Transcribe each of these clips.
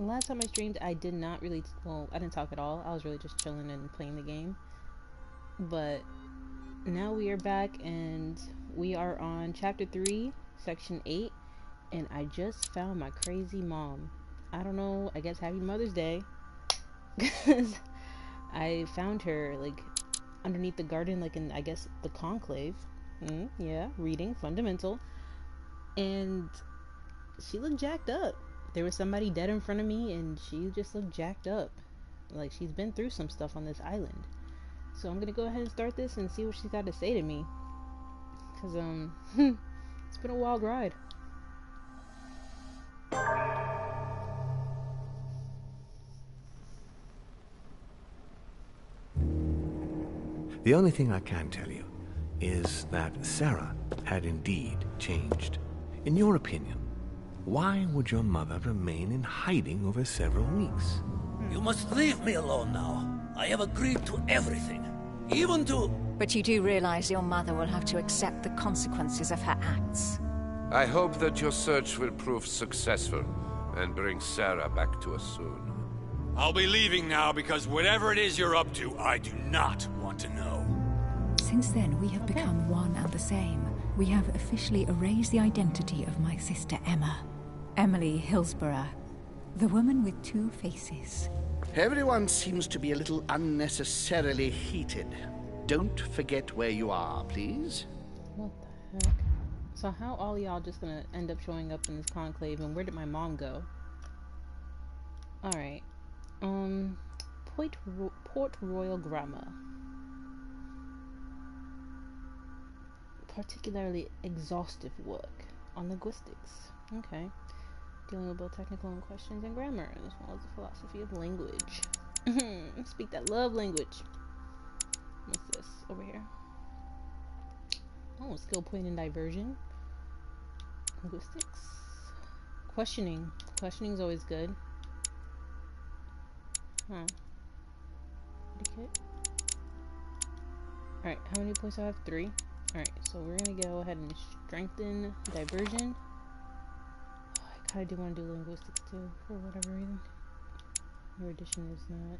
last time I streamed, I did not really, well, I didn't talk at all. I was really just chilling and playing the game. But now we are back and we are on chapter 3, section 8. And I just found my crazy mom. I don't know, I guess happy Mother's Day. Because I found her, like, underneath the garden, like in, I guess, the conclave. Yeah, reading, fundamental. And she looked jacked up. There was somebody dead in front of me, and she just looked jacked up. Like, she's been through some stuff on this island. So I'm gonna go ahead and start this and see what she's got to say to me. Because, it's been a wild ride. The only thing I can tell you is that Sarah had indeed changed. In your opinion, why would your mother remain in hiding over several weeks? You must leave me alone now. I have agreed to everything. Even to... But you do realize your mother will have to accept the consequences of her acts. I hope that your search will prove successful and bring Sarah back to us soon. I'll be leaving now because whatever it is you're up to, I do not want to know. Since then, we have become one and the same. We have officially erased the identity of my sister Emma. Emily Hillsborough. The woman with two faces. Everyone seems to be a little unnecessarily heated. Don't forget where you are, please. What the heck? So how all y'all just gonna end up showing up in this conclave, and where did my mom go? Alright. Port Royal Grammar. Particularly exhaustive work on linguistics. Okay. Dealing with both technical and questions and grammar, as well as the philosophy of language. Speak that love language. What's this over here? Oh, skill point and diversion. Linguistics. Questioning. Questioning's always good. Huh. Etiquette. Alright, how many points do I have? 3. Alright, so we're gonna go ahead and strengthen diversion. Oh, I kinda do want to do linguistics too, for whatever reason. Erudition is not.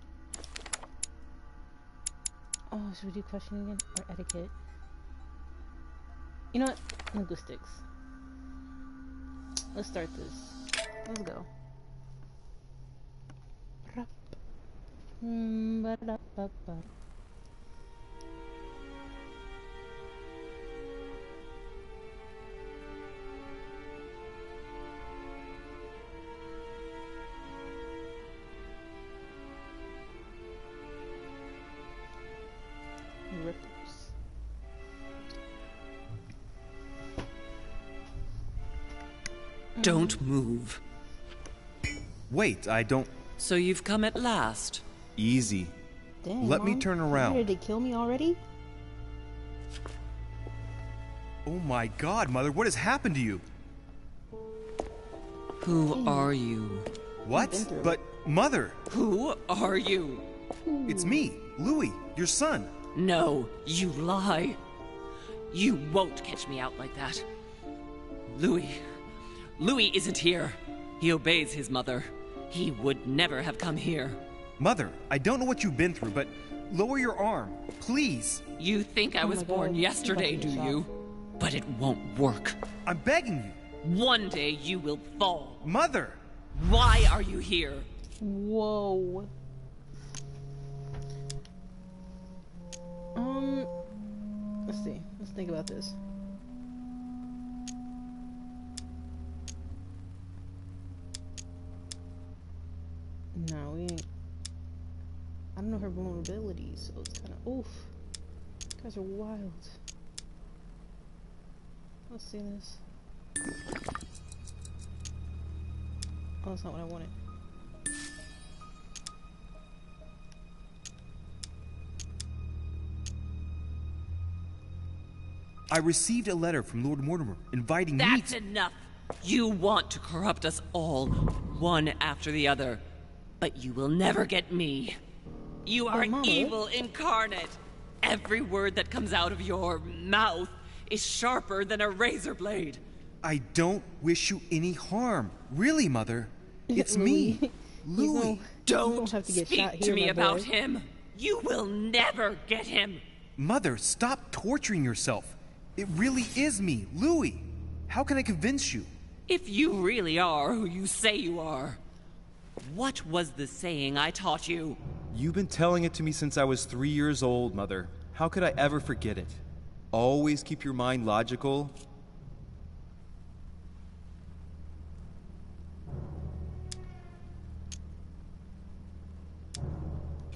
Oh, should we do questioning again? Or etiquette? You know what? Linguistics. Let's start this. Let's go. Ripples. Don't move. Wait, I don't... So you've come at last. Easy. Dang, Let me Mom. turn around. Did they kill me already? Oh my god, Mother, what has happened to you? Who are you? What? But, Mother! Who are you? It's me, Louis, your son. No, you lie. You won't catch me out like that. Louis isn't here. He obeys his mother. He would never have come here. Mother, I don't know what you've been through, but lower your arm, please. You think I was born yesterday, do you? But it won't work. I'm begging you. One day you will fall. Mother! Why are you here? Whoa. Let's see. Let's think about this. No, we ain't. I don't know her vulnerabilities, so it's kind of oof. You guys are wild. Let's see this. Oh, that's not what I wanted. I received a letter from Lord Mortimer inviting me That's to... enough! You want to corrupt us all, one after the other. But you will never get me. You are Mama. evil incarnate. Every word that comes out of your mouth is sharper than a razor blade. I don't wish you any harm. Really, Mother. It's me. Louis! Don't have to get speak shot to here, me my about boy. him. You will never get him. Mother, stop torturing yourself. It really is me, Louis. How can I convince you? If you really are who you say you are, what was the saying I taught you? You've been telling it to me since I was 3 years old, Mother. How could I ever forget it? Always keep your mind logical.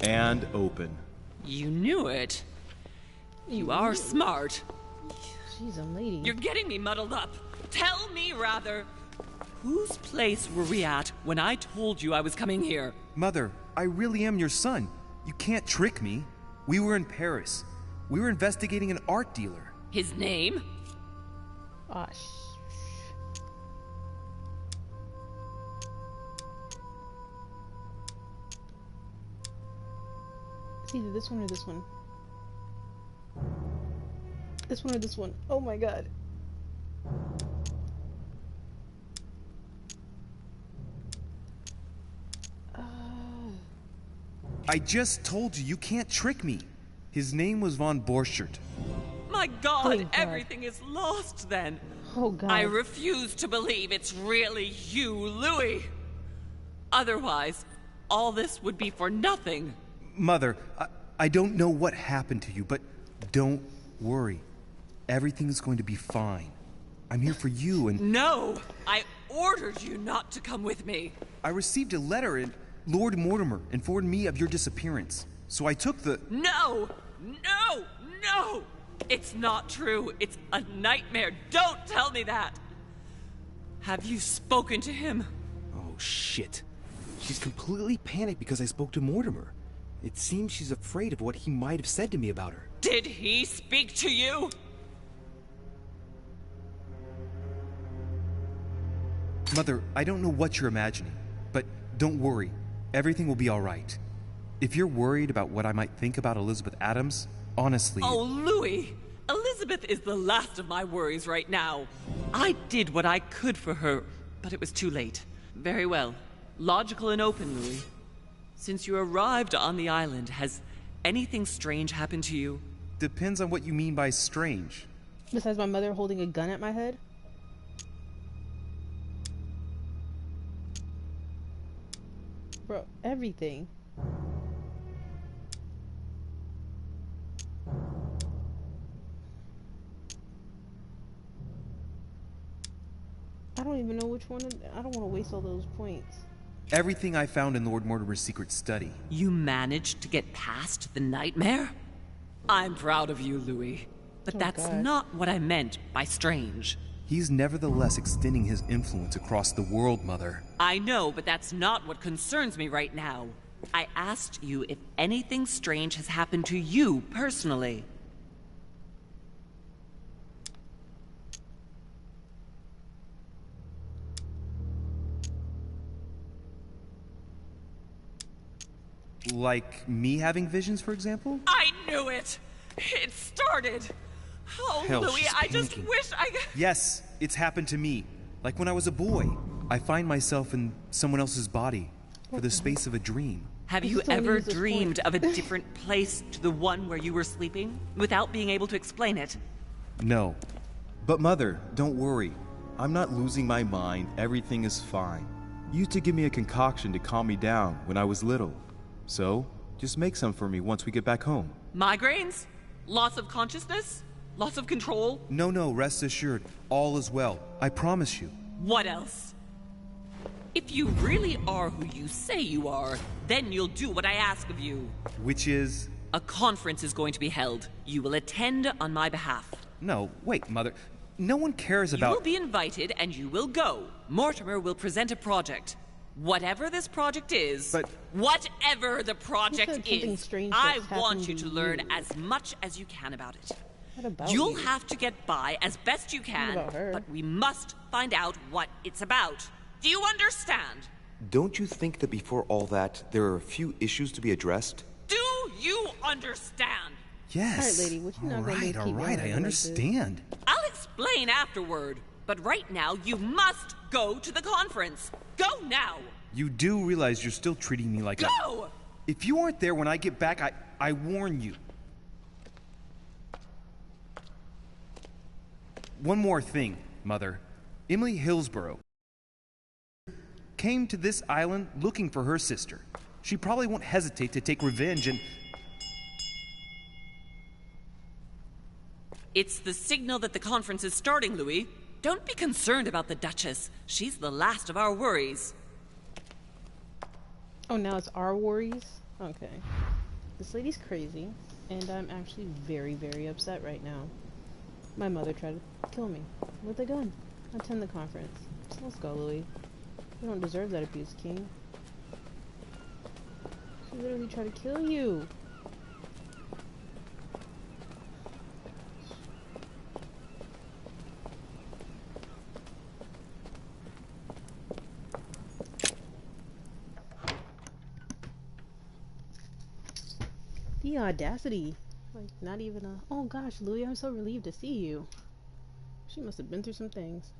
And open. You knew it. You are smart. She's a lady. You're getting me muddled up. Tell me, rather, whose place were we at when I told you I was coming here? Mother, I really am your son. You can't trick me. We were in Paris. We were investigating an art dealer. His name? Ah, It's either this one or this one. This one or this one. Oh my god. I just told you, you can't trick me. His name was von Borchert. My God, Oh, God. everything is lost then. Oh god. I refuse to believe it's really you, Louis. Otherwise, all this would be for nothing. Mother, I don't know what happened to you, but don't worry. Everything's going to be fine. I'm here for you, and No! I ordered you not to come with me. I received a letter, and Lord Mortimer informed me of your disappearance. So I took the... No! No! No! It's not true. It's a nightmare. Don't tell me that. Have you spoken to him? Oh, shit. She's completely panicked because I spoke to Mortimer. It seems she's afraid of what he might have said to me about her. Did he speak to you? Mother, I don't know what you're imagining, but don't worry. Everything will be all right. If you're worried about what I might think about Elizabeth Adams, honestly... Oh, Louis! Elizabeth is the last of my worries right now. I did what I could for her, but it was too late. Very well. Logical and open, Louis. Since you arrived on the island, has anything strange happened to you? Depends on what you mean by strange. Besides my mother holding a gun at my head? Bro, everything. I don't even know which one. I don't want to waste all those points. Everything I found in Lord Mortimer's secret study. You managed to get past the nightmare? I'm proud of you, Louis. But Oh, that's God. not what I meant by strange. He's nevertheless extending his influence across the world, Mother. I know, but that's not what concerns me right now. I asked you if anything strange has happened to you personally. Like me having visions, for example? I knew it! It started! Oh, Hell, Louis, she's I just panicking. wish I... Yes, it's happened to me. Like when I was a boy. I find myself in someone else's body for the space of a dream. Have I you just don't ever use this dreamed point. of a different place to the one where you were sleeping, without being able to explain it? No. But Mother, don't worry. I'm not losing my mind. Everything is fine. You used to give me a concoction to calm me down when I was little. So, just make some for me once we get back home. Migraines? Loss of consciousness? Loss of control? No, rest assured. All is well. I promise you. What else? If you really are who you say you are, then you'll do what I ask of you. Which is... A conference is going to be held. You will attend on my behalf. No, wait, Mother. No one cares You about... will be invited and you will go. Mortimer will present a project. Whatever this project is, But- whatever the said project something is, strange I that's want happened you to to learn you. as much as you can about it. What about You'll you? have to get by as best you can, about her? but we must find out what it's about. Do you understand? Don't you think that before all that, there are a few issues to be addressed? Do you understand? Yes. All right, lady, what you not gonna do is all keep right, yelling I like this? understand. I'll explain afterward, but right now you must go to the conference. Go now! You do realize you're still treating me like Go! If you aren't there when I get back, I warn you. One more thing, Mother. Emily Hillsborough came to this island looking for her sister. She probably won't hesitate to take revenge and... It's the signal that the conference is starting, Louis. Don't be concerned about the Duchess. She's the last of our worries. Oh, now it's our worries? Okay. This lady's crazy, and I'm actually very, very upset right now. My mother tried to kill me with a gun. Attend the conference. Let's go, Louis. You don't deserve that abuse, King. She literally tried to kill you. The audacity. Like, not even a... Oh gosh, Louis, I'm so relieved to see you. She must have been through some things.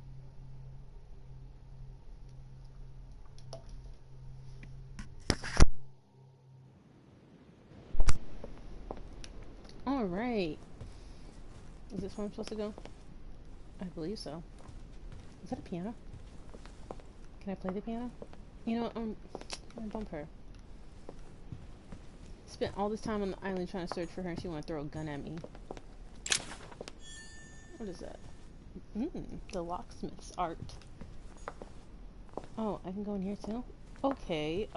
Alright. Is this where I'm supposed to go? I believe so. Is that a piano? Can I play the piano? You know, I'm gonna bump her. Spent all this time on the island trying to search for her, and she want to throw a gun at me. What is that? The locksmith's art. Oh, I can go in here too? Okay,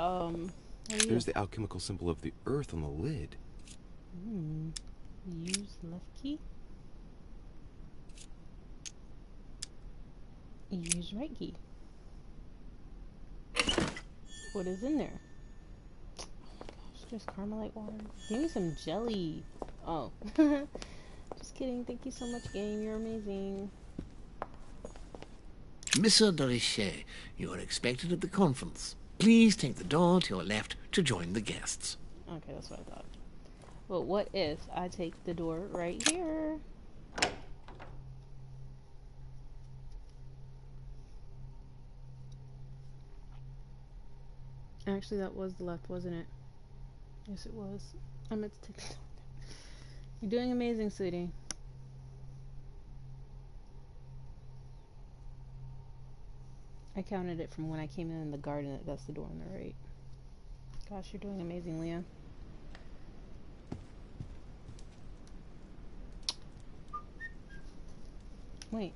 There's the alchemical symbol of the earth on the lid. Use left key. Use right key. What is in there? Just Carmelite water. Give me some jelly. Oh. Just kidding. Thank you so much, game. You're amazing. Monsieur de Richet, you are expected at the conference. Please take the door to your left to join the guests. Okay, that's what I thought. But what if I take the door right here? Actually, that was the left, wasn't it? Yes, it was. I meant to take it. You're doing amazing, sweetie. I counted it from when I came in the garden. That's the door on the right. Gosh, you're doing amazing, Leah. Wait.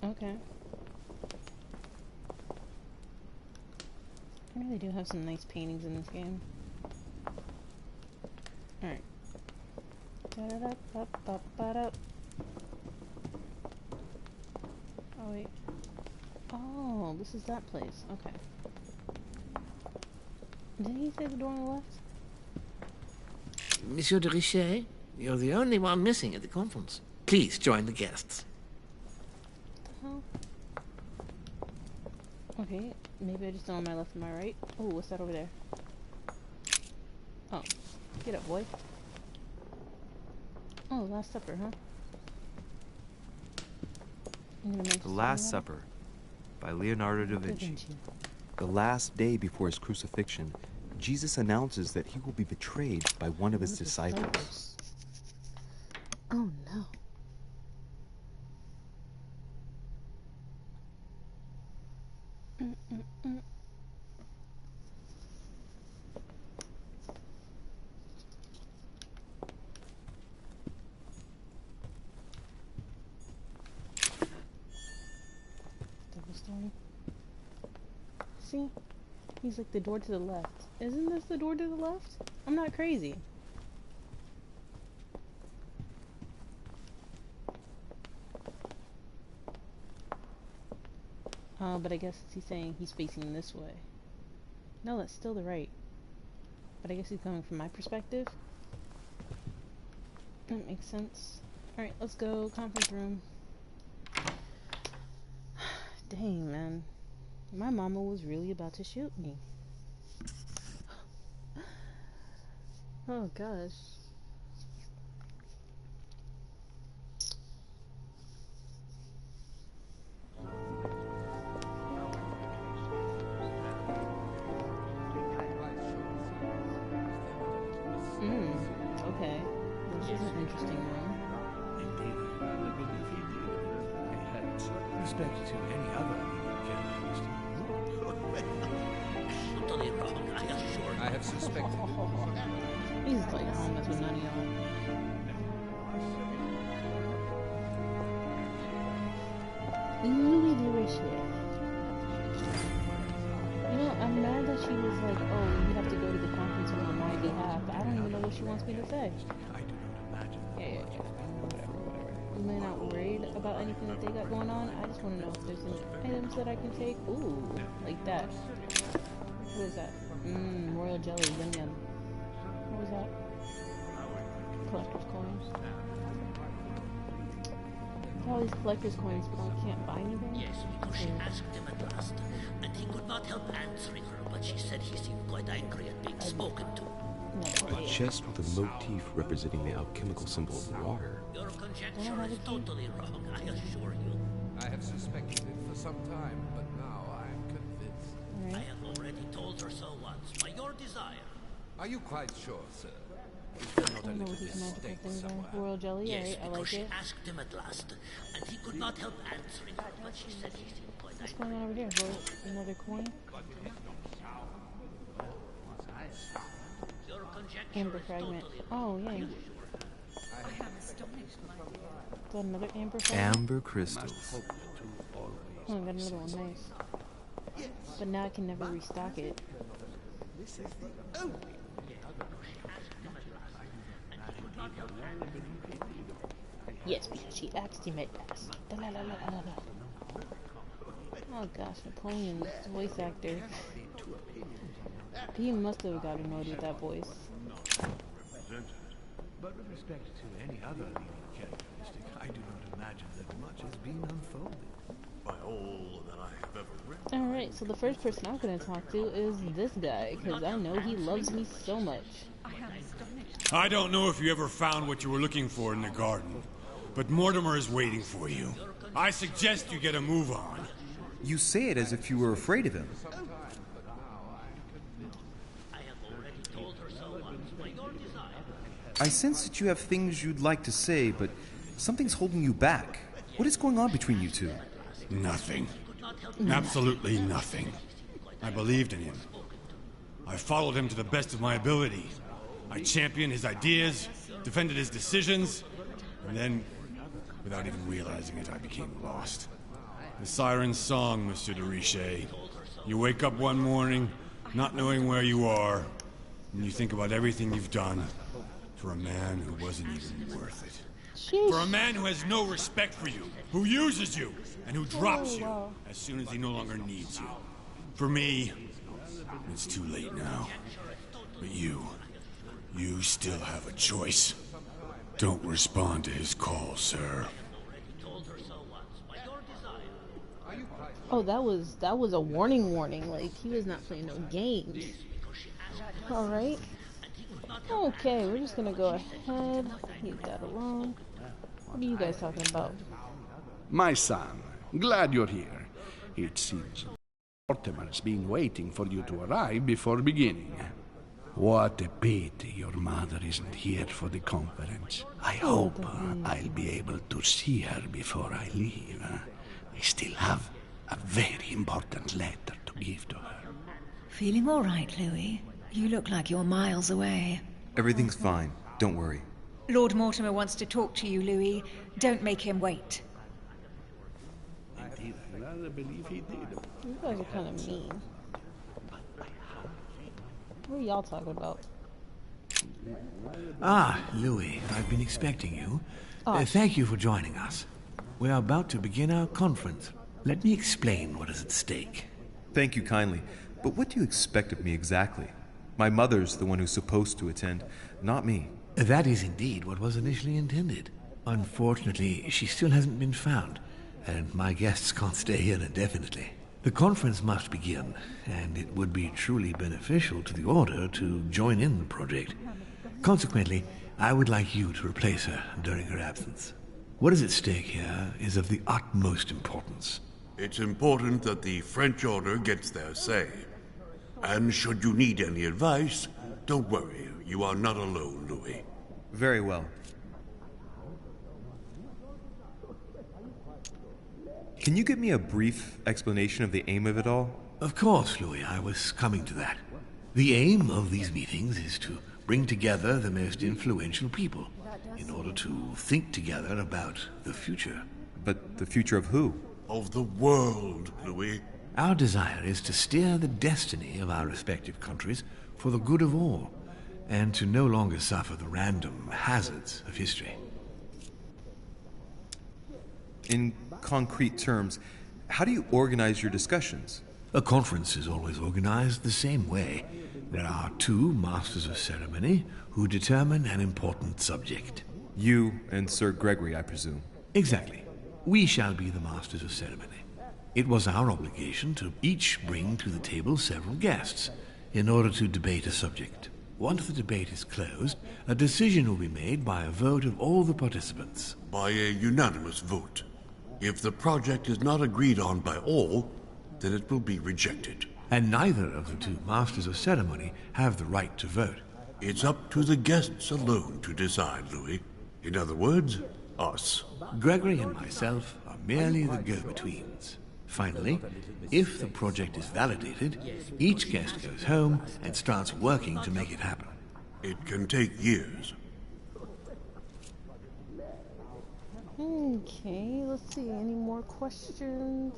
Okay. I really do have some nice paintings in this game. Alright. Oh, wait. Oh, this is that place. Okay. Did he say the door on the left? Monsieur de Richet, you're the only one missing at the conference. Please join the guests. What the hell? Okay, maybe I just don't on my left and my right. Oh, what's that over there? Oh, get up, boy. Oh, Last Supper, huh? The Last Supper by Leonardo da Vinci. The last day before his crucifixion, Jesus announces that he will be betrayed by one of his disciples. Oh no. Double story. See? He's like the door to the left. Isn't this the door to the left? I'm not crazy. Oh, but I guess he's saying he's facing this way. No, that's still the right. But I guess he's coming from my perspective. That makes sense. Alright, let's go. Conference room. Dang, man. My mama was really about to shoot me. Oh, gosh. interesting room. Indeed, I rather believe he did. I had respect to any other journalist. Totally wrong, I assure you. I have suspected it. He's just like, I don't mess with none of y'all. Louis the Richelieu. You know, I'm mad that she was like, oh, you have to go to the conference room on my behalf, but I don't even know what she wants me to say. Yeah. Whatever. Am I not worried about anything that they got going on? I just want to know if there's any items that I can take. Ooh, like that. What is that? Royal jelly, yum yum. What was that? Collector's coins. All these collector's coins, but I can't buy anything? Yes, because she asked him at last, and he could not help answering her, but she said he seemed quite angry at being spoken to. A chest with a motif representing the alchemical symbol of water. Your conjecture is totally wrong, I assure you. I have suspected it for some time, but now I am convinced. I have already told her so once, by your desire. Are you quite sure, sir? Is there not I a don't know little what these magical mistake things somewhere? are. Royal jelly, Yes, I because like she it. asked him at last, and he could not help answering her, but she said he seemed quite What's angry. going on over here? Another coin? Your conjecture Amber is fragment. totally Oh, yeah. I am astonished, my dear. Is that another amber fragment? Amber crystals. Oh, I got another one. Nice. But now I can never restock it. Yes, because she asked him at last. Oh gosh, Napoleon's voice actor. He must have got annoyed with that voice. But with respect to any other leading characteristic, I do not imagine that much has been unfolded. By all that I have ever read. Alright, so the first person I'm going to talk to is this guy, because I know he loves me so much. I don't know if you ever found what you were looking for in the garden, but Mortimer is waiting for you. I suggest you get a move on. You say it as if you were afraid of him. I sense that you have things you'd like to say, but something's holding you back. What is going on between you two? Nothing. Absolutely nothing. I believed in him. I followed him to the best of my ability. I championed his ideas, defended his decisions, and then, without even realizing it, I became lost. The siren's song, Monsieur de Richet. You wake up one morning, not knowing where you are, and you think about everything you've done for a man who wasn't even worth it. Sheesh. For a man who has no respect for you, who uses you, and who drops you as soon as he no longer needs you. For me, it's too late now. But you still have a choice. Don't respond to his call, sir. Oh, that was a warning. Like, he was not playing no games. Alright. Okay, we're just gonna go ahead. Leave that alone. What are you guys talking about? My son, glad you're here. It seems Mortimer's been waiting for you to arrive before beginning. What a pity your mother isn't here for the conference. I hope I'll be able to see her before I leave. I still have a very important letter to give to her. Feeling all right, Louis? You look like you're miles away. Everything's fine. Don't worry. Lord Mortimer wants to talk to you, Louis. Don't make him wait. Indeed, I rather believe he did. You guys are kind of mean. What are y'all talking about? Ah, Louis, I've been expecting you. Oh. Thank you for joining us. We are about to begin our conference. Let me explain what is at stake. Thank you kindly. But what do you expect of me exactly? My mother's the one who's supposed to attend, not me. That is indeed what was initially intended. Unfortunately, she still hasn't been found, and my guests can't stay here indefinitely. The conference must begin, and it would be truly beneficial to the Order to join in the project. Consequently, I would like you to replace her during her absence. What is at stake here is of the utmost importance. It's important that the French Order gets their say. And should you need any advice, don't worry. You are not alone, Louis. Very well. Can you give me a brief explanation of the aim of it all? Of course, Louis, I was coming to that. The aim of these meetings is to bring together the most influential people in order to think together about the future. But the future of who? Of the world, Louis. Our desire is to steer the destiny of our respective countries for the good of all, and to no longer suffer the random hazards of history. In concrete terms, how do you organize your discussions? A conference is always organized the same way. There are two masters of ceremony who determine an important subject. You and Sir Gregory, I presume. Exactly. We shall be the masters of ceremony. It was our obligation to each bring to the table several guests in order to debate a subject. Once the debate is closed, a decision will be made by a vote of all the participants. By a unanimous vote. If the project is not agreed on by all, then it will be rejected. And neither of the two masters of ceremony have the right to vote. It's up to the guests alone to decide, Louis. In other words, us. Gregory and myself are merely the go-betweens. Finally, if the project is validated, each guest goes home and starts working to make it happen. It can take years. Okay, let's see. Any more questions?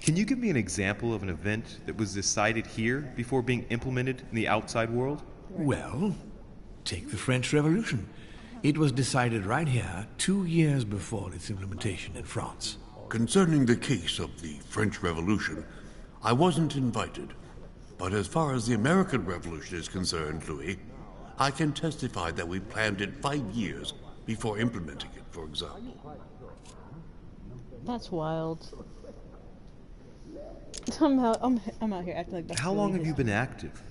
Can you give me an example of an event that was decided here before being implemented in the outside world? Well, take the French Revolution. It was decided right here 2 years before its implementation in France. Concerning the case of the French Revolution, I wasn't invited. But as far as the American Revolution is concerned, Louis, I can testify that we planned it 5 years before implementing it, for example. That's wild. I'm out here acting like that's How long have you been active?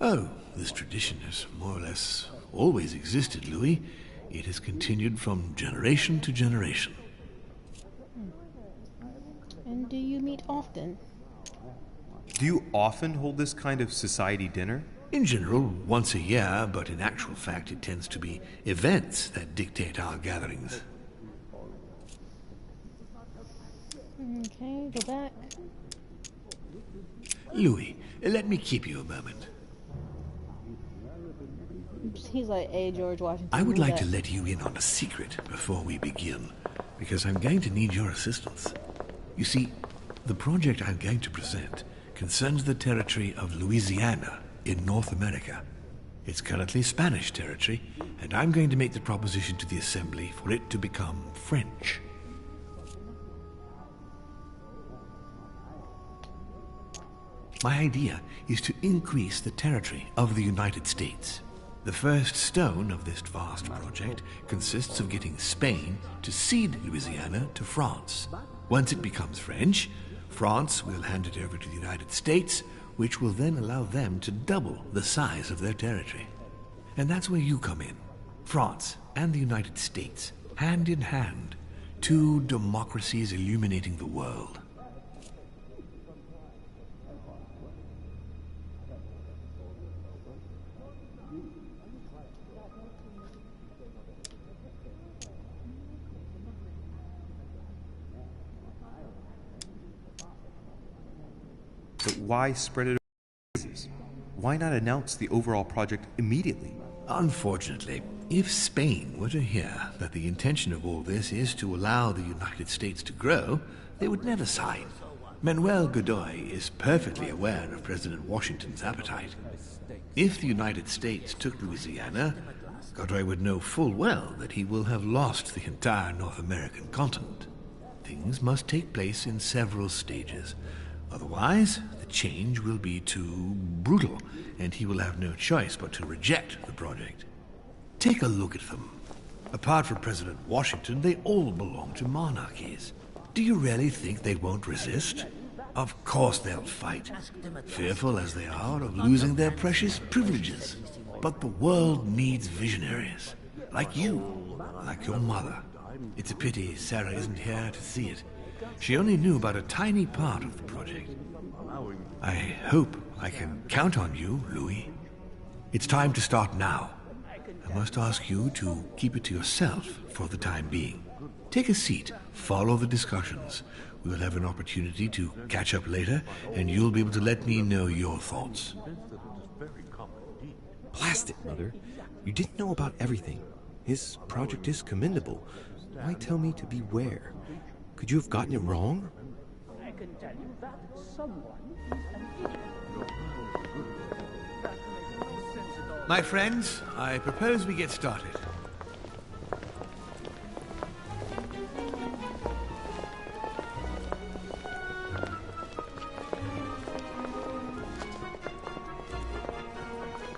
Oh, this tradition has more or less always existed, Louis. It has continued from generation to generation. And do you meet often? Do you often hold this kind of society dinner? In general, once a year, but in actual fact it tends to be events that dictate our gatherings. Okay, go back. Louis, let me keep you a moment. He's like, hey, George Washington. I would like to let you in on a secret before we begin, because I'm going to need your assistance. You see, the project I'm going to present concerns the territory of Louisiana in North America. It's currently Spanish territory, and I'm going to make the proposition to the Assembly for it to become French. My idea is to increase the territory of the United States. The first stone of this vast project consists of getting Spain to cede Louisiana to France. Once it becomes French, France will hand it over to the United States, which will then allow them to double the size of their territory. And that's where you come in. France and the United States, hand in hand, two democracies illuminating the world. But why spread it over phases? Why not announce the overall project immediately? Unfortunately, if Spain were to hear that the intention of all this is to allow the United States to grow, they would never sign. Manuel Godoy is perfectly aware of President Washington's appetite. If the United States took Louisiana, Godoy would know full well that he will have lost the entire North American continent. Things must take place in several stages. Otherwise, the change will be too brutal, and he will have no choice but to reject the project. Take a look at them. Apart from President Washington, they all belong to monarchies. Do you really think they won't resist? Of course they'll fight, fearful as they are of losing their precious privileges. But the world needs visionaries, like you, like your mother. It's a pity Sarah isn't here to see it. She only knew about a tiny part of the project. I hope I can count on you, Louis. It's time to start now. I must ask you to keep it to yourself for the time being. Take a seat, follow the discussions. We will have an opportunity to catch up later, and you'll be able to let me know your thoughts. Blast it, Mother. You didn't know about everything. His project is commendable. Why tell me to beware? Could you have gotten it wrong? I can tell you that someone is an idiot. My friends, I propose we get started.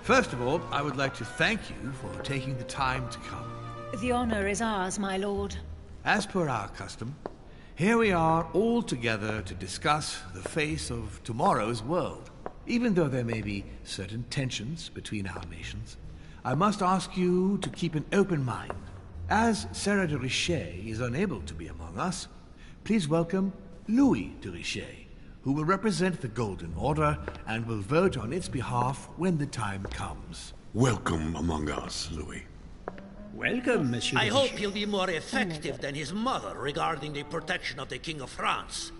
First of all, I would like to thank you for taking the time to come. The honor is ours, my lord. As per our custom, here we are all together to discuss the face of tomorrow's world. Even though there may be certain tensions between our nations, I must ask you to keep an open mind. As Sarah de Richet is unable to be among us, please welcome Louis de Richet, who will represent the Golden Order and will vote on its behalf when the time comes. Welcome among us, Louis. Welcome, Monsieur. I hope he'll be more effective than his mother regarding the protection of the King of France.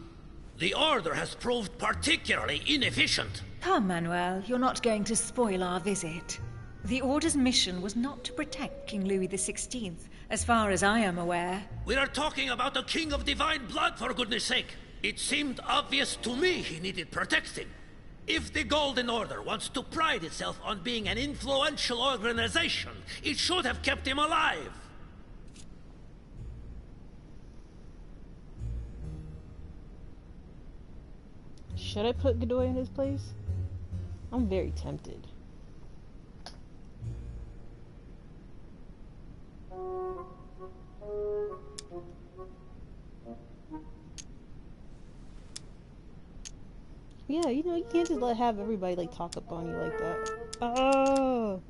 The Order has proved particularly inefficient. Come, Manuel, you're not going to spoil our visit. The Order's mission was not to protect King Louis XVI, as far as I am aware. We are talking about a king of divine blood, for goodness sake. It seemed obvious to me he needed protecting. If the Golden Order wants to pride itself on being an influential organization, it should have kept him alive. Should I put Godoy in his place? I'm very tempted. Yeah, you know, you can't just have everybody like talk up on you like that. Oh,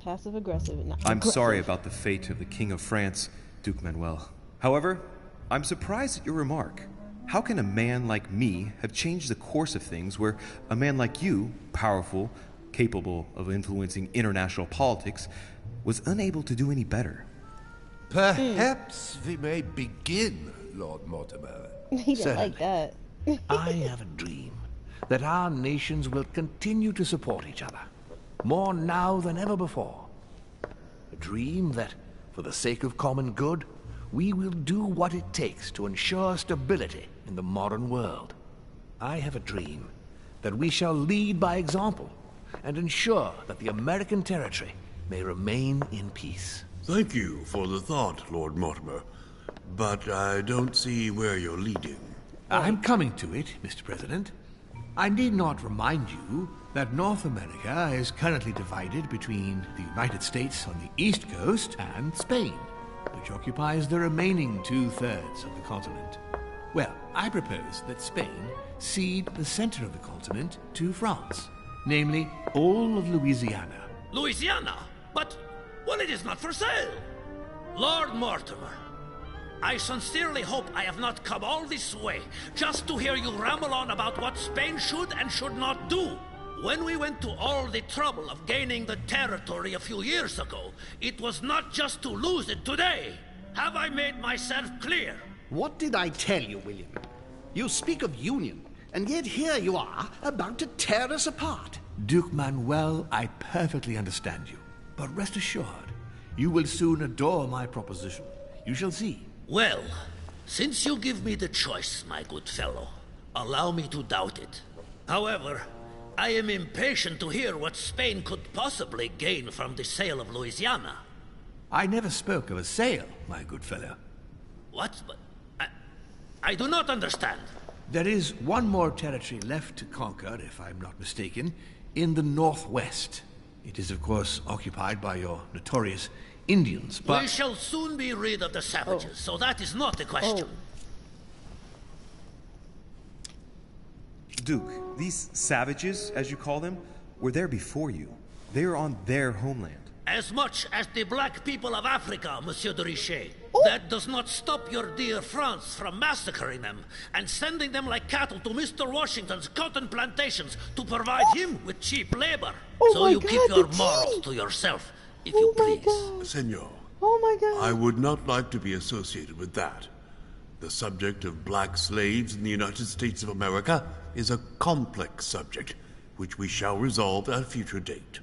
passive aggressive. I'm sorry about the fate of the King of France, Duke Manuel. However, I'm surprised at your remark. How can a man like me have changed the course of things where a man like you, powerful, capable of influencing international politics, was unable to do any better? Perhaps we may begin, Lord Mortimer. He didn't like that. I have a dream that our nations will continue to support each other, more now than ever before. A dream that, for the sake of common good, we will do what it takes to ensure stability in the modern world. I have a dream that we shall lead by example and ensure that the American territory may remain in peace. Thank you for the thought, Lord Mortimer, but I don't see where you're leading. I'm coming to it, Mr. President. I need not remind you that North America is currently divided between the United States on the East Coast and Spain, which occupies the remaining 2/3 of the continent. Well, I propose that Spain cede the center of the continent to France, namely all of Louisiana. Louisiana? But, well, it is not for sale. Lord Mortimer, I sincerely hope I have not come all this way just to hear you ramble on about what Spain should and should not do. When we went to all the trouble of gaining the territory a few years ago, it was not just to lose it today. Have I made myself clear? What did I tell you, William? You speak of union, and yet here you are, about to tear us apart. Duke Manuel, I perfectly understand you. But rest assured, you will soon adore my proposition. You shall see. Well, since you give me the choice, my good fellow, allow me to doubt it. However, I am impatient to hear what Spain could possibly gain from the sale of Louisiana. I never spoke of a sale, my good fellow. What? I do not understand. There is one more territory left to conquer, if I'm not mistaken, in the northwest. It is, of course, occupied by your notorious Indians, but... We shall soon be rid of the savages, so that is not the question. Duke, these savages, as you call them, were there before you. They are on their homeland. As much as the black people of Africa, Monsieur de Richet. that does not stop your dear France from massacring them and sending them like cattle to Mr. Washington's cotton plantations to provide him with cheap labor. So you keep your morals to yourself, if you please. Senor. Oh my God. I would not like to be associated with that. The subject of black slaves in the United States of America is a complex subject, which we shall resolve at a future date.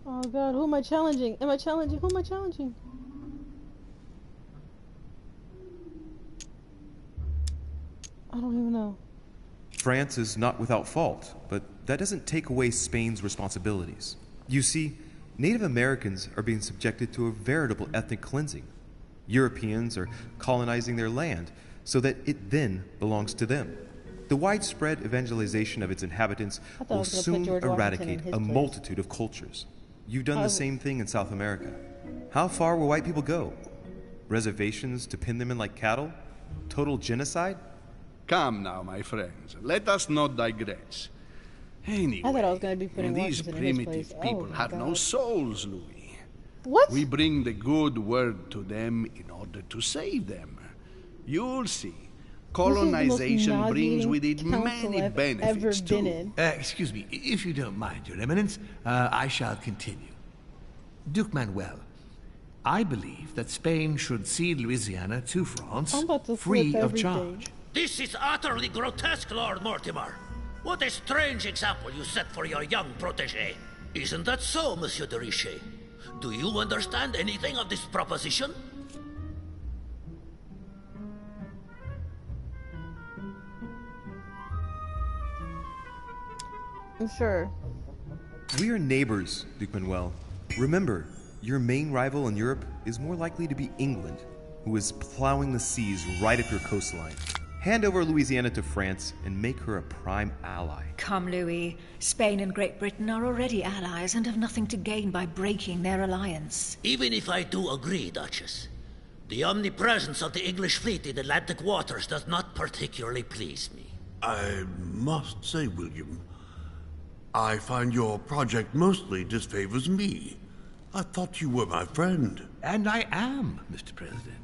Oh God, who am I challenging? Am I challenging? Who am I challenging? I don't even know. France is not without fault, but that doesn't take away Spain's responsibilities. You see, Native Americans are being subjected to a veritable ethnic cleansing. Europeans are colonizing their land so that it then belongs to them. The widespread evangelization of its inhabitants will soon eradicate a multitude of cultures. You've done the same thing in South America. How far will white people go? Reservations to pin them in like cattle? Total genocide? Come now, my friends. Let us not digress. Anyway, I thought I was going to be putting these Washington in his primitive place. people have no souls, Louis. What? We bring the good word to them in order to save them. You'll see. Colonization brings with it many benefits, too. Excuse me, if you don't mind, Your Eminence, I shall continue. Duke Manuel, I believe that Spain should cede Louisiana to France free of charge. This is utterly grotesque, Lord Mortimer. What a strange example you set for your young protégé. Isn't that so, Monsieur de Richet? Do you understand anything of this proposition? I'm sure. We are neighbors, Duke Manuel. Remember, your main rival in Europe is more likely to be England, who is plowing the seas right up your coastline. Hand over Louisiana to France and make her a prime ally. Come, Louis. Spain and Great Britain are already allies and have nothing to gain by breaking their alliance. Even if I do agree, Duchess, the omnipresence of the English fleet in Atlantic waters does not particularly please me. I must say, William, I find your project mostly disfavors me. I thought you were my friend. And I am, Mr. President.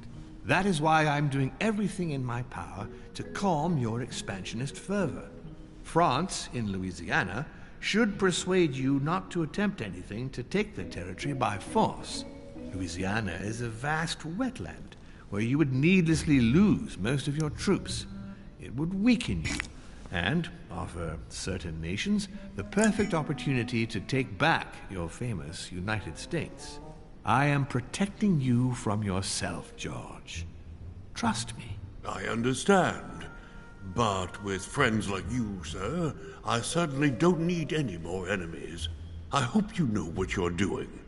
That is why I'm doing everything in my power to calm your expansionist fervor. France, in Louisiana, should persuade you not to attempt anything to take the territory by force. Louisiana is a vast wetland where you would needlessly lose most of your troops. It would weaken you and offer certain nations the perfect opportunity to take back your famous United States. I am protecting you from yourself, George. Trust me. I understand. But with friends like you, sir, I certainly don't need any more enemies. I hope you know what you're doing.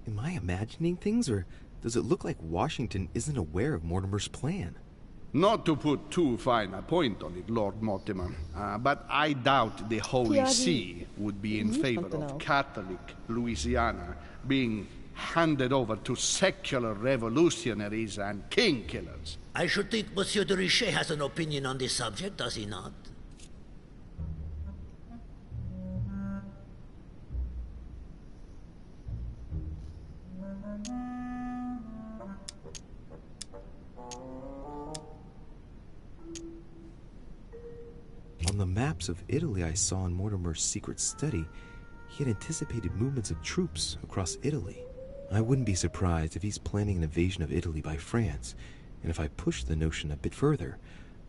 Am I imagining things, or does it look like Washington isn't aware of Mortimer's plan? Not to put too fine a point on it, Lord Mortimer, but I doubt the Holy See would be in favor of Catholic Louisiana being handed over to secular revolutionaries and king killers. I should think Monsieur de Richet has an opinion on this subject, does he not? On the maps of Italy I saw in Mortimer's secret study, he had anticipated movements of troops across Italy. I wouldn't be surprised if he's planning an invasion of Italy by France, and if I push the notion a bit further,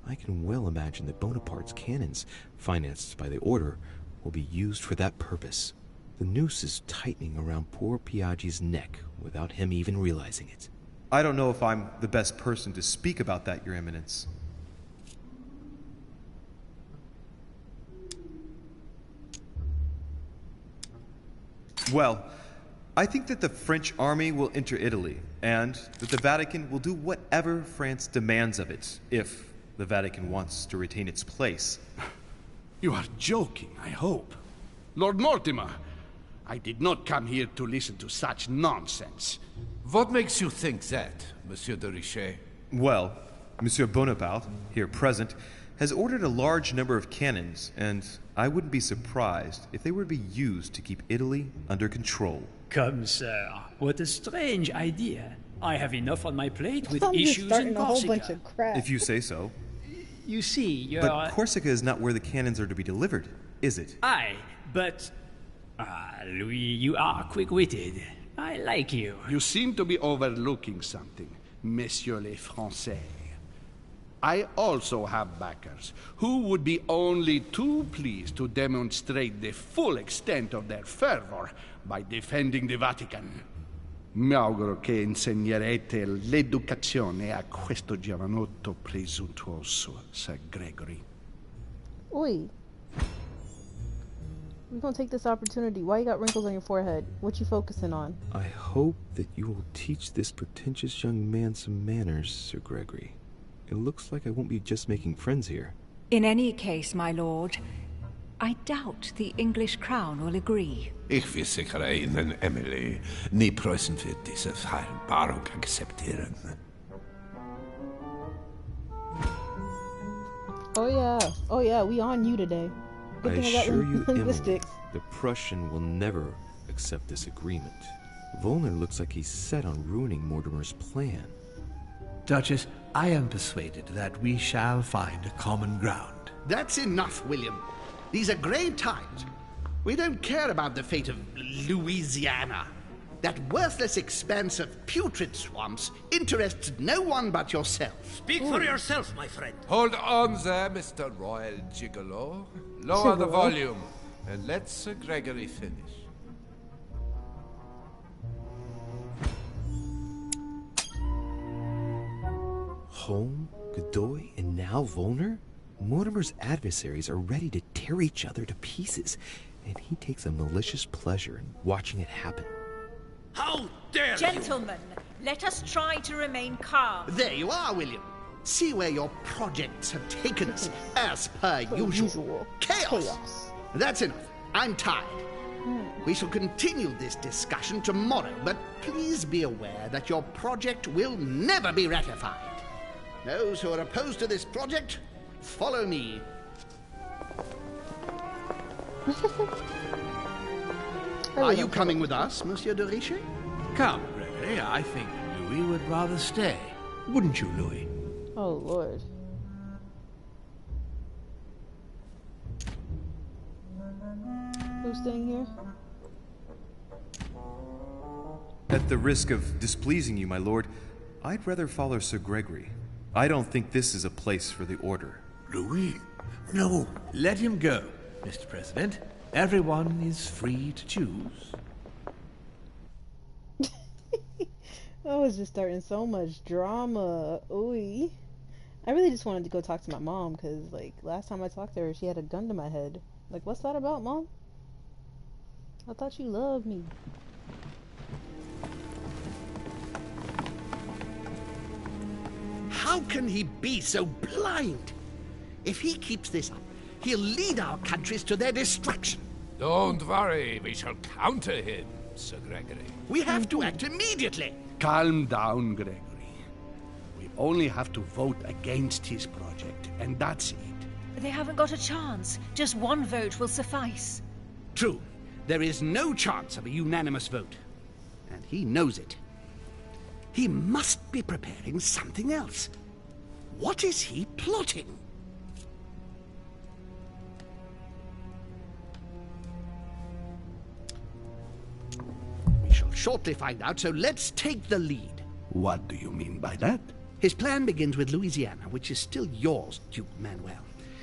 I can well imagine that Bonaparte's cannons, financed by the Order, will be used for that purpose. The noose is tightening around poor Piaggi's neck without him even realizing it. I don't know if I'm the best person to speak about that, Your Eminence. Well, I think that the French army will enter Italy, and that the Vatican will do whatever France demands of it, if the Vatican wants to retain its place. You are joking, I hope. Lord Mortimer, I did not come here to listen to such nonsense. What makes you think that, Monsieur de Richet? Well, Monsieur Bonaparte, here present, has ordered a large number of cannons, and I wouldn't be surprised if they were to be used to keep Italy under control. Come, sir. What a strange idea. I have enough on my plate with I'm just issues starting in a whole bunch Corsica. of crap. If you say so. You see, you're... But Corsica is not where the cannons are to be delivered, is it? Aye, but... Louis, you are quick-witted. I like you. You seem to be overlooking something, Messieurs les Français. I also have backers who would be only too pleased to demonstrate the full extent of their fervor by defending the Vatican. Mi auguro che insegnerete l'educazione a questo giovanotto presuntuoso, Sir Gregory. Oi. We're gonna take this opportunity. Why you got wrinkles on your forehead? What you focusing on? I hope that you will teach this pretentious young man some manners, Sir Gregory. It looks like I won't be just making friends here. In any case, my lord, I doubt the English crown will agree. Ich versichere Ihnen, Emily, nie Preußen wird diese Vereinbarung akzeptieren. Oh yeah, we on you today. Good I thing I got assure you, Emily, linguistics. the Prussian will never accept this agreement. Volner looks like he's set on ruining Mortimer's plan. Duchess, I am persuaded that we shall find a common ground. That's enough, William. These are grave times. We don't care about the fate of Louisiana. That worthless expanse of putrid swamps interests no one but yourself. Speak for yourself, my friend. Hold on there, Mr. Royal Gigolo. Lower the volume, and let Sir Gregory finish. Holm, Godoy, and now Volner? Mortimer's adversaries are ready to tear each other to pieces, and he takes a malicious pleasure in watching it happen. How dare you! Gentlemen, let us try to remain calm. There you are, William. See where your projects have taken us, as per usual. Chaos. That's enough. I'm tired. We shall continue this discussion tomorrow, but please be aware that your project will never be ratified. Those who are opposed to this project, follow me. Are you coming with us, Monsieur de Richet? Come, Gregory, I think Louis would rather stay. Wouldn't you, Louis? Oh, Lord. Who's staying here? At the risk of displeasing you, my lord, I'd rather follow Sir Gregory. I don't think this is a place for the Order. Louis? No. Let him go, Mr. President. Everyone is free to choose. I was just starting so much drama. Ooh. I really just wanted to go talk to my mom because, like, last time I talked to her, she had a gun to my head. Like, what's that about, Mom? I thought you loved me. How can he be so blind? If he keeps this up, he'll lead our countries to their destruction. Don't worry, we shall counter him, Sir Gregory. We have to act immediately. Calm down, Gregory. We only have to vote against his project, and that's it. They haven't got a chance. Just one vote will suffice. True. There is no chance of a unanimous vote. And he knows it. He must be preparing something else. What is he plotting? We shall shortly find out, so let's take the lead. What do you mean by that? His plan begins with Louisiana, which is still yours, Duke Manuel.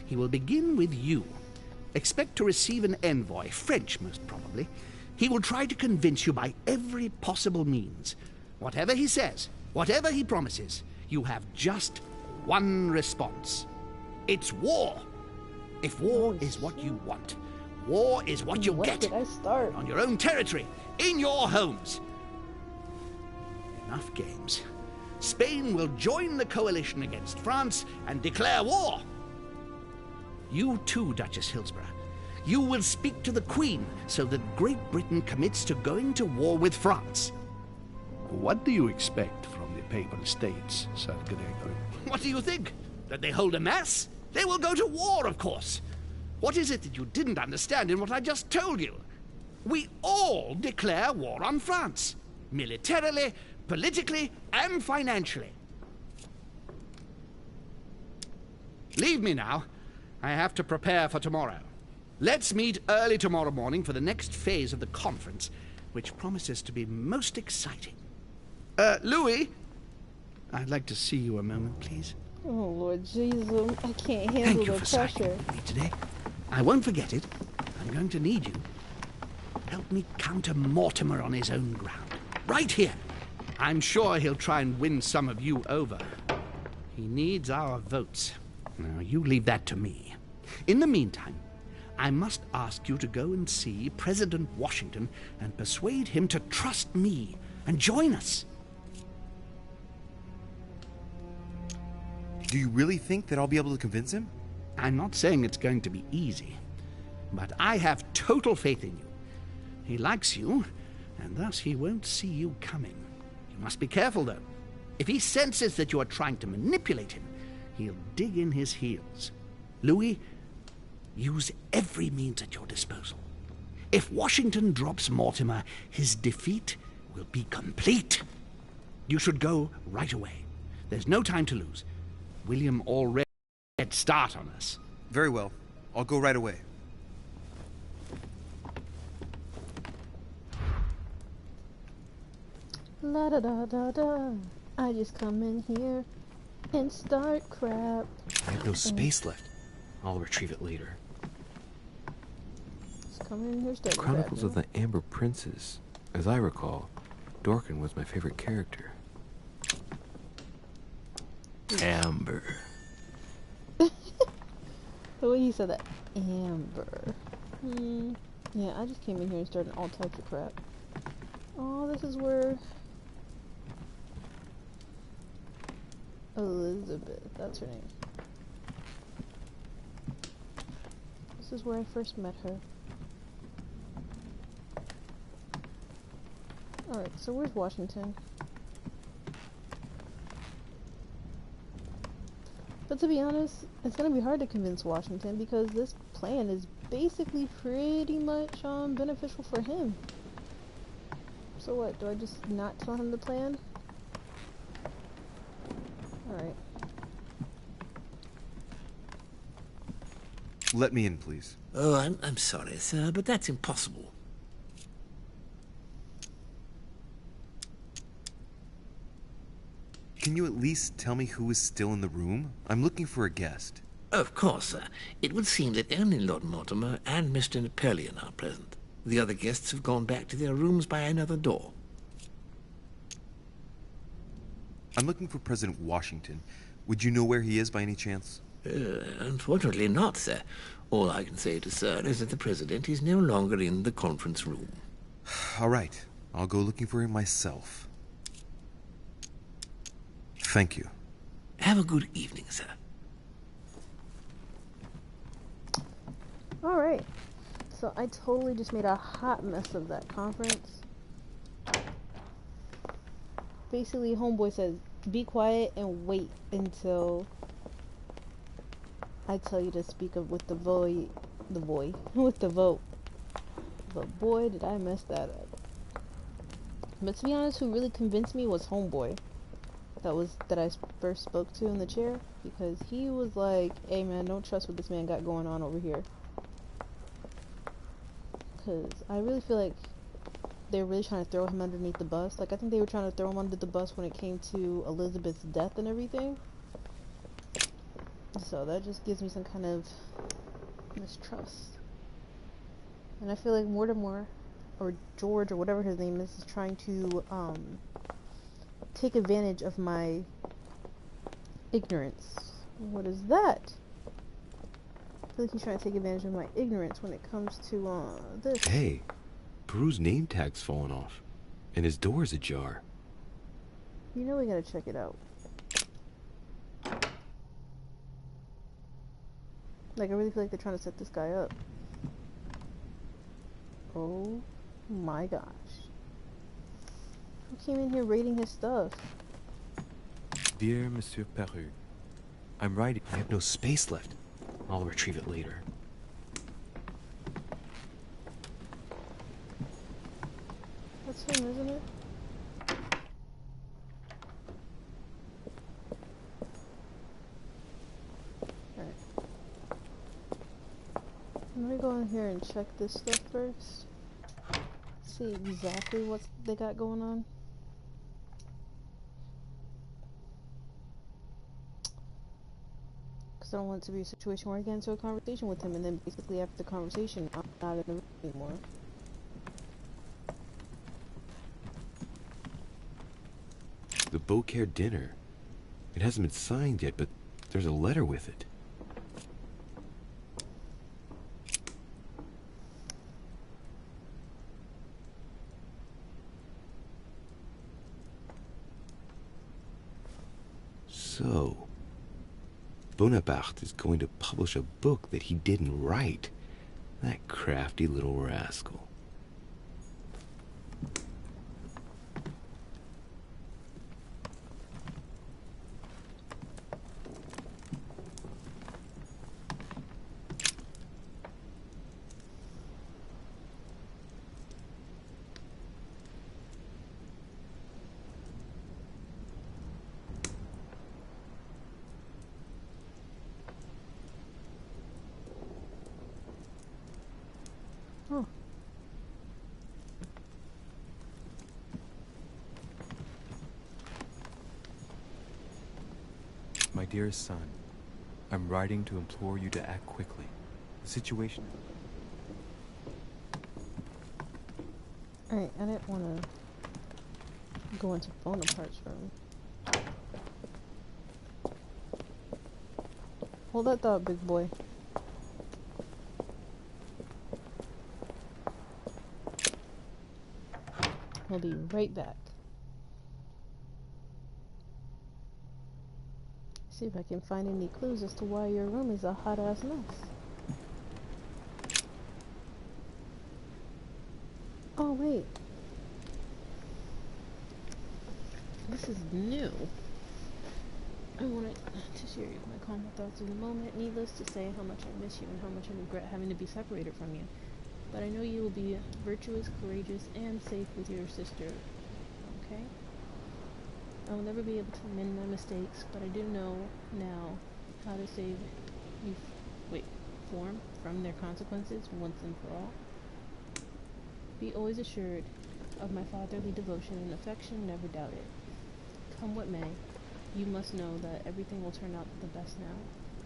He will begin with you. Expect to receive an envoy, French most probably. He will try to convince you by every possible means. Whatever he says, whatever he promises, you have just one response. It's war. If war is what you want, war is what you get. Did I start? On your own territory, in your homes. Enough games. Spain will join the coalition against France and declare war. You too, Duchess Hillsborough. You will speak to the Queen so that Great Britain commits to going to war with France. What do you expect from the Papal States, Sir Gregory? What do you think? That they hold a mass? They will go to war, of course. What is it that you didn't understand in what I just told you? We all declare war on France. Militarily, politically, and financially. Leave me now. I have to prepare for tomorrow. Let's meet early tomorrow morning for the next phase of the conference, which promises to be most exciting. Louis? I'd like to see you a moment, please. Oh, Lord Jesus. I can't handle Thank you the for pressure. signing with me today. I won't forget it. I'm going to need you. Help me counter Mortimer on his own ground. Right here. I'm sure he'll try and win some of you over. He needs our votes. Now, you leave that to me. In the meantime, I must ask you to go and see President Washington and persuade him to trust me and join us. Do you really think that I'll be able to convince him? I'm not saying it's going to be easy, but I have total faith in you. He likes you, and thus he won't see you coming. You must be careful, though. If he senses that you are trying to manipulate him, he'll dig in his heels. Louis, use every means at your disposal. If Washington drops Mortimer, his defeat will be complete. You should go right away. There's no time to lose. William already had a start on us. Very well. I'll go right away. La da da da da. I just come in here and start crap. I have no space left. I'll retrieve it later. Just come in here, start Chronicles crap, of the Amber Princes. As I recall, Dorkin was my favorite character. Amber. The way he said that, Amber. Yeah, I just came in here and started all types of crap. Oh, this is where Elizabeth, that's her name. This is where I first met her. Alright, so where's Washington? But to be honest, it's gonna be hard to convince Washington because this plan is basically pretty much beneficial for him. So what, do I just not tell him the plan? Alright. Let me in, please. Oh, I'm sorry, sir, but that's impossible. Can you at least tell me who is still in the room? I'm looking for a guest. Of course, sir. It would seem that only Lord Mortimer and Mr. Napoleon are present. The other guests have gone back to their rooms by another door. I'm looking for President Washington. Would you know where he is by any chance? Unfortunately not, sir. All I can say to sir is that the President is no longer in the conference room. All right. I'll go looking for him myself. Thank you. Have a good evening, sir. Alright. So I totally just made a hot mess of that conference. Basically, homeboy says, be quiet and wait until I tell you to speak up with the vote. But boy, did I mess that up. But to be honest, who really convinced me was homeboy. That I first spoke to in the chair, because he was like, hey man, don't trust what this man got going on over here. Because I really feel like they're really trying to throw him underneath the bus. Like, I think they were trying to throw him under the bus when it came to Elizabeth's death and everything. So that just gives me some kind of mistrust. And I feel like Mortimer, or George, or whatever his name is trying to, take advantage of my ignorance. What is that? I feel like he's trying to take advantage of my ignorance when it comes to this. Hey, Peru's name tag's fallen off, and his door is ajar. You know we gotta check it out. Like, I really feel like they're trying to set this guy up. Oh my gosh. Who came in here raiding his stuff? Dear Monsieur Peru, I'm writing. I have no space left. I'll retrieve it later. That's him, isn't it? Alright. Let me go in here and check this stuff first. See exactly what they got going on. Because I don't want it to be a situation where I get into a conversation with him and then basically after the conversation I'm not in the room anymore. The Beaucaire dinner. It hasn't been signed yet, but there's a letter with it. So, Bonaparte is going to publish a book that he didn't write. That crafty little rascal. Oh. My dearest son, I'm writing to implore you to act quickly. The situation... Alright, I didn't want to go into Bonaparte's room. Hold that thought, big boy. I'll be right back. See if I can find any clues as to why your room is a hot ass mess. Oh wait. This is new. I wanted to share my calm thoughts in the moment. Needless to say how much I miss you and how much I regret having to be separated from you. But I know you will be virtuous, courageous, and safe with your sister, okay? I will never be able to mend my mistakes, but I do know now how to save you, from their consequences once and for all. Be always assured of my fatherly devotion and affection, never doubt it. Come what may, you must know that everything will turn out the best now.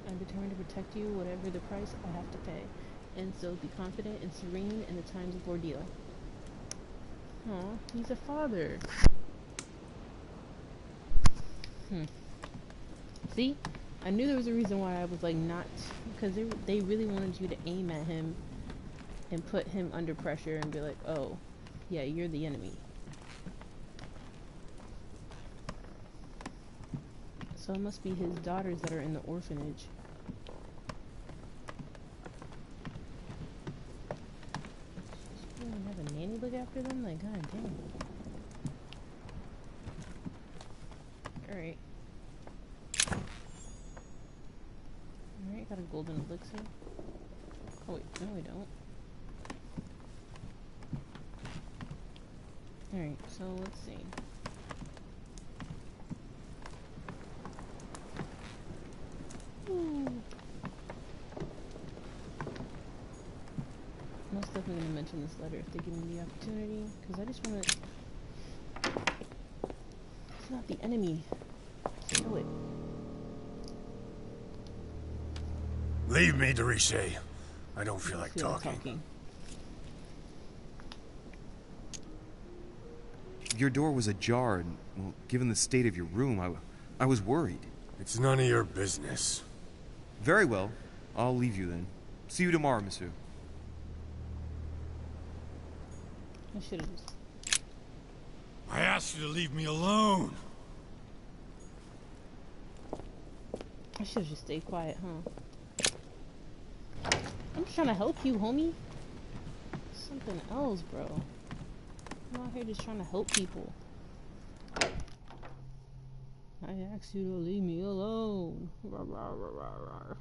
I'm determined to protect you, whatever the price I have to pay. And so be confident and serene in the times of ordeal. Aw, he's a father. See? I knew there was a reason why I was like not, because they really wanted you to aim at him and put him under pressure and be like, oh, yeah, you're the enemy. So it must be his daughters that are in the orphanage. Have a nanny look after them? Like, god damn. Alright. Alright, got a golden elixir. Oh wait, no we don't. Alright, so let's see. Ooh. Most definitely going to mention this letter if they give me the opportunity, because I just want to... It's not the enemy. Show it. Leave me, Deriche. I don't feel like talking. Your door was ajar, and, well, given the state of your room, I was worried. It's none of your business. Very well. I'll leave you then. See you tomorrow, monsieur. I should have just... I asked you to leave me alone. I should have just stayed quiet, huh? I'm just trying to help you, homie. Son Something else, bro. I'm out here just trying to help people. I asked you to leave me alone. Rawr, rawr, rawr, rawr, rawr.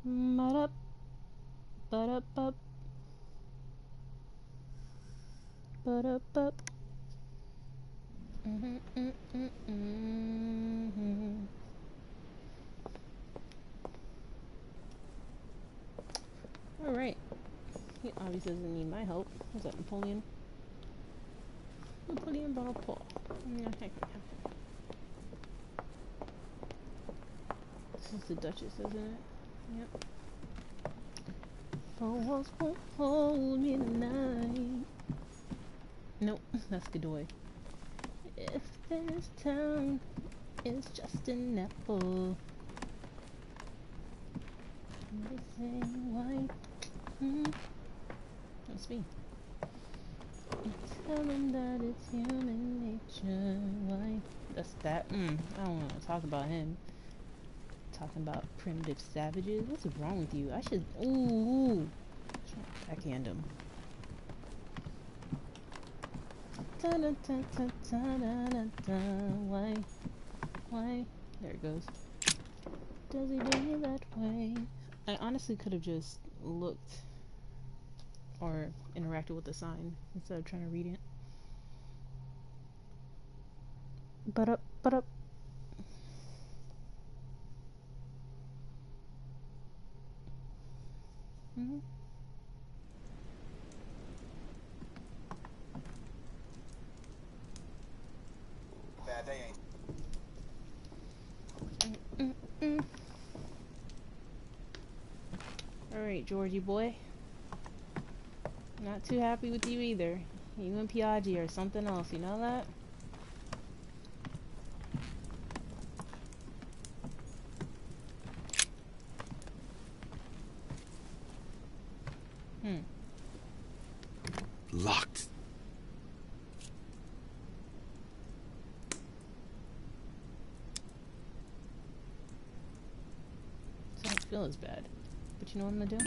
Ba-dup, ba-dup, up. Ba-dup, up. Alright. He obviously doesn't need my help. What's that, Napoleon? Napoleon Bonaparte. This is the Duchess, isn't it? Yep. Four walls won't hold me tonight. Nope, that's Godoy. If this town is just an apple, they say why? That's me. Tell them that it's human nature. Why? That's that. I don't want to talk about him. Talking about primitive savages. What's wrong with you? I should. Ooh. Backhand him. Da, da, da, da, da, da, da. Why? Why? There it goes. Does he do you that way? I honestly could have just looked or interacted with the sign instead of trying to read it. But up. Bad day ain't. Alright, Georgie boy. Not too happy with you either. You and Piaggi are something else, you know that? Locked. So I don't feel as bad. But you know what I'm gonna do?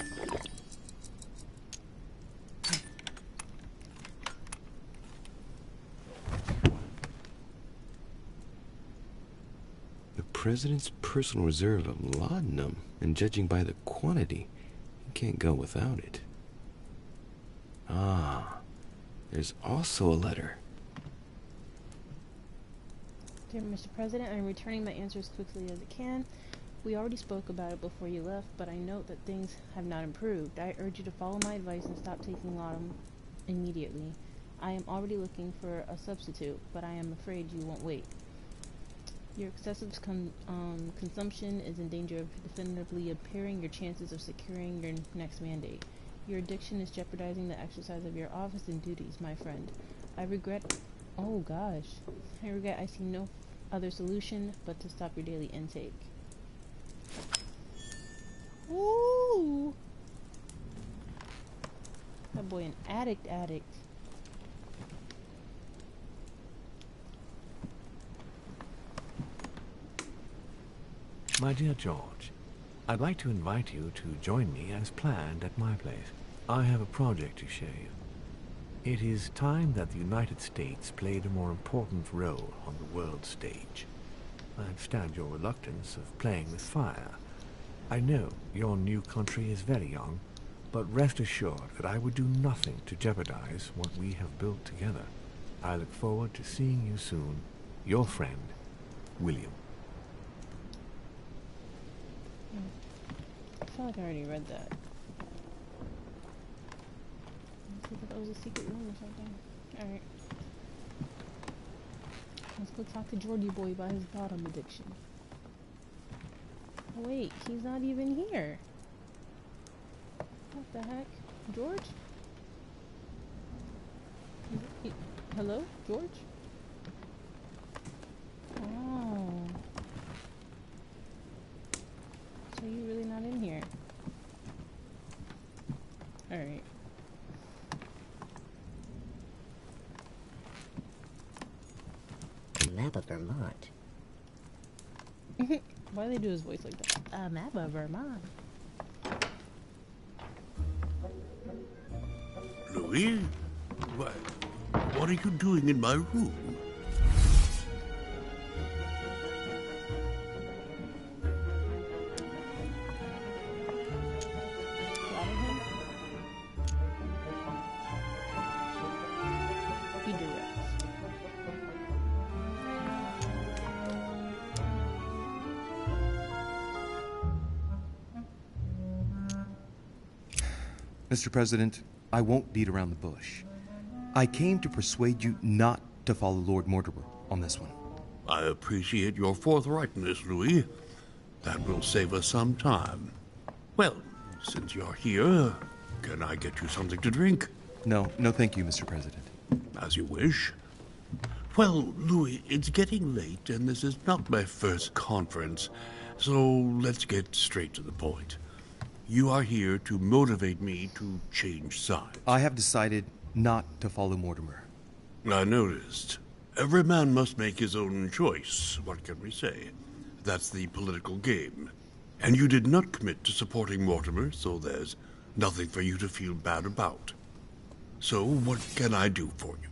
The president's personal reserve of laudanum, and judging by the quantity, you can't go without it. Ah, there's also a letter. Dear Mr. President, I am returning my answer as quickly as I can. We already spoke about it before you left, but I note that things have not improved. I urge you to follow my advice and stop taking laudanum immediately. I am already looking for a substitute, but I am afraid you won't wait. Your excessive consumption is in danger of definitively impairing your chances of securing your next mandate. Your addiction is jeopardizing the exercise of your office and duties, my friend. I regret I see no other solution but to stop your daily intake. Ooh! That boy an addict. My dear George, I'd like to invite you to join me as planned at my place. I have a project to show you. It is time that the United States played a more important role on the world stage. I understand your reluctance of playing with fire. I know your new country is very young, but rest assured that I would do nothing to jeopardize what we have built together. I look forward to seeing you soon. Your friend, William. I feel like I already read that. I thought that was a secret room or something. Alright. Let's go talk to Georgie boy about his bottom addiction. Oh, wait, he's not even here. What the heck? George? Hello? George? Oh. So you're really not in here. Alright. Map of Vermont. Why do they do his voice like that? Map of Vermont. Louis? What are you doing in my room? Be direct. Mr. President, I won't beat around the bush. I came to persuade you not to follow Lord Mortimer on this one. I appreciate your forthrightness, Louis. That will save us some time. Well, since you're here, can I get you something to drink? No, thank you, Mr. President. As you wish. Well, Louis, it's getting late, and this is not my first conference, so let's get straight to the point. You are here to motivate me to change sides. I have decided not to follow Mortimer. I noticed. Every man must make his own choice. What can we say? That's the political game. And you did not commit to supporting Mortimer, so there's nothing for you to feel bad about. So, what can I do for you?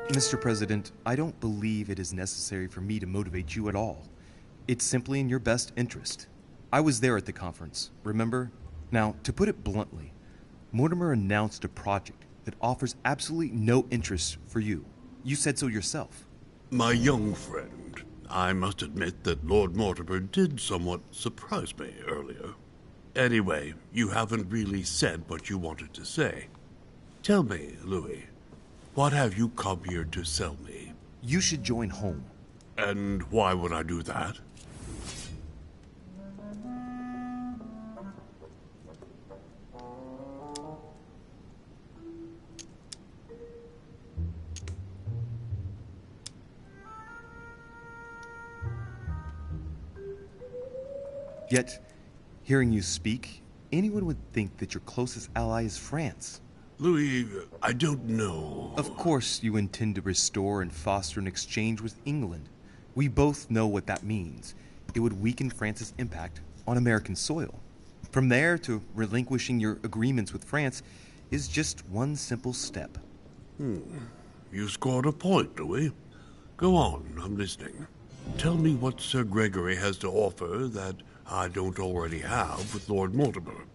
Mr. President, I don't believe it is necessary for me to motivate you at all. It's simply in your best interest. I was there at the conference, remember? Now, to put it bluntly, Mortimer announced a project that offers absolutely no interest for you. You said so yourself. My young friend, I must admit that Lord Mortimer did somewhat surprise me earlier. Anyway, you haven't really said what you wanted to say. Tell me, Louis, what have you come here to sell me? You should join home. And why would I do that? Yet, hearing you speak, anyone would think that your closest ally is France. Louis, I don't know. Of course you intend to restore and foster an exchange with England. We both know what that means. It would weaken France's impact on American soil. From there to relinquishing your agreements with France is just one simple step. You scored a point, Louis. Go on, I'm listening. Tell me what Sir Gregory has to offer that I don't already have with Lord Mortimer.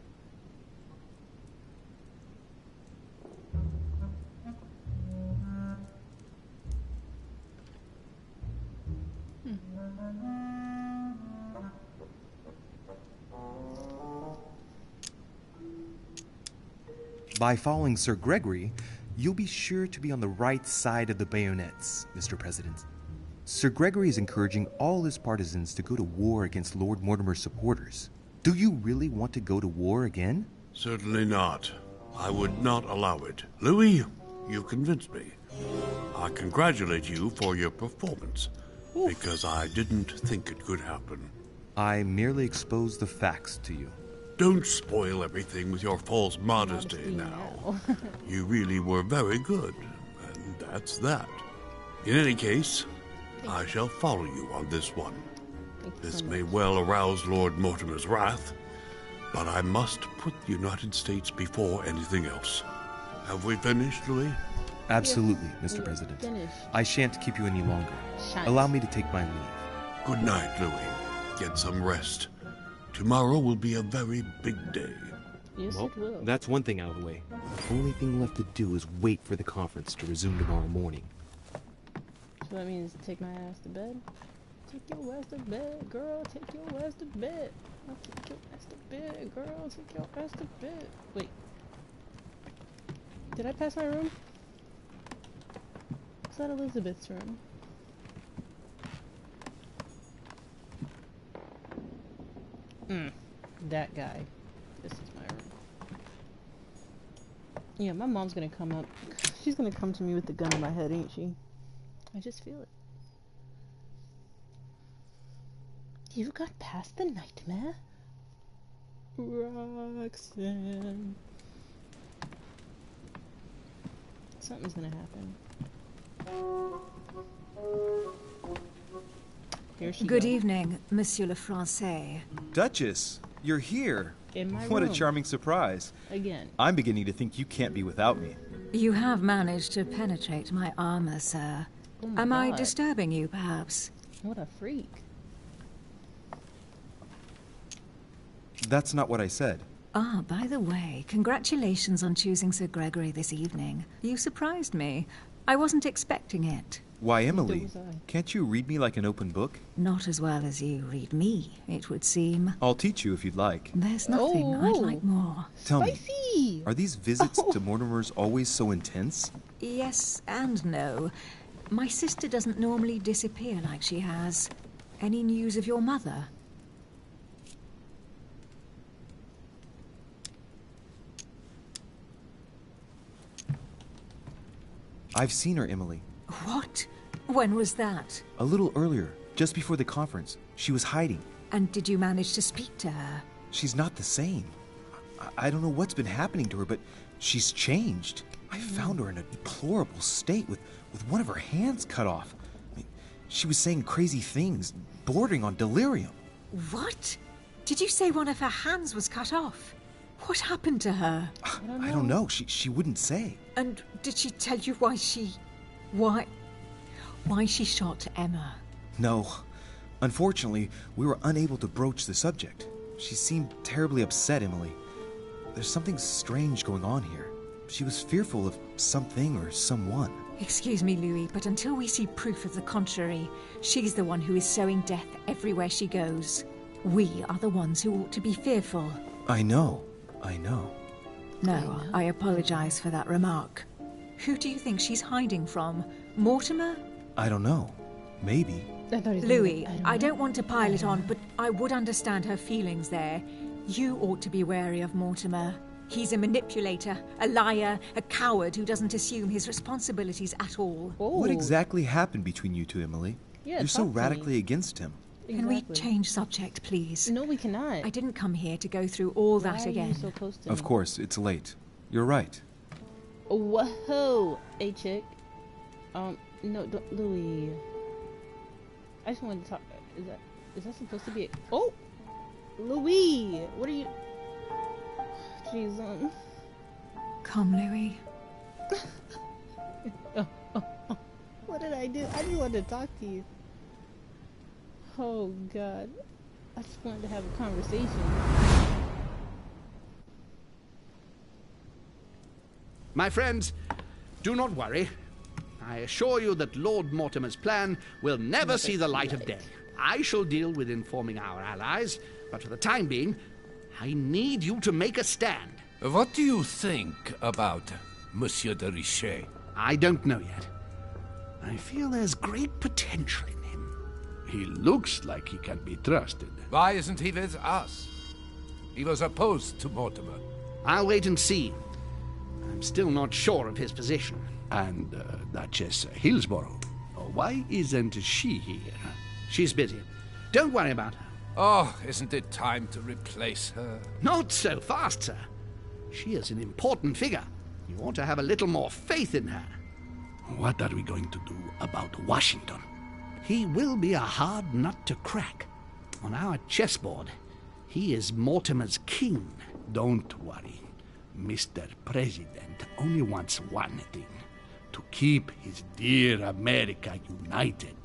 By following Sir Gregory, you'll be sure to be on the right side of the bayonets, Mr. President. Sir Gregory is encouraging all his partisans to go to war against Lord Mortimer's supporters. Do you really want to go to war again? Certainly not. I would not allow it. Louis, you've convinced me. I congratulate you for your performance, because I didn't think it could happen. I merely exposed the facts to you. Don't spoil everything with your false modesty now. You really were very good, and that's that. In any case, I shall follow you on this one. This may well arouse Lord Mortimer's wrath, but I must put the United States before anything else. Have we finished, Louis? Absolutely, Mr. President. I shan't keep you any longer. Allow me to take my leave. Good night, Louis. Get some rest. Tomorrow will be a very big day. Yes, Well, it will. that's one thing out of the way. Only thing left to do is wait for the conference to resume tomorrow morning. So that means take my ass to bed? Take your ass to bed, girl. Take your ass to bed. Take your ass to bed, girl. Take your ass to bed. Wait. Did I pass my room? Is that Elizabeth's room? That guy. This is my room. Yeah, my mom's gonna come up. She's gonna come to me with the gun in my head, ain't she? I just feel it. You got past the nightmare? Roxanne. Something's gonna happen. Here she Good goes. evening, Monsieur le Français. Duchess, you're here. In my What room. a charming surprise. Again. I'm beginning to think you can't be without me. You have managed to penetrate my armor, sir. Oh my Am I God. disturbing you, perhaps? What a freak. That's not what I said. Ah, by the way, congratulations on choosing Sir Gregory this evening. You surprised me. I wasn't expecting it. Why, Emily, was I. can't you read me like an open book? Not as well as you read me, it would seem. I'll teach you if you'd like. There's nothing I'd like more. Tell Spicy. me, are these visits to Mortimer's always so intense? Yes and no. My sister doesn't normally disappear like she has. Any news of your mother? I've seen her, Emily. What? When was that? A little earlier, just before the conference. She was hiding. And did you manage to speak to her? She's not the same. I don't know what's been happening to her, but she's changed. I found her in a deplorable state with one of her hands cut off. I mean, she was saying crazy things, bordering on delirium. What? Did you say one of her hands was cut off? What happened to her? I don't know. She wouldn't say. And did she tell you why she shot Emma? No. Unfortunately, we were unable to broach the subject. She seemed terribly upset, Emily. There's something strange going on here. She was fearful of something or someone. Excuse me, Louis, but until we see proof of the contrary, she's the one who is sowing death everywhere she goes. We are the ones who ought to be fearful. I know. No, I apologize for that remark. Who do you think she's hiding from? Mortimer? I don't know. Maybe. Louis, I don't want to pile it on, but I would understand her feelings there. You ought to be wary of Mortimer. He's a manipulator, a liar, a coward who doesn't assume his responsibilities at all. What exactly happened between you two, Emily? Yeah, You're so talk to me. radically against him. Can we change subject, please? No, we cannot. I didn't come here to go through all Why that are you again. so close to Of me? course, it's late. You're right. Whoa, hey chick. No, don't, Louis. I just wanted to talk. Is that supposed to be? Oh, Louis, what are you? Jeez, Come, Louis. What did I do? I just wanted to talk to you. Oh God, I just wanted to have a conversation. My friends, do not worry. I assure you that Lord Mortimer's plan will never see the light of day. I shall deal with informing our allies, but for the time being, I need you to make a stand. What do you think about Monsieur de Richet? I don't know yet. I feel there's great potential in him. He looks like he can be trusted. Why isn't he with us? He was opposed to Mortimer. I'll wait and see. I'm still not sure of his position. And Duchess Hillsborough, why isn't she here? She's busy. Don't worry about her. Oh, isn't it time to replace her? Not so fast, sir. She is an important figure. You ought to have a little more faith in her. What are we going to do about Washington? He will be a hard nut to crack. On our chessboard, he is Mortimer's king. Don't worry. Mr. President only wants one thing: to keep his dear America united.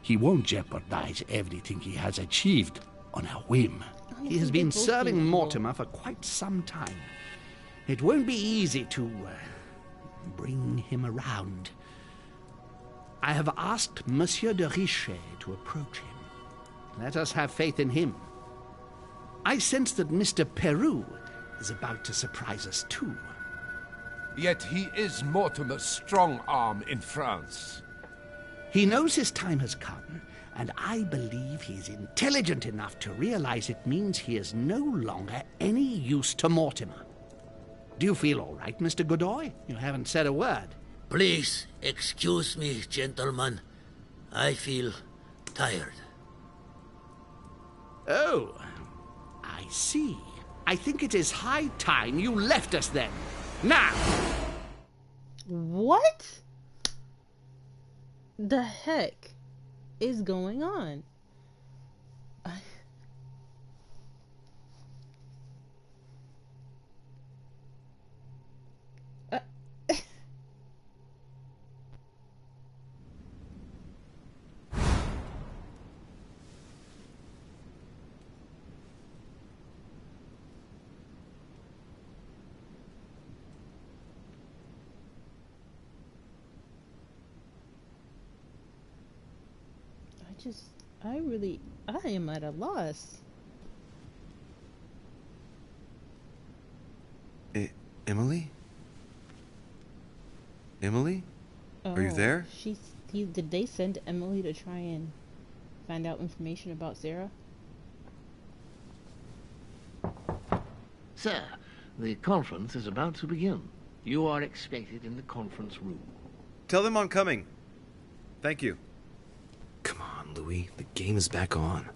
He won't jeopardize everything he has achieved on a whim. He has been serving Mortimer for quite some time. It won't be easy to bring him around. I have asked Monsieur de Richet to approach him. Let us have faith in him. I sense that Mr. Peru is about to surprise us too. Yet he is Mortimer's strong arm in France. He knows his time has come, and I believe he is intelligent enough to realize it means he is no longer any use to Mortimer. Do you feel all right, Mr. Godoy? You haven't said a word. Please, excuse me, gentlemen. I feel tired. Oh, I see. I think it is high time you left us then. Now! What the heck is going on? I am at a loss. Emily? Emily? Are you there? Did they send Emily to try and find out information about Sarah? Sir, the conference is about to begin. You are expected in the conference room. Tell them I'm coming. Thank you. Come on, Louis. The game is back on.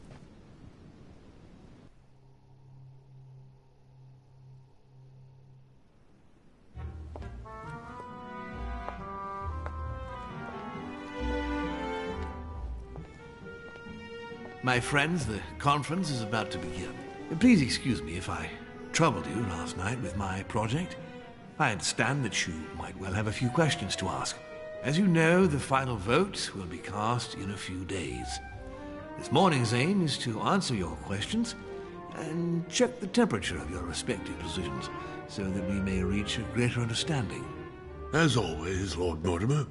My friends, the conference is about to begin. Please excuse me if I troubled you last night with my project. I understand that you might well have a few questions to ask. As you know, the final vote will be cast in a few days. This morning's aim is to answer your questions and check the temperature of your respective positions so that we may reach a greater understanding. As always, Lord Mortimer.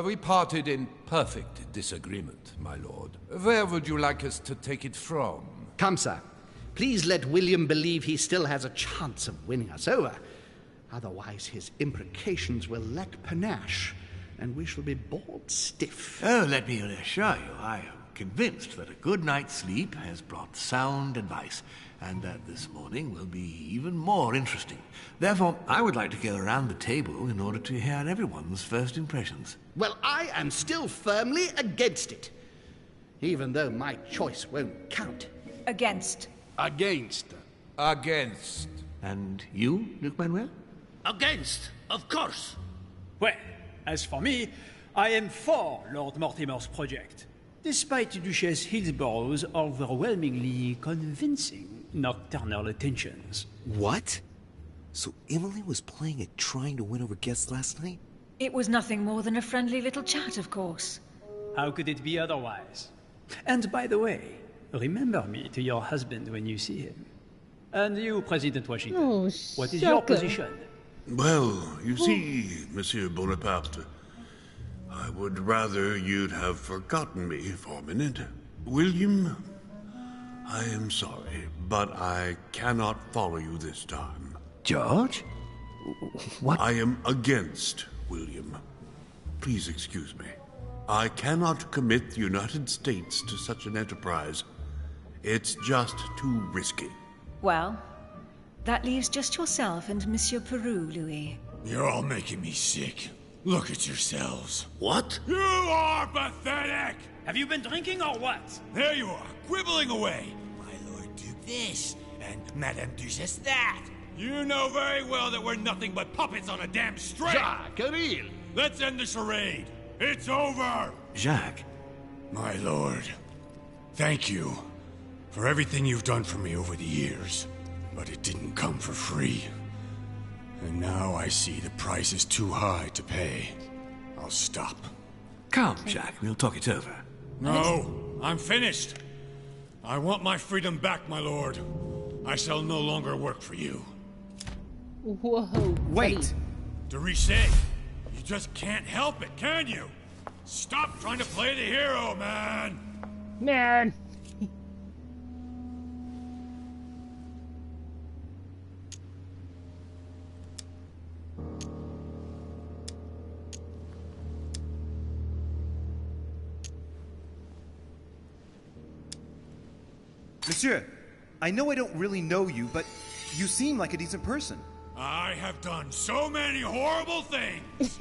We parted in perfect disagreement, my lord. Where would you like us to take it from? Come, sir. Please let William believe he still has a chance of winning us over. Otherwise, his imprecations will lack panache, and we shall be bored stiff. Oh, let me assure you, I am convinced that a good night's sleep has brought sound advice, and that this morning will be even more interesting. Therefore, I would like to go around the table in order to hear everyone's first impressions. Well, I am still firmly against it, even though my choice won't count. Against. Against. Against. And you, Luc Manuel? Against, of course. Well, as for me, I am for Lord Mortimer's project, despite Duchess Hillsborough's overwhelmingly convincing nocturnal attentions. What? So Emily was playing at trying to win over guests last night? It was nothing more than a friendly little chat, of course. How could it be otherwise? And by the way, remember me to your husband when you see him. And you, President Washington, what is your position? Well, you see, Monsieur Bonaparte, I would rather you'd have forgotten me for a minute. William, I am sorry, but I cannot follow you this time. George? What? I am against William. Please excuse me. I cannot commit the United States to such an enterprise. It's just too risky. Well, that leaves just yourself and Monsieur Peru, Louis. You're all making me sick. Look at yourselves. What? You are pathetic! Have you been drinking or what? There you are, quibbling away. My Lord Duke this, and Madame Duchess that. You know very well that we're nothing but puppets on a damn string. Jacques, Akirria. Let's end the charade. It's over. Jacques. My lord, thank you for everything you've done for me over the years. But it didn't come for free. And now I see the price is too high to pay. I'll stop. Come, Jacques, we'll talk it over. No, I'm finished. I want my freedom back, my lord. I shall no longer work for you. Whoa. Wait! Dorishay, you just can't help it, can you? Stop trying to play the hero, man! Man! Monsieur, I know I don't really know you, but you seem like a decent person. I have done so many horrible things!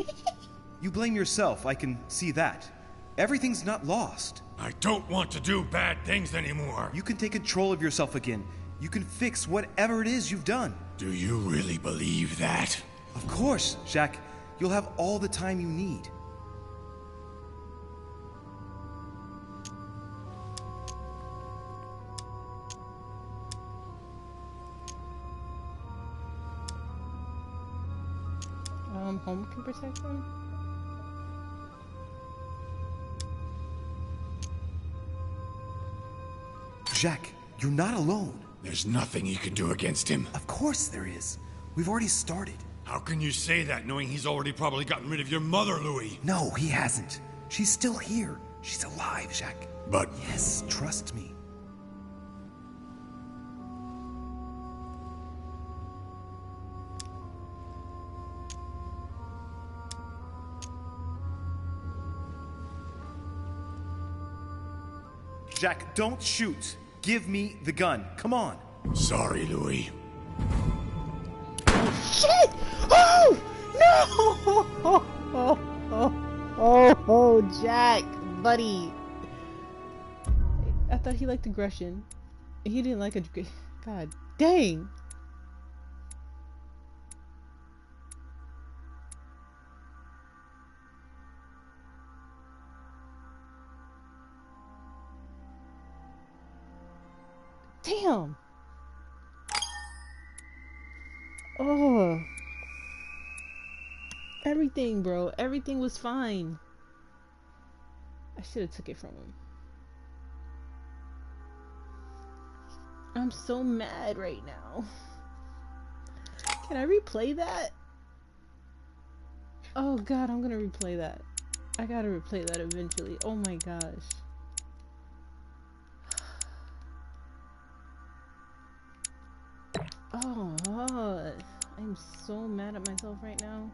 You blame yourself, I can see that. Everything's not lost. I don't want to do bad things anymore. You can take control of yourself again. You can fix whatever it is you've done. Do you really believe that? Of course, Jacques. You'll have all the time you need. Home can protect them? Jack, you're not alone. There's nothing you can do against him. Of course there is. We've already started. How can you say that, knowing he's already probably gotten rid of your mother, Louis? No, he hasn't. She's still here. She's alive, Jack. But... Yes, trust me. Jack, don't shoot. Give me the gun. Come on. Sorry, Louis. Shit! Oh! No! Oh, Jack, buddy. I thought he liked aggression. He didn't like aggression. God dang. Damn. Oh. Everything, bro. Everything was fine. I should have took it from him. I'm so mad right now. Can I replay that? Oh god, I'm gonna replay that. I gotta replay that eventually. Oh my gosh. Oh, I'm so mad at myself right now.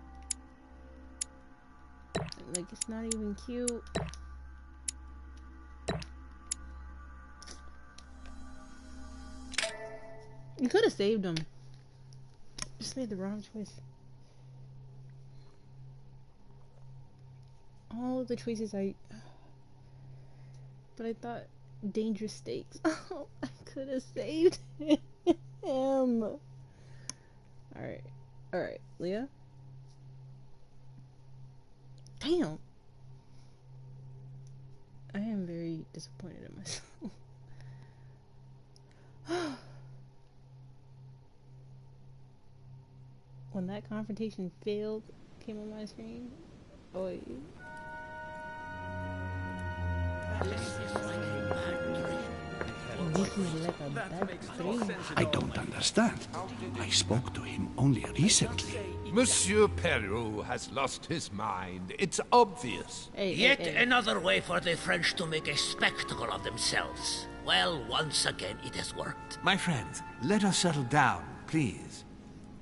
Like, it's not even cute. You could have saved him. Just made the wrong choice. All of the choices but I thought dangerous stakes. Oh, I could have saved him. Alright, Leah. Damn. I am very disappointed in myself. When that confrontation failed, came on my screen. Oh, I don't understand. I spoke to him only recently. Monsieur Peru has lost his mind. It's obvious. Yet another way for the French to make a spectacle of themselves. Well, once again, it has worked. My friends, let us settle down, please.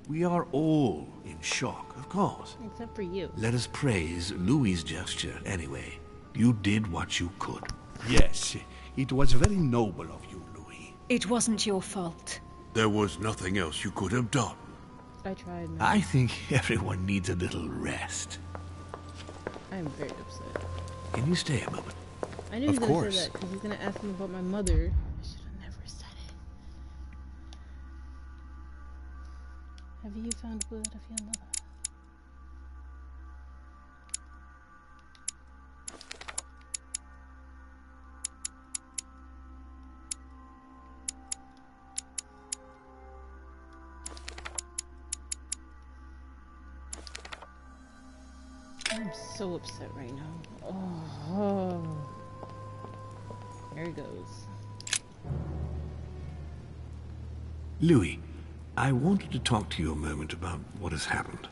We are all in shock, of course. Except for you. Let us praise Louis' gesture anyway. You did what you could. Yes, it was very noble of you, Louis. It wasn't your fault. There was nothing else you could have done. I tried, man. I think everyone needs a little rest. I'm very upset. Can you stay a moment? I knew he was going to say that because he's going to ask me about my mother. I should have never said it. Have you found blood of your mother? I'm so upset right now. Oh. There it goes. Louis, I wanted to talk to you a moment about what has happened.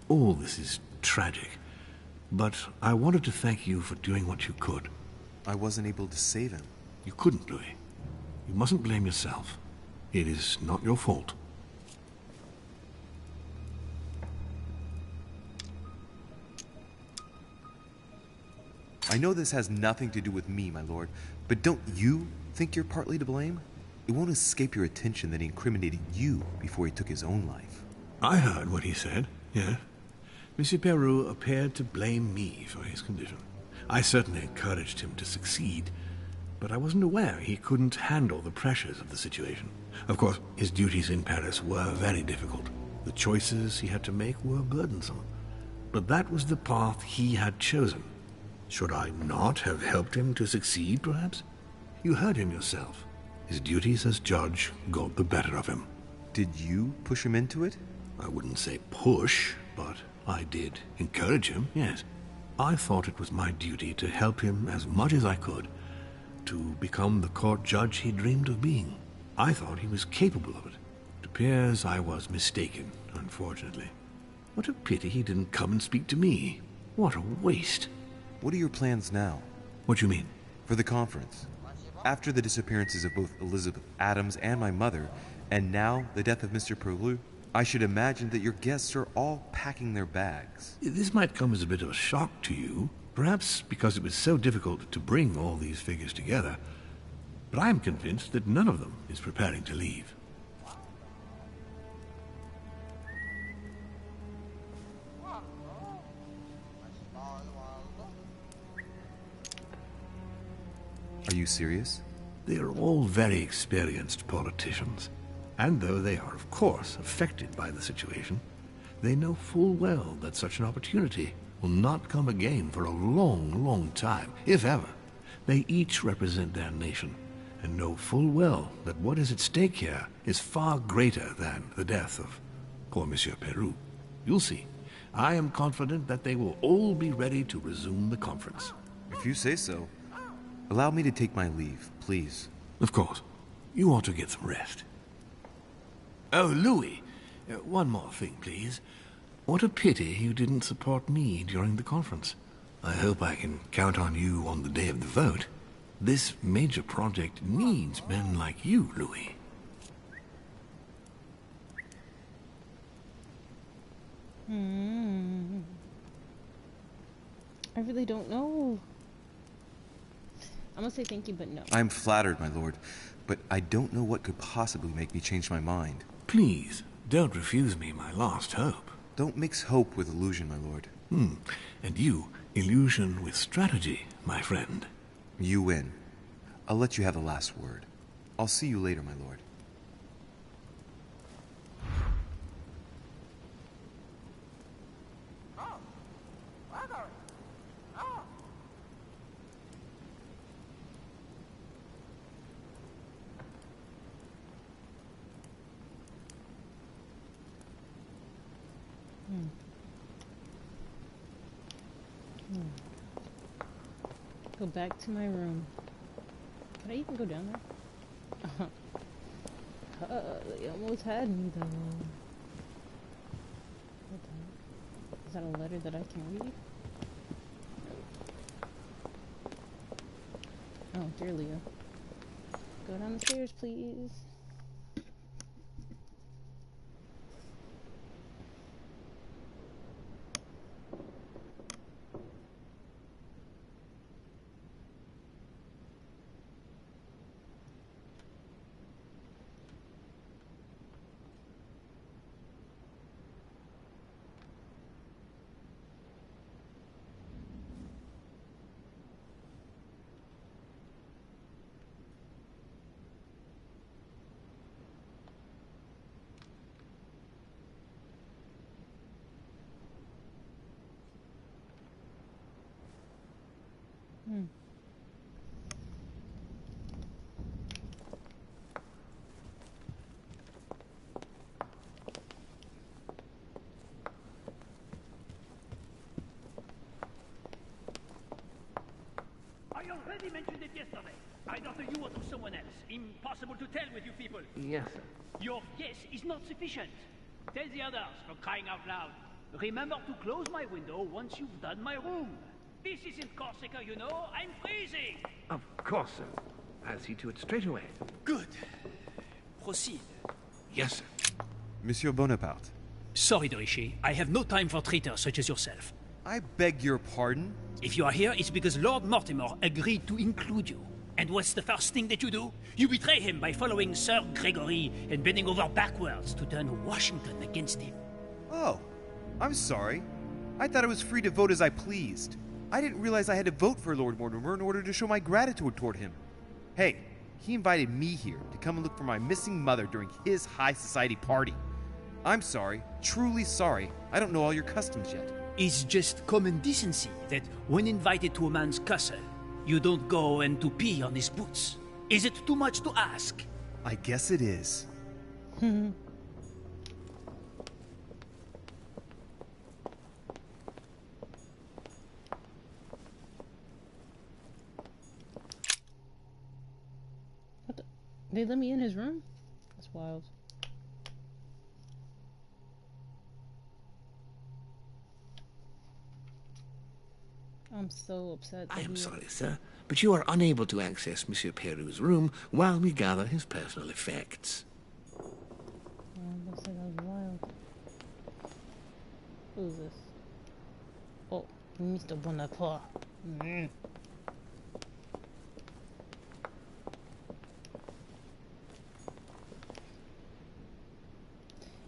All this is tragic, but I wanted to thank you for doing what you could. I wasn't able to save him. You couldn't, Louis. You mustn't blame yourself. It is not your fault. I know this has nothing to do with me, my lord, but don't you think you're partly to blame? It won't escape your attention that he incriminated you before he took his own life. I heard what he said, yeah. Monsieur Peru appeared to blame me for his condition. I certainly encouraged him to succeed, but I wasn't aware he couldn't handle the pressures of the situation. Of course, his duties in Paris were very difficult. The choices he had to make were burdensome. but that was the path he had chosen. Should I not have helped him to succeed, perhaps? You heard him yourself. His duties as judge got the better of him. Did you push him into it? I wouldn't say push, but I did encourage him, yes. I thought it was my duty to help him as much as I could to become the court judge he dreamed of being. I thought he was capable of it. It appears I was mistaken, unfortunately. What a pity he didn't come and speak to me. What a waste. What are your plans now? What do you mean? For the conference. After the disappearances of both Elizabeth Adams and my mother, and now the death of Mr. Perlu, I should imagine that your guests are all packing their bags. This might come as a bit of a shock to you, perhaps because it was so difficult to bring all these figures together, but I am convinced that none of them is preparing to leave. Are you serious? They are all very experienced politicians, and though they are, of course, affected by the situation, they know full well that such an opportunity will not come again for a long, long time, if ever. They each represent their nation, and know full well that what is at stake here is far greater than the death of poor Monsieur Perlu. You'll see. I am confident that they will all be ready to resume the conference. If you say so. Allow me to take my leave, please. Of course. You ought to get some rest. Oh, Louis, one more thing, please. What a pity you didn't support me during the conference. I hope I can count on you on the day of the vote. This major project needs men like you, Louis. I really don't know. I'm gonna say thank you, but no. I'm flattered, my lord, but I don't know what could possibly make me change my mind. Please, don't refuse me my last hope. Don't mix hope with illusion, my lord. And you, illusion with strategy, my friend. You win. I'll let you have the last word. I'll see you later, my lord. Go back to my room. Can I even go down there? They almost had me though. What the heck? Is that a letter that I can read? Oh, dear Leo. Go down the stairs, please. I already mentioned it yesterday. Either to you or to someone else. Impossible to tell with you people. Yes, sir. Your guess is not sufficient. Tell the others, for crying out loud. Remember to close my window once you've done my room. This isn't Corsica, you know. I'm freezing. Of course, sir. I'll see to it straight away. Good. Proceed. Yes, sir. Monsieur Bonaparte. Sorry, de Richie. I have no time for traitors such as yourself. I beg your pardon? If you are here, it's because Lord Mortimer agreed to include you. And what's the first thing that you do? You betray him by following Sir Gregory and bending over backwards to turn Washington against him. Oh, I'm sorry. I thought I was free to vote as I pleased. I didn't realize I had to vote for Lord Mortimer in order to show my gratitude toward him. Hey, he invited me here to come and look for my missing mother during his high society party. I'm sorry, truly sorry. I don't know all your customs yet. It's just common decency that when invited to a man's castle, you don't go and to pee on his boots. Is it too much to ask? I guess it is. What the? They let me in his room? That's wild. I'm so upset. I am sorry, sir, but you are unable to access Monsieur Peru's room while we gather his personal effects. Looks like that was wild. Who is this? Oh, Mr. Bonaparte.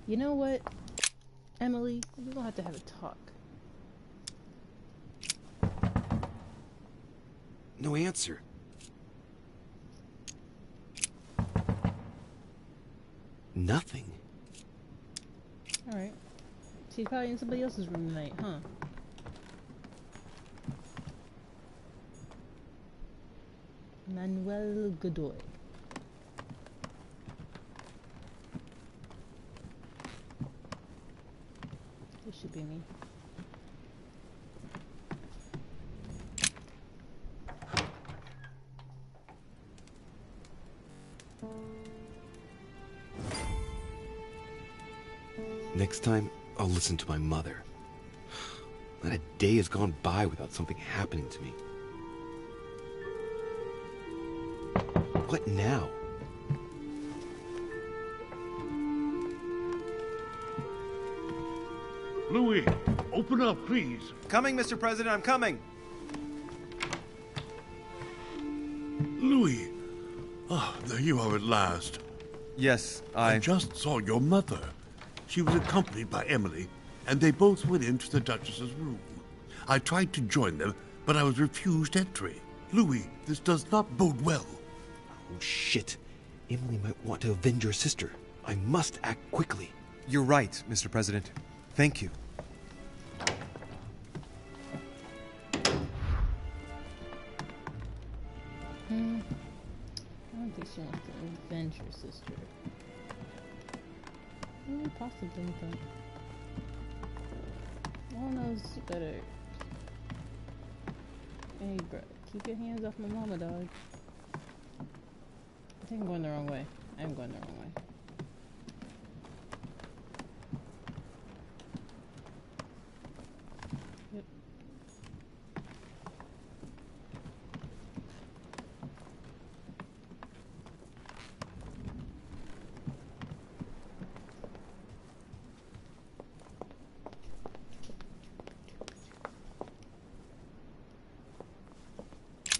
You know what, Emily? We're gonna have a talk. No answer. Nothing. Alright. She's probably in somebody else's room tonight, huh? Manuel Godoy. This should be me. Next time, I'll listen to my mother. Not a day has gone by without something happening to me. What now? Louis, open up, please. Coming, Mr. President, I'm coming. Louis. Oh, there you are at last. Yes, I just saw your mother. She was accompanied by Emily, and they both went into the Duchess's room. I tried to join them, but I was refused entry. Louis, this does not bode well. Oh, shit. Emily might want to avenge your sister. I must act quickly. You're right, Mr. President. Thank you. I don't think she wants to avenge her sister. Maybe possibly, but all knows better. Hey, bro, keep your hands off my mama, dog. I think I'm going the wrong way. I am going the wrong way. Yep.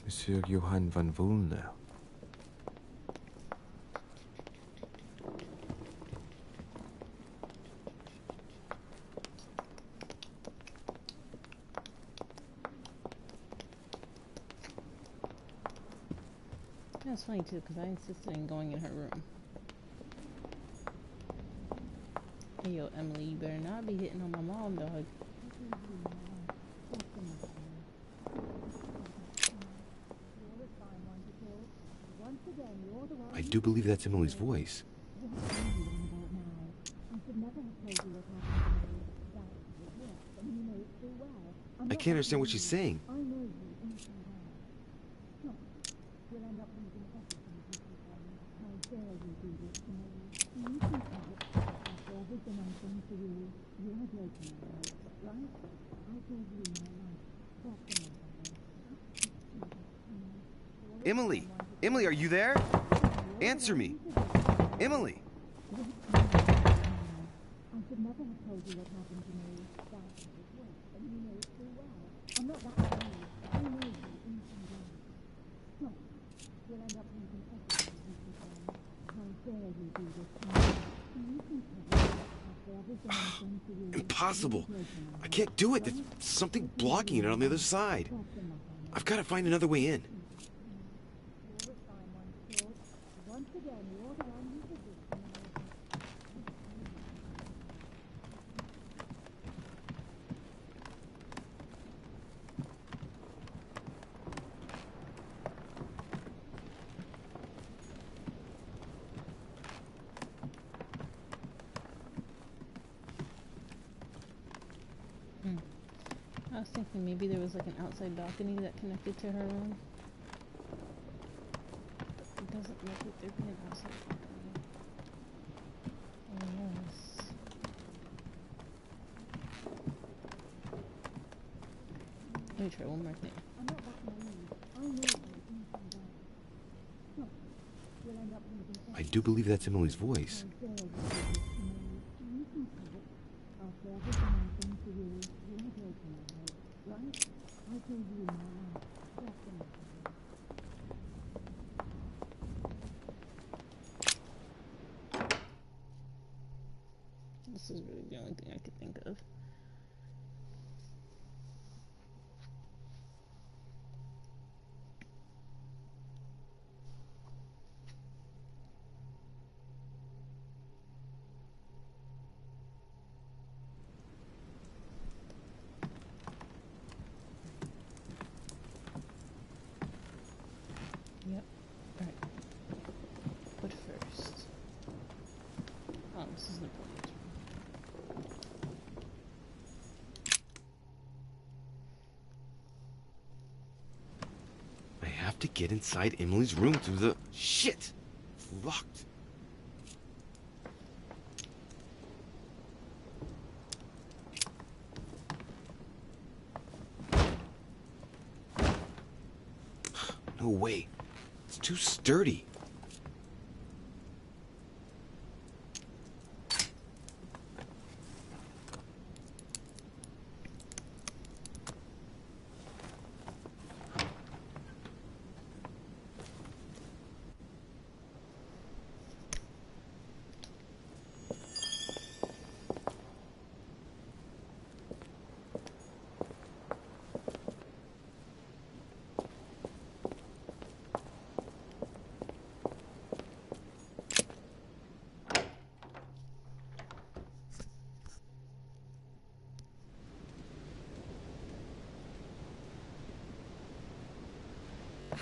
Monsieur Johann van Vulner. That's funny too, because I insisted in going in her room. Hey yo, Emily, you better not be hitting on my mom, dog. I do believe that's Emily's voice. I can't understand what she's saying. Emily! Emily, are you there? Answer me! Emily! Impossible! I can't do it! There's something blocking it on the other side. I've got to find another way in. thinking maybe there was like an outside balcony that connected to her room. It doesn't look like there'd be an outside balcony. Yes. Let me try one more thing. I do believe that's Emily's voice. This is really the only thing I could think of. Yep. Alright. But first. Oh, this is Napoleon's room. I have to get inside Emily's room through the... Shit! It's locked. No way. It's too sturdy.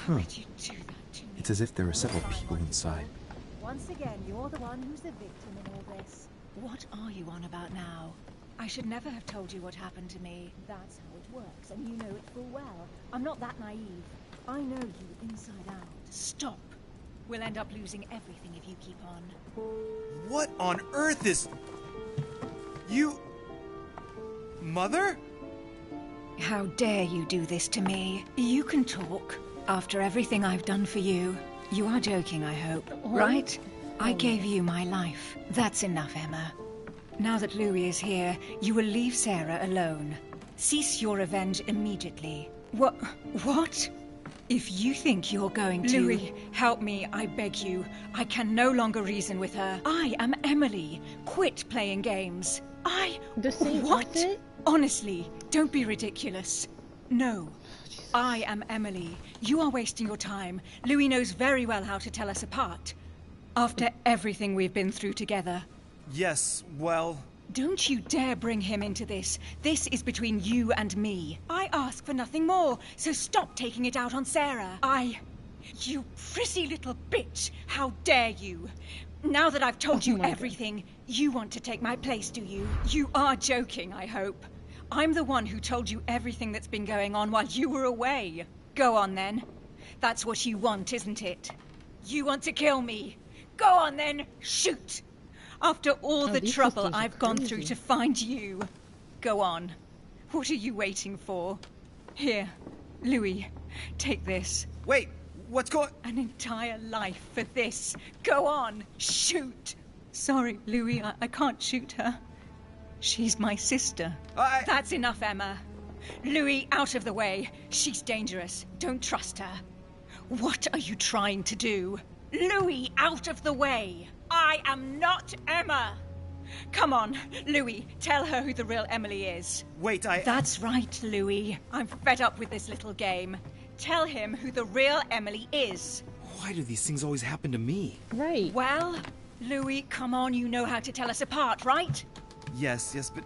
Huh. It's as if there are several people inside. Once again, you're the one who's the victim in all this. What are you on about now? I should never have told you what happened to me. That's how it works, and you know it full well. I'm not that naive. I know you inside out. Stop. We'll end up losing everything if you keep on. What on earth is... You... Mother? How dare you do this to me? You can talk. After everything I've done for you. You are joking, I hope. Right? I gave you my life. That's enough, Emma. Now that Louis is here, you will leave Sarah alone. Cease your revenge immediately. What? If you think you're going to... Louis, help me, I beg you. I can no longer reason with her. I am Emily. Quit playing games. The same What? outfit? Honestly, don't be ridiculous. No. I am Emily. You are wasting your time. Louis knows very well how to tell us apart. After everything we've been through together. Yes, well... Don't you dare bring him into this. This is between you and me. I ask for nothing more, so stop taking it out on Sarah. You prissy little bitch. How dare you? Now that I've told you everything, you want to take my place, do you? You are joking, I hope. I'm the one who told you everything that's been going on while you were away. Go on, then. That's what you want, isn't it? You want to kill me. Go on, then. Shoot. After all the trouble I've gone through to find you. Go on. What are you waiting for? Here, Louis, take this. Wait, what's going... An entire life for this. Go on. Shoot. Sorry, Louis, I can't shoot her. She's my sister. That's enough, Emma. Louis, out of the way. She's dangerous. Don't trust her. What are you trying to do? Louis, out of the way. I am not Emma. Come on, Louis, tell her who the real Emily is. Wait, That's right, Louis. I'm fed up with this little game. Tell him who the real Emily is. Why do these things always happen to me? Right. Well, Louis, come on, you know how to tell us apart, right? Yes, but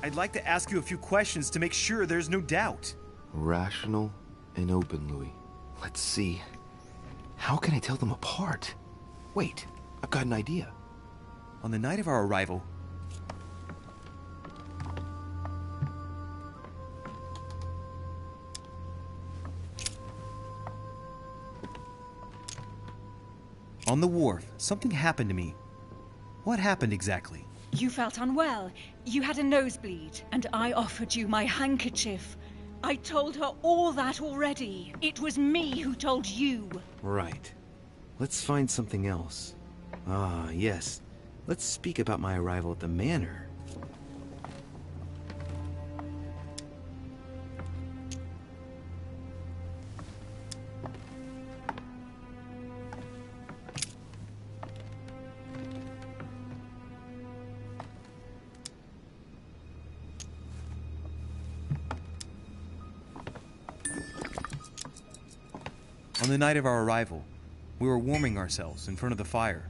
I'd like to ask you a few questions to make sure there's no doubt. Rational and open, Louis. Let's see. How can I tell them apart? Wait, I've got an idea. On the night of our arrival... On the wharf, something happened to me. What happened exactly? You felt unwell. You had a nosebleed, and I offered you my handkerchief. I told her all that already. It was me who told you. Right. Let's find something else. Ah, yes. Let's speak about my arrival at the manor. On the night of our arrival, we were warming ourselves in front of the fire.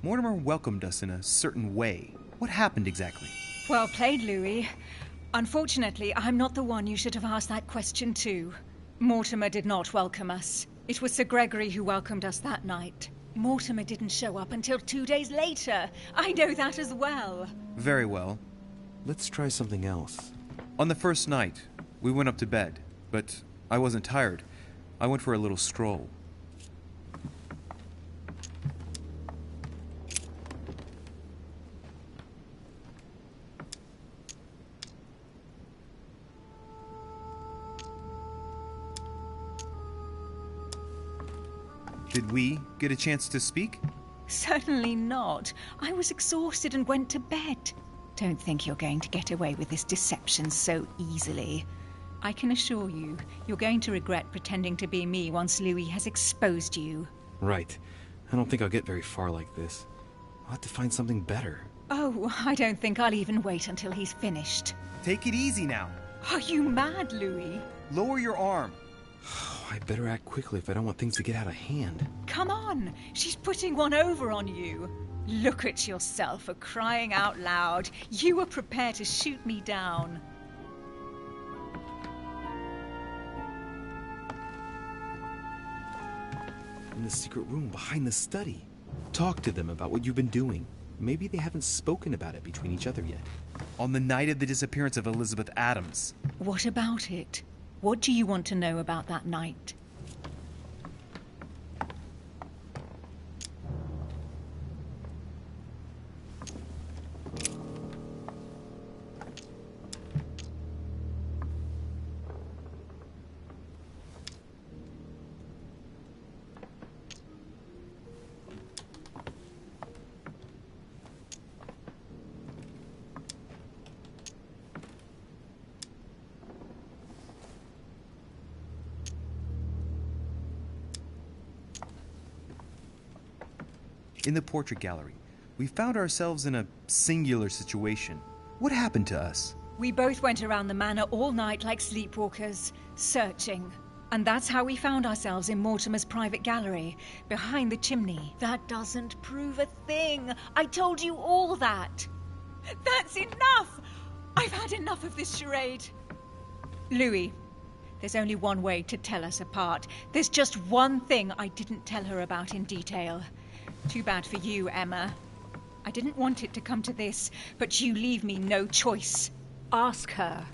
Mortimer welcomed us in a certain way. What happened exactly? Well played, Louis. Unfortunately, I'm not the one you should have asked that question to. Mortimer did not welcome us. It was Sir Gregory who welcomed us that night. Mortimer didn't show up until 2 days later. I know that as well. Very well. Let's try something else. On the first night, we went up to bed, but I wasn't tired. I went for a little stroll. Did we get a chance to speak? Certainly not. I was exhausted and went to bed. Don't think you're going to get away with this deception so easily. I can assure you, you're going to regret pretending to be me once Louis has exposed you. Right. I don't think I'll get very far like this. I'll have to find something better. Oh, I don't think I'll even wait until he's finished. Take it easy now. Are you mad, Louis? Lower your arm. I better act quickly if I don't want things to get out of hand. Come on, she's putting one over on you. Look at yourself for crying out loud. You were prepared to shoot me down. In the secret room behind the study. Talk to them about what you've been doing. Maybe they haven't spoken about it between each other yet. On the night of the disappearance of Elizabeth Adams. What about it? What do you want to know about that night? In the portrait gallery, we found ourselves in a singular situation. What happened to us? We both went around the manor all night like sleepwalkers, searching. And that's how we found ourselves in Mortimer's private gallery, behind the chimney. That doesn't prove a thing. I told you all that. That's enough! I've had enough of this charade. Louis, there's only one way to tell us apart. There's just one thing I didn't tell her about in detail. Too bad for you, Emma. I didn't want it to come to this, but you leave me no choice. Ask her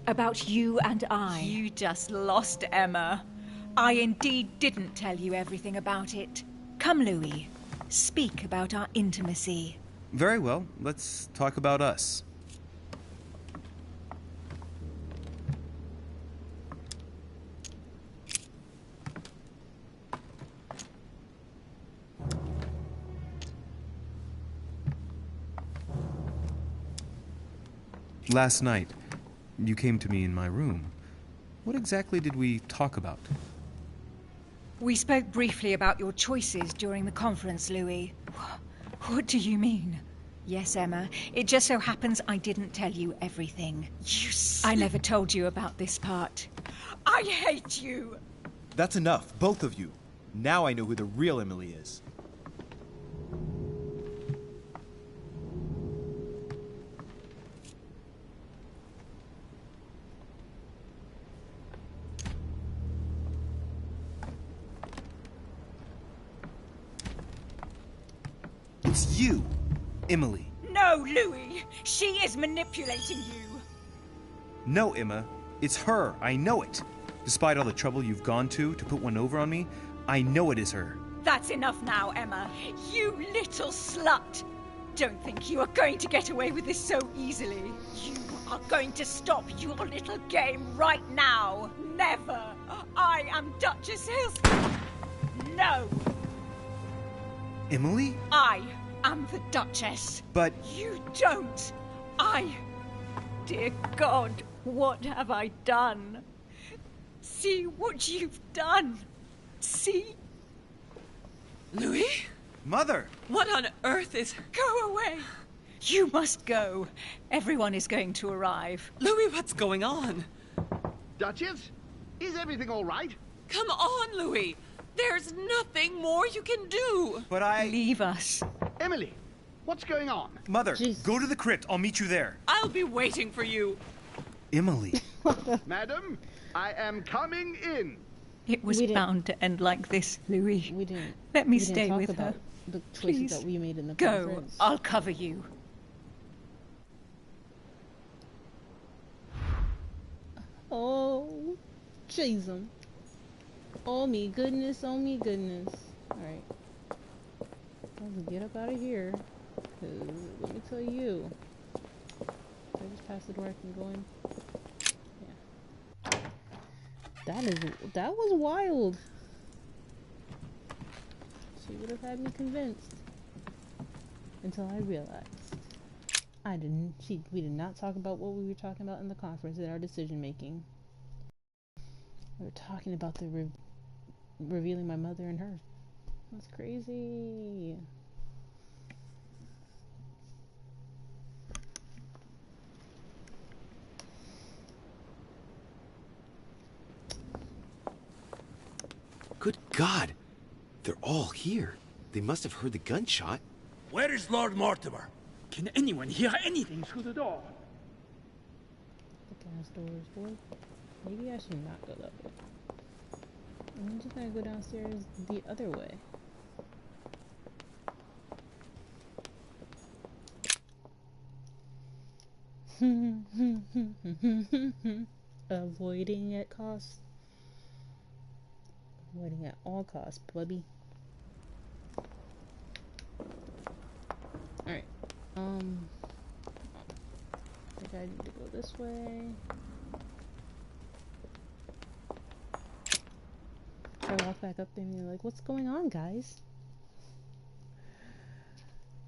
about you and I. You just lost, Emma. I indeed didn't tell you everything about it. Come, Louis. Speak about our intimacy. Very well. Let's talk about us. Last night, you came to me in my room. What exactly did we talk about? We spoke briefly about your choices during the conference, Louis. What do you mean? Yes, Emma. It just so happens I didn't tell you everything. I never told you about this part. I hate you! That's enough, both of you. Now I know who the real Emily is. It's you, Emily. No, Louis! She is manipulating you! No, Emma. It's her. I know it. Despite all the trouble you've gone to put one over on me, I know it is her. That's enough now, Emma. You little slut! Don't think you are going to get away with this so easily. You are going to stop your little game right now. Never! I am Duchess Hills... No! Emily? I am the Duchess. But... You don't. Dear God, what have I done? See what you've done. See? Louis? Mother! What on earth is... Go away! You must go. Everyone is going to arrive. Louis, what's going on? Duchess? Is everything all right? Come on, Louis! There's nothing more you can do! But I... Leave us. Emily, what's going on? Mother, go to the crypt. I'll meet you there. I'll be waiting for you. Emily. Madam, I am coming in. It was bound to end like this, Louis. We didn't. Let me we didn't stay talk with about her. The choices Please. that we made in the Go. conference. I'll cover you. Oh, Jesus. Oh me goodness, oh me goodness. Alright. Let's get up out of here. Cause let me tell you. If I just pass the door, I can go in. Yeah. That was wild. She would have had me convinced. Until I realized. We did not talk about what we were talking about in the conference in our decision making. We were talking about the revealing my mother and her. That's crazy. Good God! They're all here. They must have heard the gunshot. Where is Lord Mortimer? Can anyone hear anything through the door? The gas door is bored. Maybe I should not go that way. I'm just gonna go downstairs the other way. Avoiding at cost. Avoiding at all costs, bubby. Alright. I think I need to go this way. I walk back up there and you're like, what's going on, guys?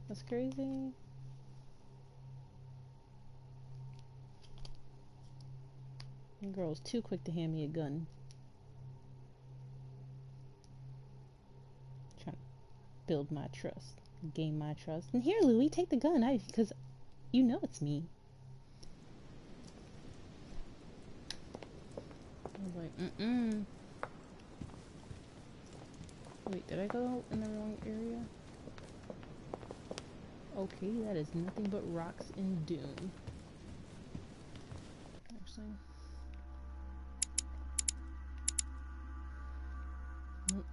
That's crazy. The girl's too quick to hand me a gun. Trying to build my trust, gain my trust. And here, Louis, take the gun, because you know it's me. I was like, Wait, did I go in the wrong area? Okay, that is nothing but rocks and doom. Actually. Nope.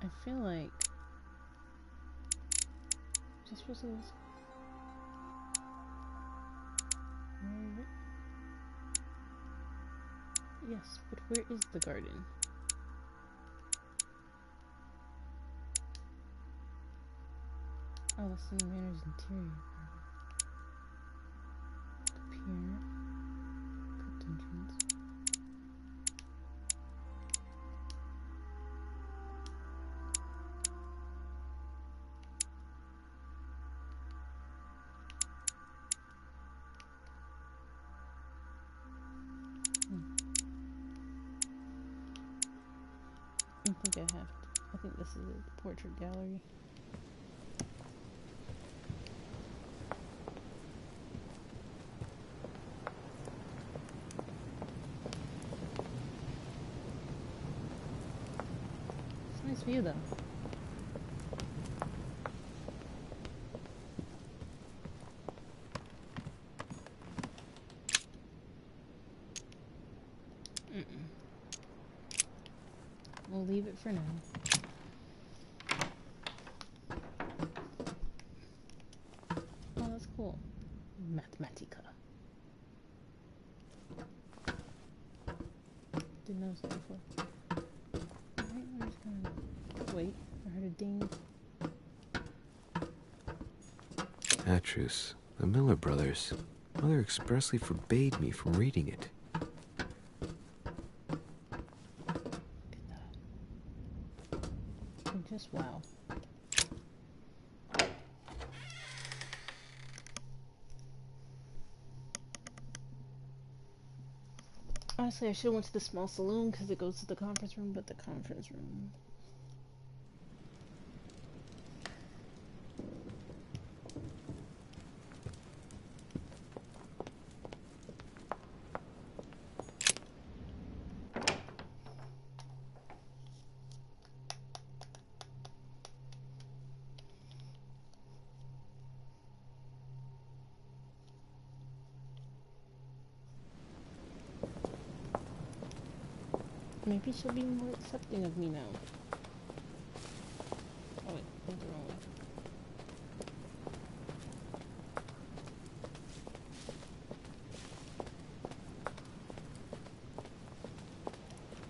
I feel like... Just for this. Yes, but where is the garden? Oh, that's in Manor's interior. Appear. Crypt entrance. I think this is a portrait gallery. It's a nice view though. We'll leave it for now. Oh, that's cool. Mathematica. Didn't notice that before. Alright, I'm just gonna wait. I heard a ding. Atrus, the Miller Brothers. Mother expressly forbade me from reading it. Just wow. Honestly, I should have went to the small saloon because it goes to the conference room, but the conference room. Maybe she'll be more accepting of me now. Oh wait, went the wrong way.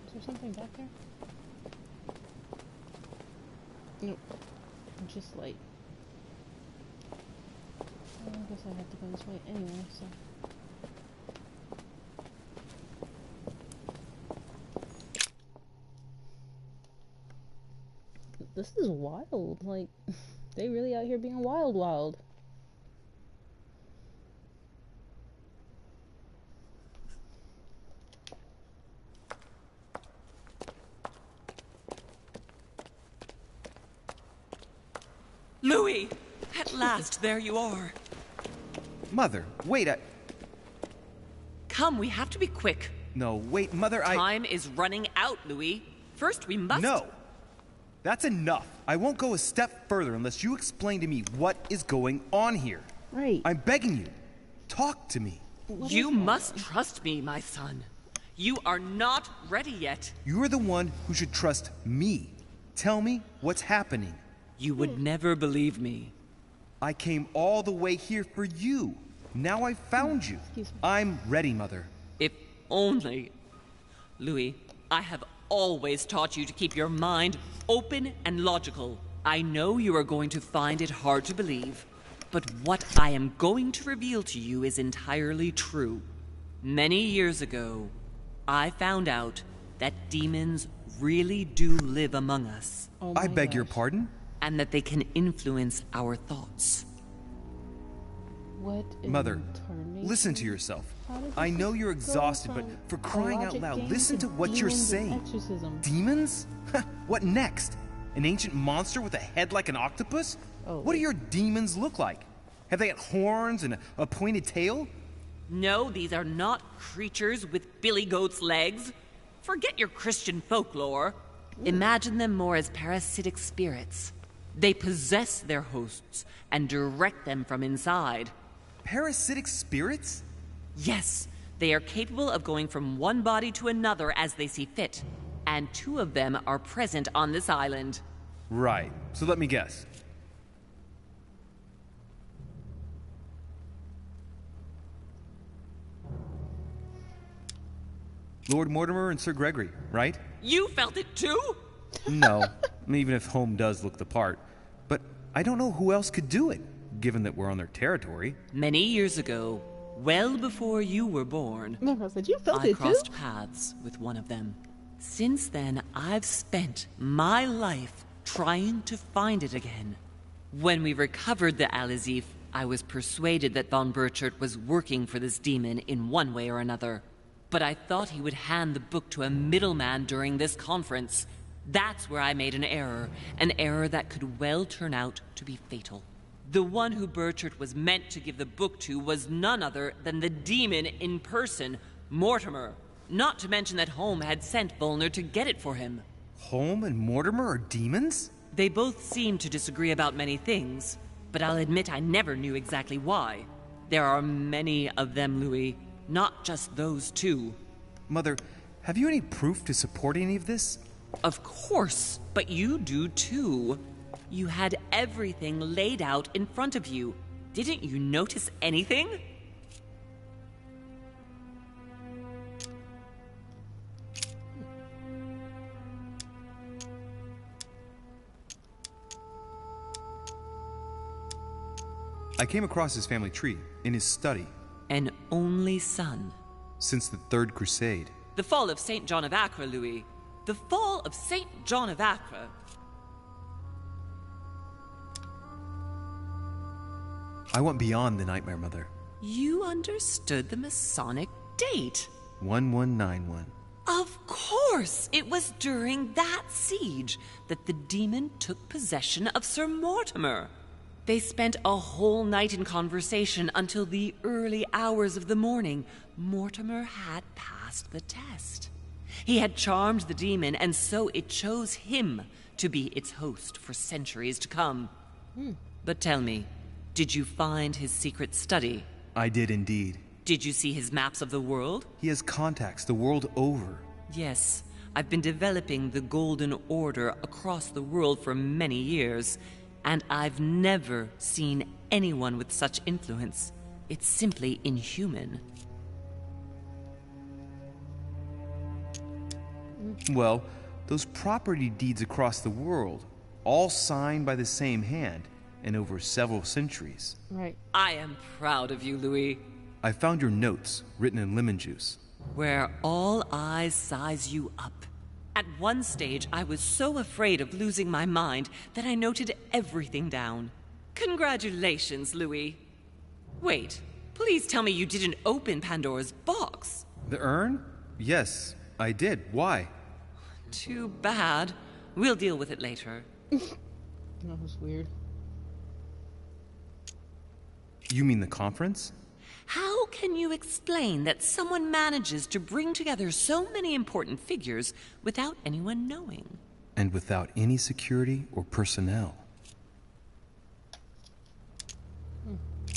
Is there something back there? Nope. It's just light. I guess I have to go this way anyway, so... This is wild. Like, they really out here being wild. Louis! At last, there you are. Mother, wait, Come, we have to be quick. No, wait, Mother, Time is running out, Louis. First, we must... No! That's enough. I won't go a step further unless you explain to me what is going on here. Right. I'm begging you. Talk to me. You must trust me, my son. You are not ready yet. You're the one who should trust me. Tell me what's happening. You would never believe me. I came all the way here for you. Now I found you. I'm ready, Mother. If only... Louis, I have always taught you to keep your mind open and logical. I know you are going to find it hard to believe, but what I am going to reveal to you is entirely true. Many years ago, I found out that demons really do live among us. I beg your pardon? And that they can influence our thoughts. What? Mother, listen to yourself. I know you're exhausted, but for crying out loud, listen to what you're saying. Demons? What next? An ancient monster with a head like an octopus? What do your demons look like? Have they got horns and a pointed tail? No, these are not creatures with billy goat's legs. Forget your Christian folklore. Imagine them more as parasitic spirits. They possess their hosts and direct them from inside. Parasitic spirits? Yes, they are capable of going from one body to another as they see fit. And 2 of them are present on this island. Right. So let me guess. Lord Mortimer and Sir Gregory, right? You felt it too? No, even if Home does look the part. But I don't know who else could do it, given that we're on their territory. Many years ago, well before you were born, I crossed paths with one of them. Since then, I've spent my life trying to find it again. When we recovered the Alizif, I was persuaded that von Burchard was working for this demon in one way or another. But I thought he would hand the book to a middleman during this conference. That's where I made an error that could well turn out to be fatal. The one who Burchard was meant to give the book to was none other than the demon in person, Mortimer. Not to mention that Home had sent Volner to get it for him. Home and Mortimer are demons? They both seem to disagree about many things, but I'll admit I never knew exactly why. There are many of them, Louis. Not just those 2. Mother, have you any proof to support any of this? Of course, but you do too. You had everything laid out in front of you. Didn't you notice anything? I came across his family tree in his study. An only son. Since the Third Crusade. The fall of St. John of Acre, Louis. The fall of St. John of Acre. I went beyond the Nightmare Mother. You understood the Masonic date. 1191. Of course! It was during that siege that the demon took possession of Sir Mortimer. They spent a whole night in conversation until the early hours of the morning. Mortimer had passed the test. He had charmed the demon, and so it chose him to be its host for centuries to come. But tell me, did you find his secret study? I did indeed. Did you see his maps of the world? He has contacts the world over. Yes, I've been developing the Golden Order across the world for many years, and I've never seen anyone with such influence. It's simply inhuman. Well, those property deeds across the world, all signed by the same hand, and over several centuries. Right. I am proud of you, Louis. I found your notes, written in lemon juice. Where all eyes size you up. At one stage, I was so afraid of losing my mind that I noted everything down. Congratulations, Louis. Wait, please tell me you didn't open Pandora's box. The urn? Yes, I did. Why? Too bad. We'll deal with it later. That was weird. You mean the conference? How can you explain that someone manages to bring together so many important figures without anyone knowing? And without any security or personnel.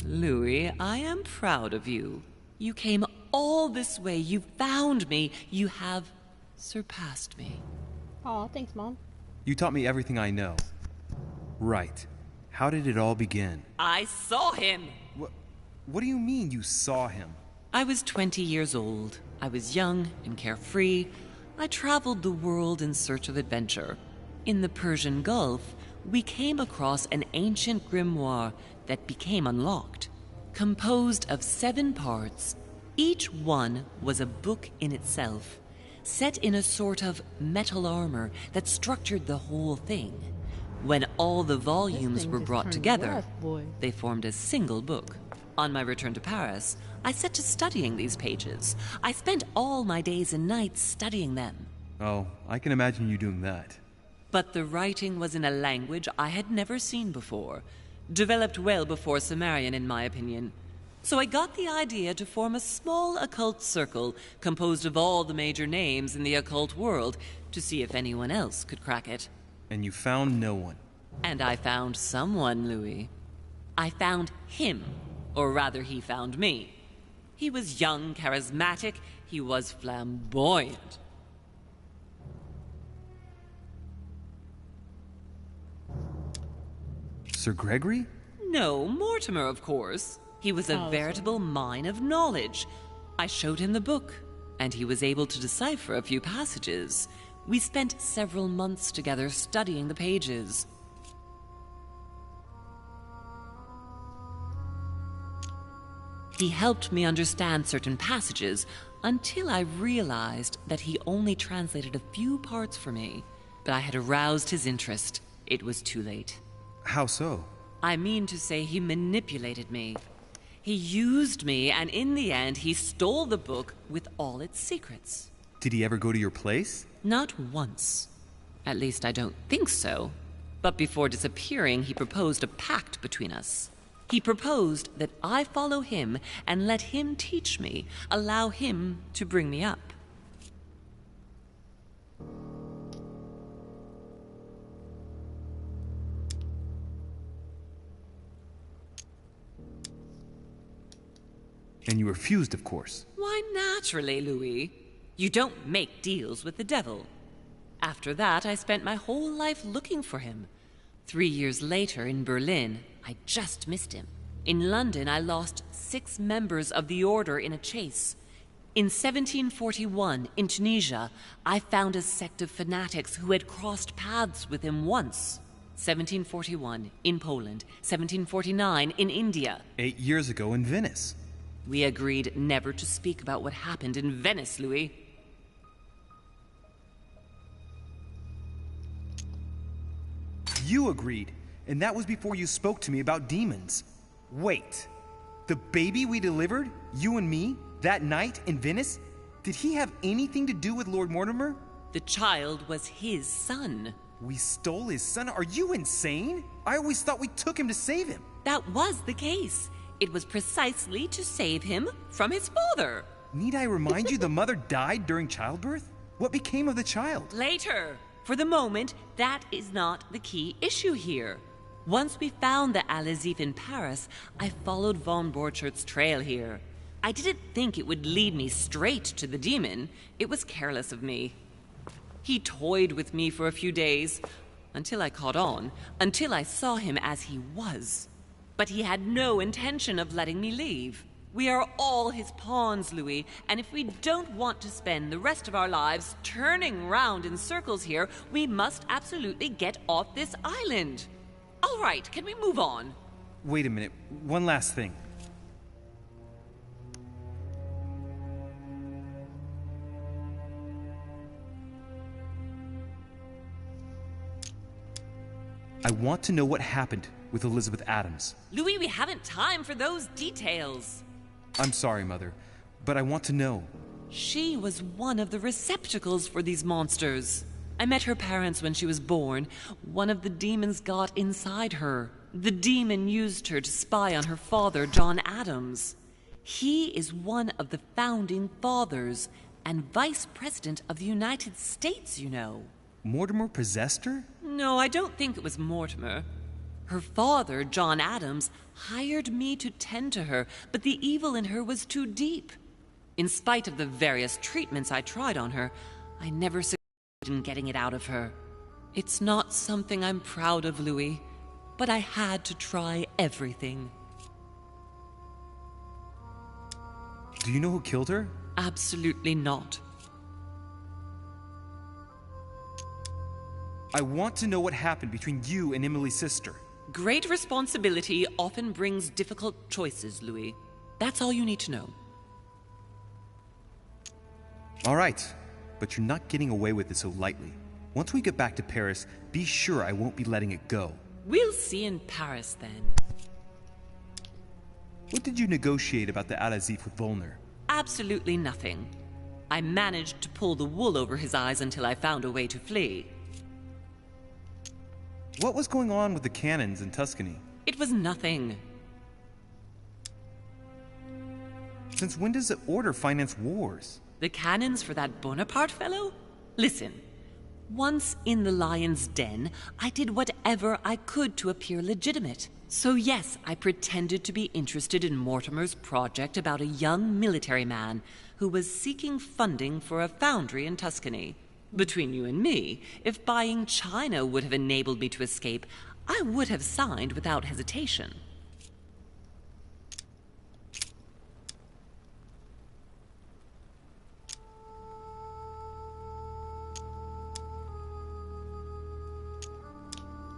Louis, I am proud of you. You came all this way. You found me. You have surpassed me. Aw, thanks, Mom. You taught me everything I know. Right. How did it all begin? I saw him. What do you mean you saw him? I was 20 years old. I was young and carefree. I traveled the world in search of adventure. In the Persian Gulf, we came across an ancient grimoire that became unlocked. Composed of 7 parts, each one was a book in itself, set in a sort of metal armor that structured the whole thing. When all the volumes were brought together, they formed a single book. On my return to Paris, I set to studying these pages. I spent all my days and nights studying them. Oh, I can imagine you doing that. But the writing was in a language I had never seen before, developed well before Sumerian, in my opinion. So I got the idea to form a small occult circle composed of all the major names in the occult world to see if anyone else could crack it. And you found no one. And I found someone, Louis. I found him. Or rather, he found me. He was young, charismatic. He was flamboyant. Sir Gregory? No, Mortimer, of course. He was a veritable mine of knowledge. I showed him the book, and he was able to decipher a few passages. We spent several months together studying the pages. He helped me understand certain passages until I realized that he only translated a few parts for me. But I had aroused his interest. It was too late. How so? I mean to say he manipulated me. He used me, and in the end, he stole the book with all its secrets. Did he ever go to your place? Not once. At least I don't think so. But before disappearing, he proposed a pact between us. He proposed that I follow him and let him teach me, allow him to bring me up. And you refused, of course. Why, naturally, Louis. You don't make deals with the devil. After that, I spent my whole life looking for him. 3 years later, in Berlin, I just missed him. In London, I lost 6 members of the order in a chase. In 1741, in Tunisia, I found a sect of fanatics who had crossed paths with him once. 1741 in Poland, 1749 in India. 8 years ago in Venice. We agreed never to speak about what happened in Venice, Louis. You agreed, and that was before you spoke to me about demons. Wait, the baby we delivered, you and me, that night in Venice, did he have anything to do with Lord Mortimer? The child was his son. We stole his son? Are you insane? I always thought we took him to save him. That was the case. It was precisely to save him from his father. Need I remind you the mother died during childbirth? What became of the child? Later. For the moment, that is not the key issue here. Once we found the Al-Azif in Paris, I followed von Borchert's trail here. I didn't think it would lead me straight to the demon. It was careless of me. He toyed with me for a few days, until I caught on, until I saw him as he was. But he had no intention of letting me leave. We are all his pawns, Louis, and if we don't want to spend the rest of our lives turning round in circles here, we must absolutely get off this island. All right, can we move on? Wait a minute, one last thing. I want to know what happened with Elizabeth Adams. Louis, we haven't time for those details. I'm sorry, Mother, but I want to know. She was one of the receptacles for these monsters. I met her parents when she was born. One of the demons got inside her. The demon used her to spy on her father, John Adams. He is one of the founding fathers and vice president of the United States, you know. Mortimer possessed her? No, I don't think it was Mortimer. Her father, John Adams, hired me to tend to her, but the evil in her was too deep. In spite of the various treatments I tried on her, I never succeeded in getting it out of her. It's not something I'm proud of, Louis, but I had to try everything. Do you know who killed her? Absolutely not. I want to know what happened between you and Emily's sister. Great responsibility often brings difficult choices, Louis. That's all you need to know. All right, but you're not getting away with it so lightly. Once we get back to Paris, be sure I won't be letting it go. We'll see in Paris, then. What did you negotiate about the Al-Azif with Volner? Absolutely nothing. I managed to pull the wool over his eyes until I found a way to flee. What was going on with the cannons in Tuscany? It was nothing. Since when does the Order finance wars? The cannons for that Bonaparte fellow? Listen, once in the lion's den, I did whatever I could to appear legitimate. So yes, I pretended to be interested in Mortimer's project about a young military man who was seeking funding for a foundry in Tuscany. Between you and me, if buying China would have enabled me to escape, I would have signed without hesitation.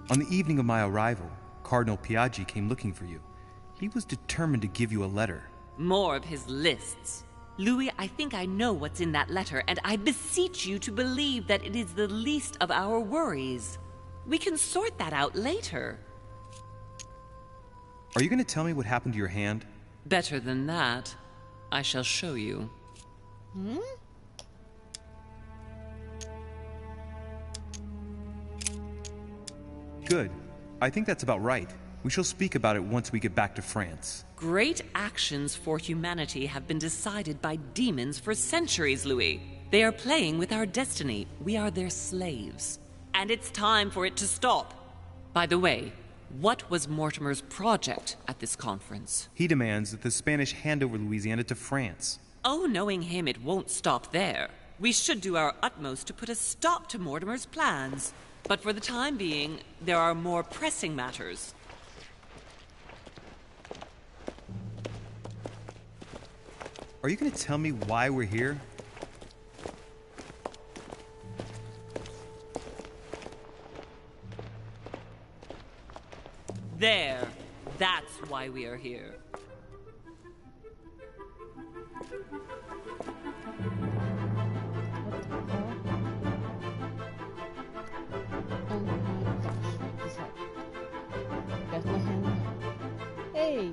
On the evening of my arrival, Cardinal Piaggi came looking for you. He was determined to give you a letter. More of his lists. Louis, I think I know what's in that letter, and I beseech you to believe that it is the least of our worries. We can sort that out later. Are you going to tell me what happened to your hand? Better than that. I shall show you. Good. I think that's about right. We shall speak about it once we get back to France. Great actions for humanity have been decided by demons for centuries, Louis. They are playing with our destiny. We are their slaves. And it's time for it to stop. By the way, what was Mortimer's project at this conference? He demands that the Spanish hand over Louisiana to France. Oh, knowing him, it won't stop there. We should do our utmost to put a stop to Mortimer's plans. But for the time being, there are more pressing matters. Are you going to tell me why we're here? why we are here. Hey,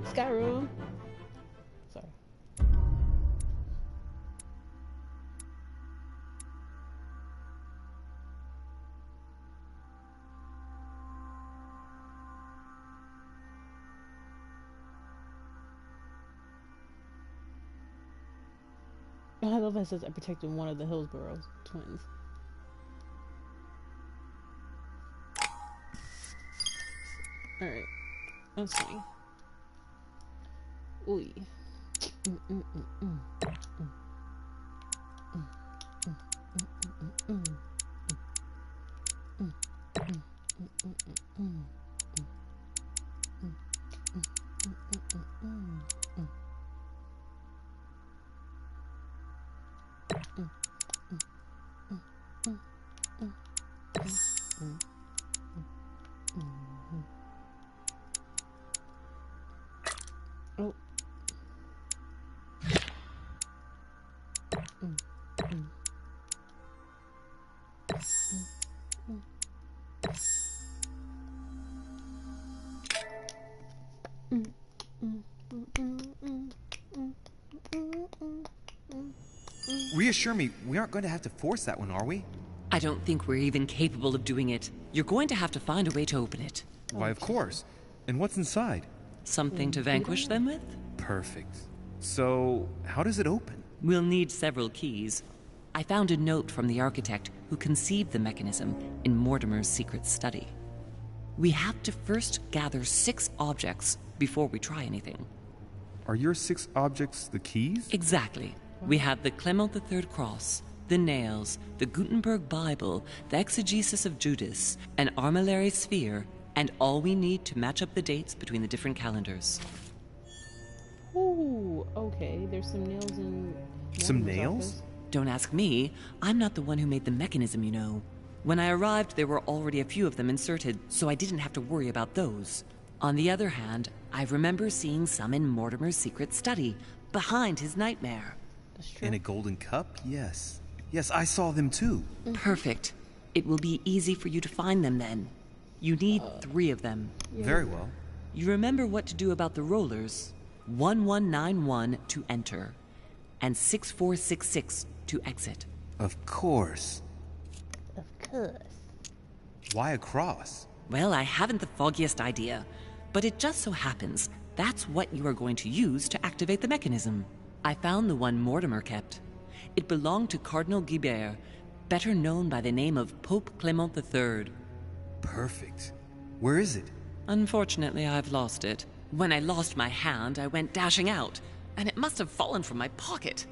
Skyrim. Sorry. I love that it says I protected one of the Hillsborough twins. Alright. Let's see. Ooh. Oh. Reassure me, we aren't going to have to force that one, are we? I don't think we're even capable of doing it. You're going to have to find a way to open it. Why, of course. And what's inside? Something to vanquish them with? Perfect. So, how does it open? We'll need several keys. I found a note from the architect who conceived the mechanism in Mortimer's secret study. We have to first gather 6 objects before we try anything. Are your 6 objects the keys? Exactly. We have the Clement III cross, the nails, the Gutenberg Bible, the exegesis of Judas, an armillary sphere, and all we need to match up the dates between the different calendars. Ooh, okay. There's some nails in... Some nails? Don't ask me. I'm not the one who made the mechanism, you know. When I arrived, there were already a few of them inserted, so I didn't have to worry about those. On the other hand, I remember seeing some in Mortimer's secret study, behind his nightmare. That's true. In a golden cup? Yes. Yes, I saw them too. Perfect. It will be easy for you to find them then. You need 3 of them. Yeah. Very well. You remember what to do about the rollers. 1191 to enter, and 6466 to exit. Of course. Of course. Why a cross? Well, I haven't the foggiest idea, but it just so happens that's what you are going to use to activate the mechanism. I found the one Mortimer kept. It belonged to Cardinal Guibert, better known by the name of Pope Clement III. Perfect. Where is it? Unfortunately, I've lost it. When I lost my hand, I went dashing out, and it must have fallen from my pocket.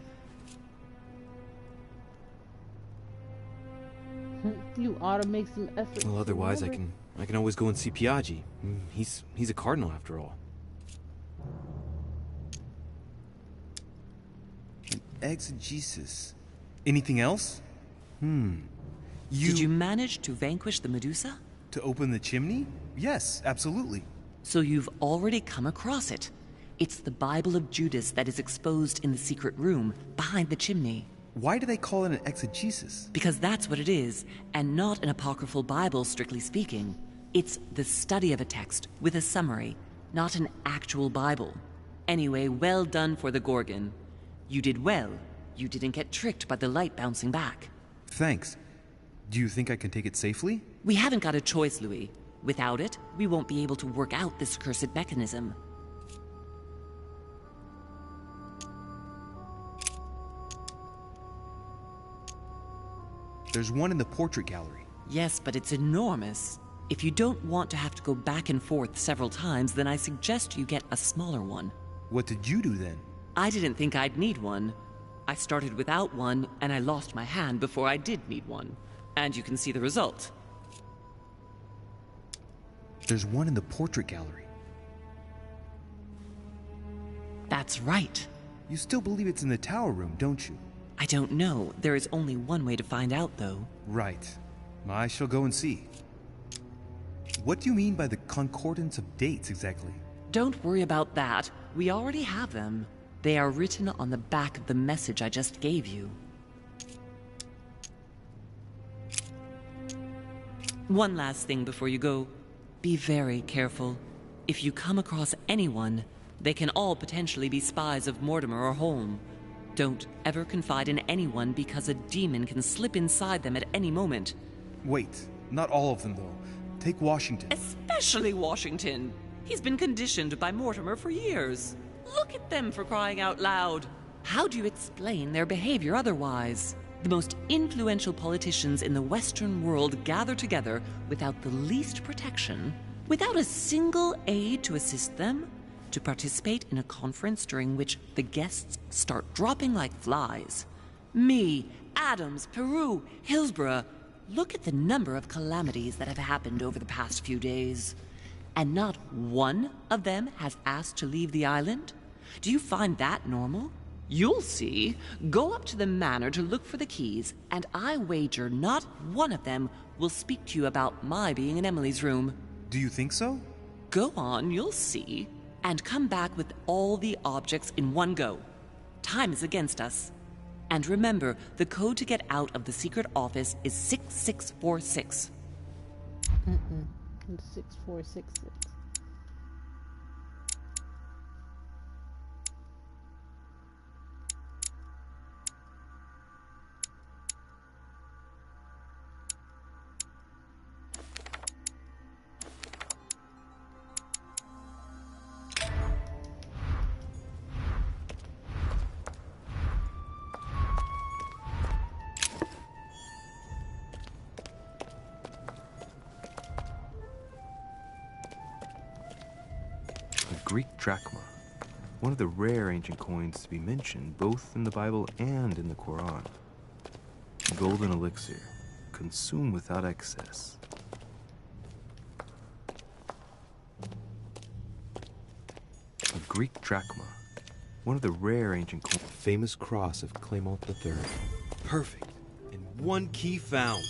You ought to make some effort. Well, otherwise I can always go and see Piaggi. He's a cardinal after all. An exegesis. Anything else? Did you manage to vanquish the Medusa? To open the chimney? Yes, absolutely. So you've already come across it. It's the Bible of Judas that is exposed in the secret room behind the chimney. Why do they call it an exegesis? Because that's what it is, and not an apocryphal Bible, strictly speaking. It's the study of a text with a summary, not an actual Bible. Anyway, well done for the Gorgon. You did well. You didn't get tricked by the light bouncing back. Thanks. Do you think I can take it safely? We haven't got a choice, Louis. Without it, we won't be able to work out this cursed mechanism. There's one in the portrait gallery. Yes, but it's enormous. If you don't want to have to go back and forth several times, then I suggest you get a smaller one. What did you do then? I didn't think I'd need one. I started without one, and I lost my hand before I did need one. And you can see the result. There's one in the portrait gallery. That's right. You still believe it's in the tower room, don't you? I don't know. There is only one way to find out, though. Right. I shall go and see. What do you mean by the concordance of dates, exactly? Don't worry about that. We already have them. They are written on the back of the message I just gave you. One last thing before you go. Be very careful. If you come across anyone, they can all potentially be spies of Mortimer or Holm. Don't ever confide in anyone because a demon can slip inside them at any moment. Wait, not all of them though. Take Washington. Especially Washington. He's been conditioned by Mortimer for years. Look at them, for crying out loud. How do you explain their behavior otherwise? The most influential politicians in the Western world gather together without the least protection, without a single aid to assist them, to participate in a conference during which the guests start dropping like flies. Me, Adams, Peru, Hillsborough. Look at the number of calamities that have happened over the past few days. And not one of them has asked to leave the island? Do you find that normal? You'll see. Go up to the manor to look for the keys, and I wager not one of them will speak to you about my being in Emily's room. Do you think so? Go on, you'll see. And come back with all the objects in one go. Time is against us. And remember, the code to get out of the secret office is 6646. 6466. Greek drachma, one of the rare ancient coins to be mentioned both in the Bible and in the Quran. Golden elixir, consumed without excess. A Greek drachma, one of the rare ancient coins. Famous cross of Clement III. Perfect. And one key found.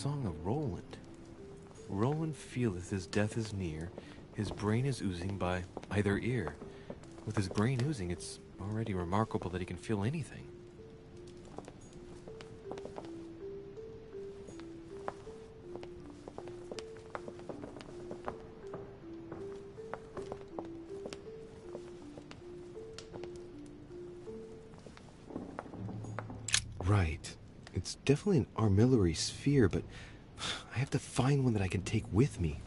song of Roland. Roland feeleth his death is near, his brain is oozing by either ear. With his brain oozing, it's already remarkable that he can feel anything. Right. It's definitely an armillary sphere, but I have to find one that I can take with me.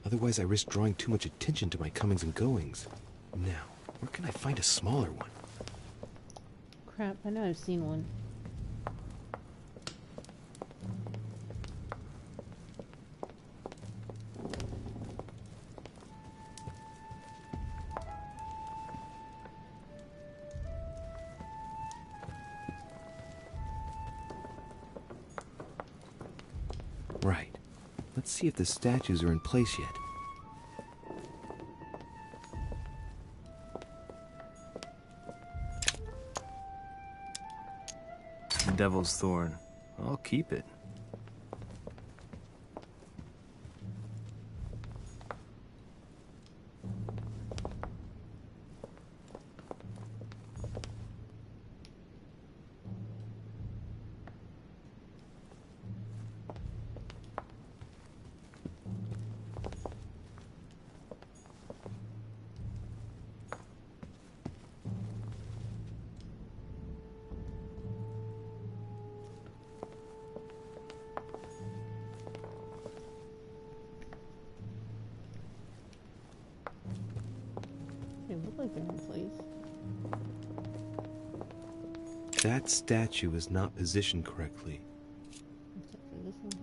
Otherwise, I risk drawing too much attention to my comings and goings. Now, where can I find a smaller one? Crap, I know I've seen one. Right. Let's see if the statues are in place yet. The Devil's Thorn. I'll keep it. They look like they're in place. That statue is not positioned correctly. Except for this one.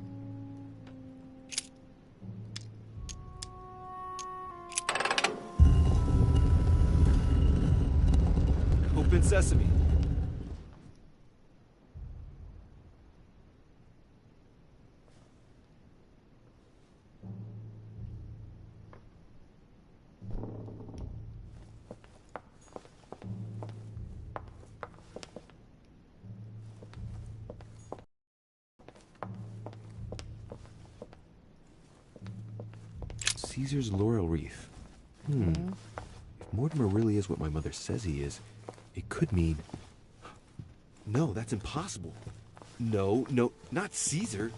Open sesame. Caesar's laurel wreath. If Mortimer really is what my mother says he is, it could mean... No, that's impossible. No, not Caesar.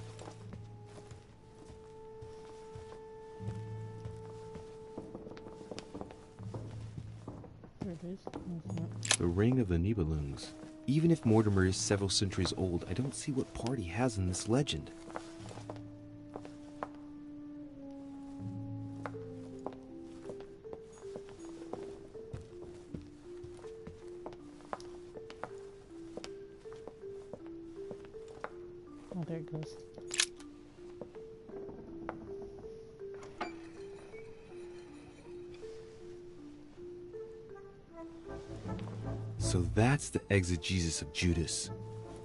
There it is. No, it's not. The Ring of the Nibelungs. Even if Mortimer is several centuries old, I don't see what part he has in this legend. Oh, there it goes. So that's the exegesis of Judas.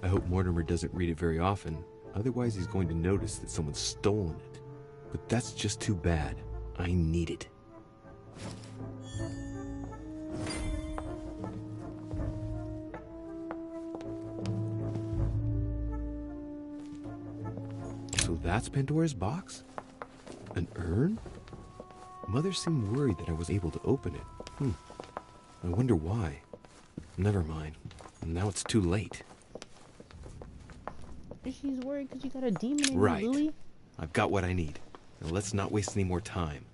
I hope Mortimer doesn't read it very often, otherwise he's going to notice that someone's stolen it. But that's just too bad. I need it. So that's Pandora's box? An urn? Mother seemed worried that I was able to open it. I wonder why. Never mind. Now it's too late. She's worried because you got a demon in Right. you, Louis. I've got what I need. Now let's not waste any more time.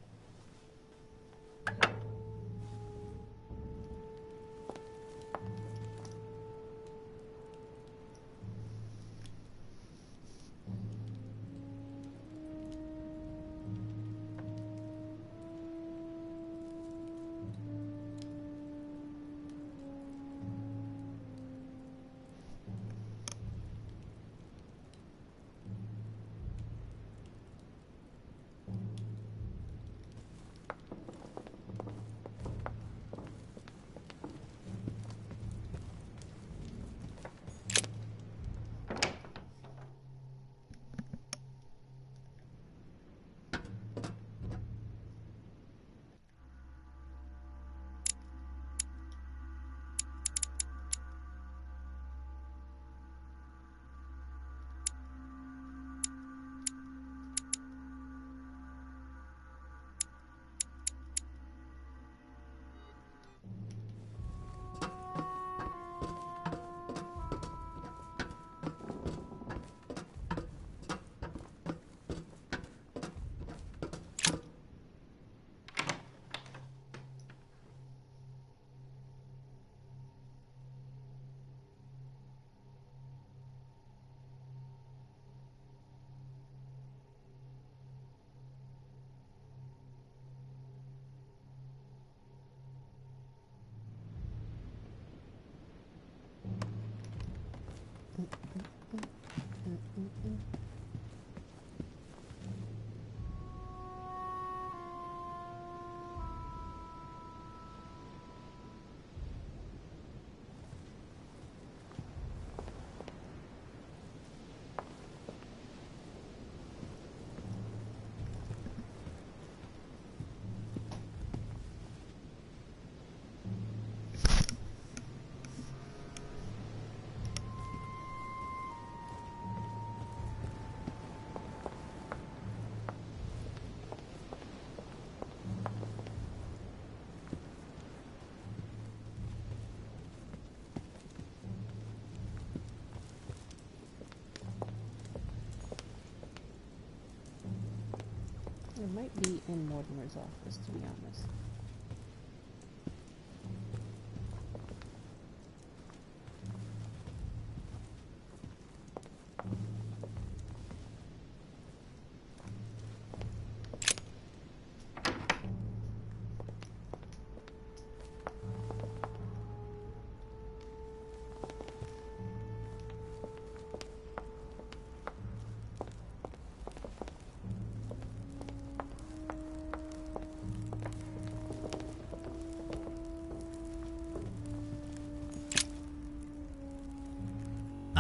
It might be in Mortimer's office, to be honest.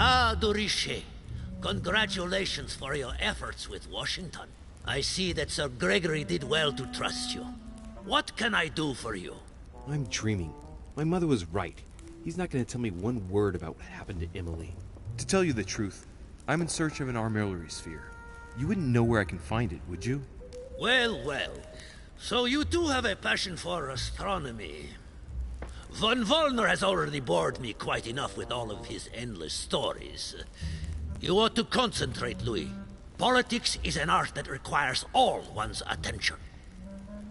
Ah, Doriche. Congratulations for your efforts with Washington. I see that Sir Gregory did well to trust you. What can I do for you? I'm dreaming. My mother was right. He's not going to tell me one word about what happened to Emily. To tell you the truth, I'm in search of an armillary sphere. You wouldn't know where I can find it, would you? Well, well. So you do have a passion for astronomy. Von Wollner has already bored me quite enough with all of his endless stories. You ought to concentrate, Louis. Politics is an art that requires all one's attention.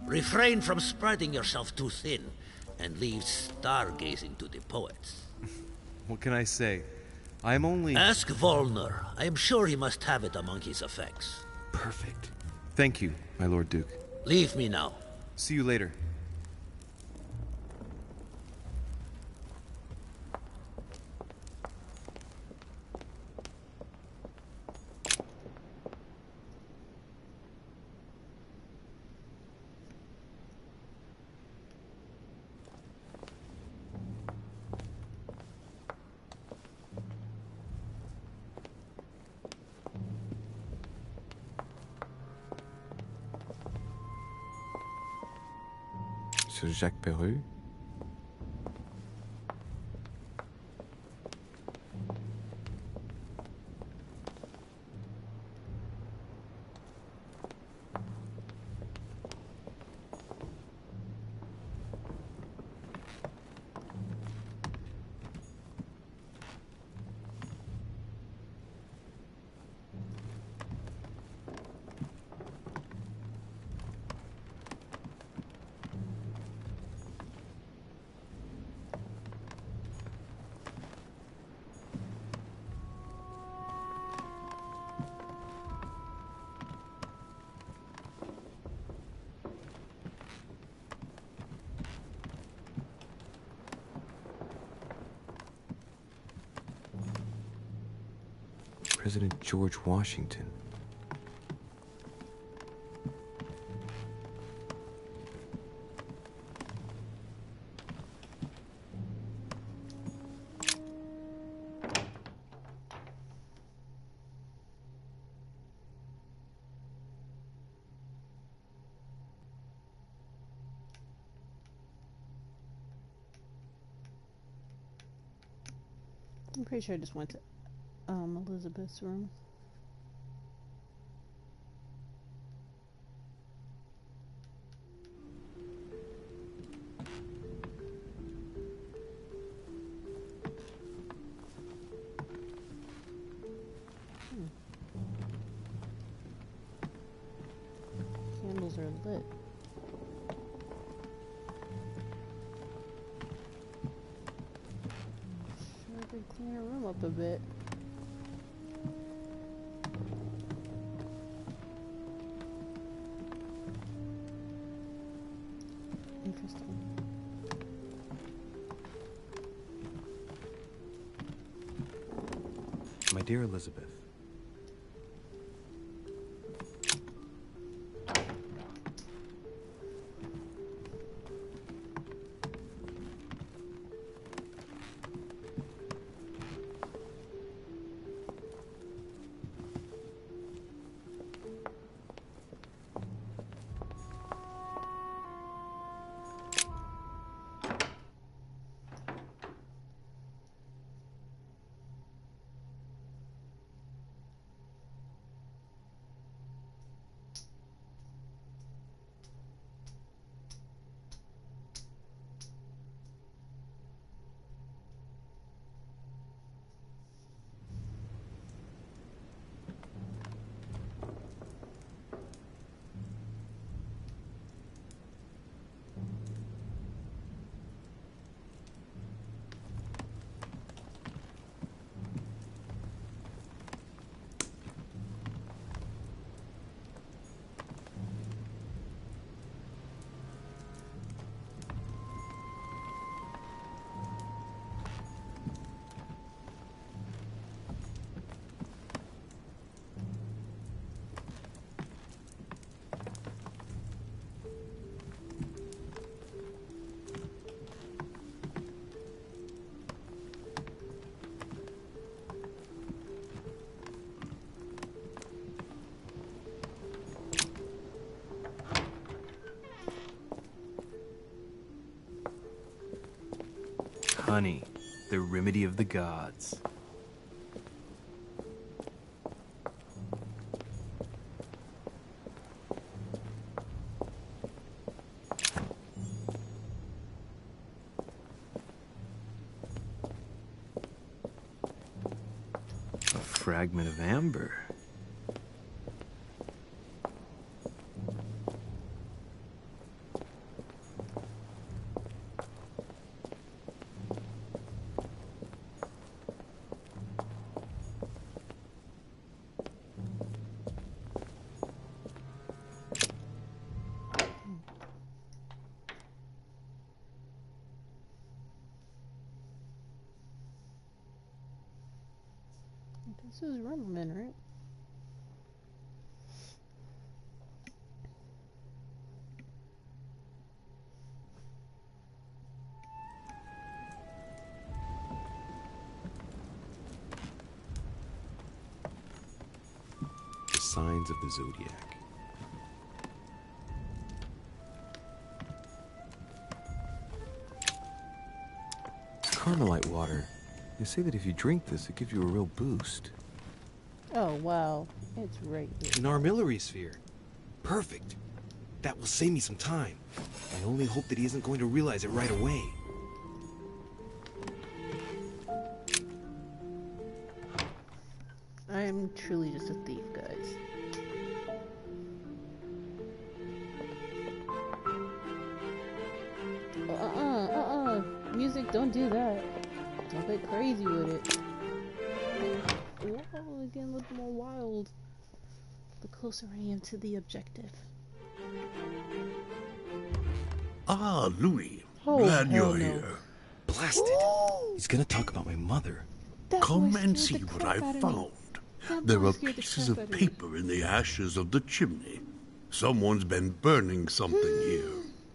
Refrain from spreading yourself too thin, and leave stargazing to the poets. What can I say? I am only... Ask Wollner. I am sure he must have it among his effects. Perfect. Thank you, my Lord Duke. Leave me now. See you later. Sir Jacques Perru? President George Washington. I'm pretty sure I just went to Elizabeth's room. Candles are lit. Sure could clean her room up a bit. Interesting. My dear Elizabeth, Honey, the remedy of the gods. A fragment of amber. This is Rumbleman, right? The signs of the zodiac. Carmelite water. They say that if you drink this, it gives you a real boost. Oh, wow. It's right here. An armillary sphere. Perfect. That will save me some time. I only hope that he isn't going to realize it right away. I am truly just a thief, guys. Music, don't do that. Don't get crazy with it. Whoa, again, a little more wild. The closer I am to the objective. Ah, Louis. Oh, Glad hell you're no. here. Blasted. He's gonna talk about my mother. Come and see what I found. There are pieces of paper in the ashes of the chimney. Someone's been burning something here.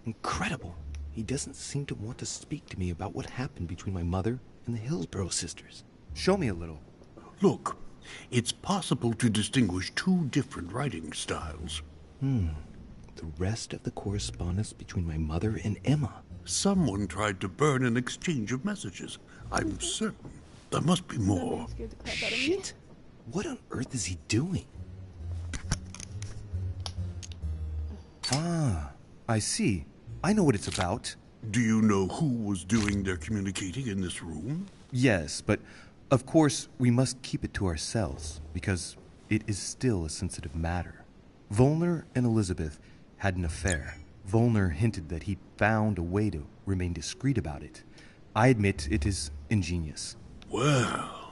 Incredible. He doesn't seem to want to speak to me about what happened between my mother and the Hillsborough sisters. Show me a little. Look, it's possible to distinguish two different writing styles. The rest of the correspondence between my mother and Emma. Someone tried to burn an exchange of messages. I'm certain. There must be more. Shit. What on earth is he doing? Ah, I see. I know what it's about. Do you know who was doing their communicating in this room? Yes, but of course we must keep it to ourselves, because it is still a sensitive matter. Volner and Elizabeth had an affair. Volner hinted that he found a way to remain discreet about it. I admit it is ingenious. Well,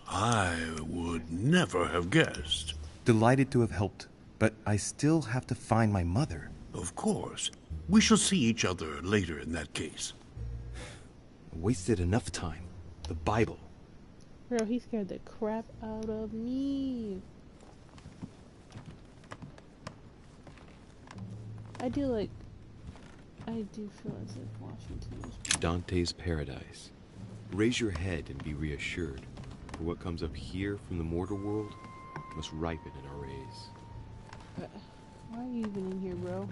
I would never have guessed. Delighted to have helped, but I still have to find my mother. Of course. We shall see each other later in that case. I wasted enough time. The Bible. Bro, he scared the crap out of me. I do feel as if Washington is... Dante's Paradise. Raise your head and be reassured, for what comes up here from the mortal world must ripen in our rays. Why are you even in here, bro?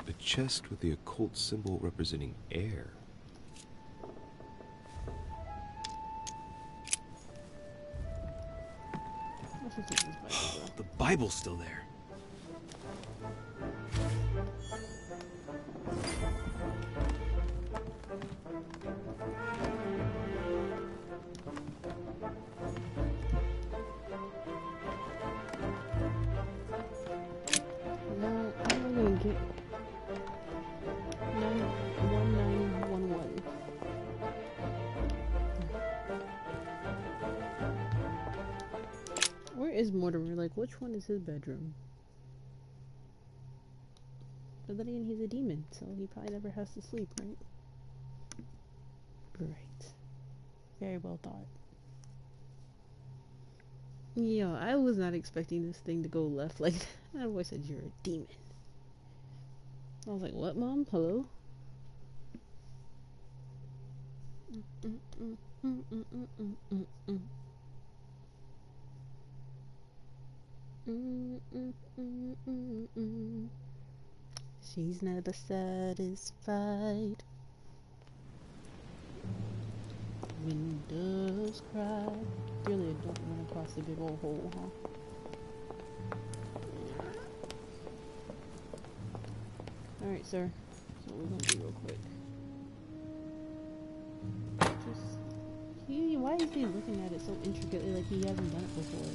A chest with the occult symbol representing air. Let's just take this Bible, bro. The Bible's still there. No, I'm not gonna get 1911. Where is Mortimer? Like, which one is his bedroom? But then again, he's a demon, so he probably never has to sleep, right? Great. Very well thought. Yo, I was not expecting this thing to go left like that. That boy said you're a demon. I was like, what, Mom? Hello? She's never satisfied. Windows cry. Really, I don't run across the big old hole, huh? Alright, sir. So what we're gonna do real quick. Why is he looking at it so intricately like he hasn't done it before?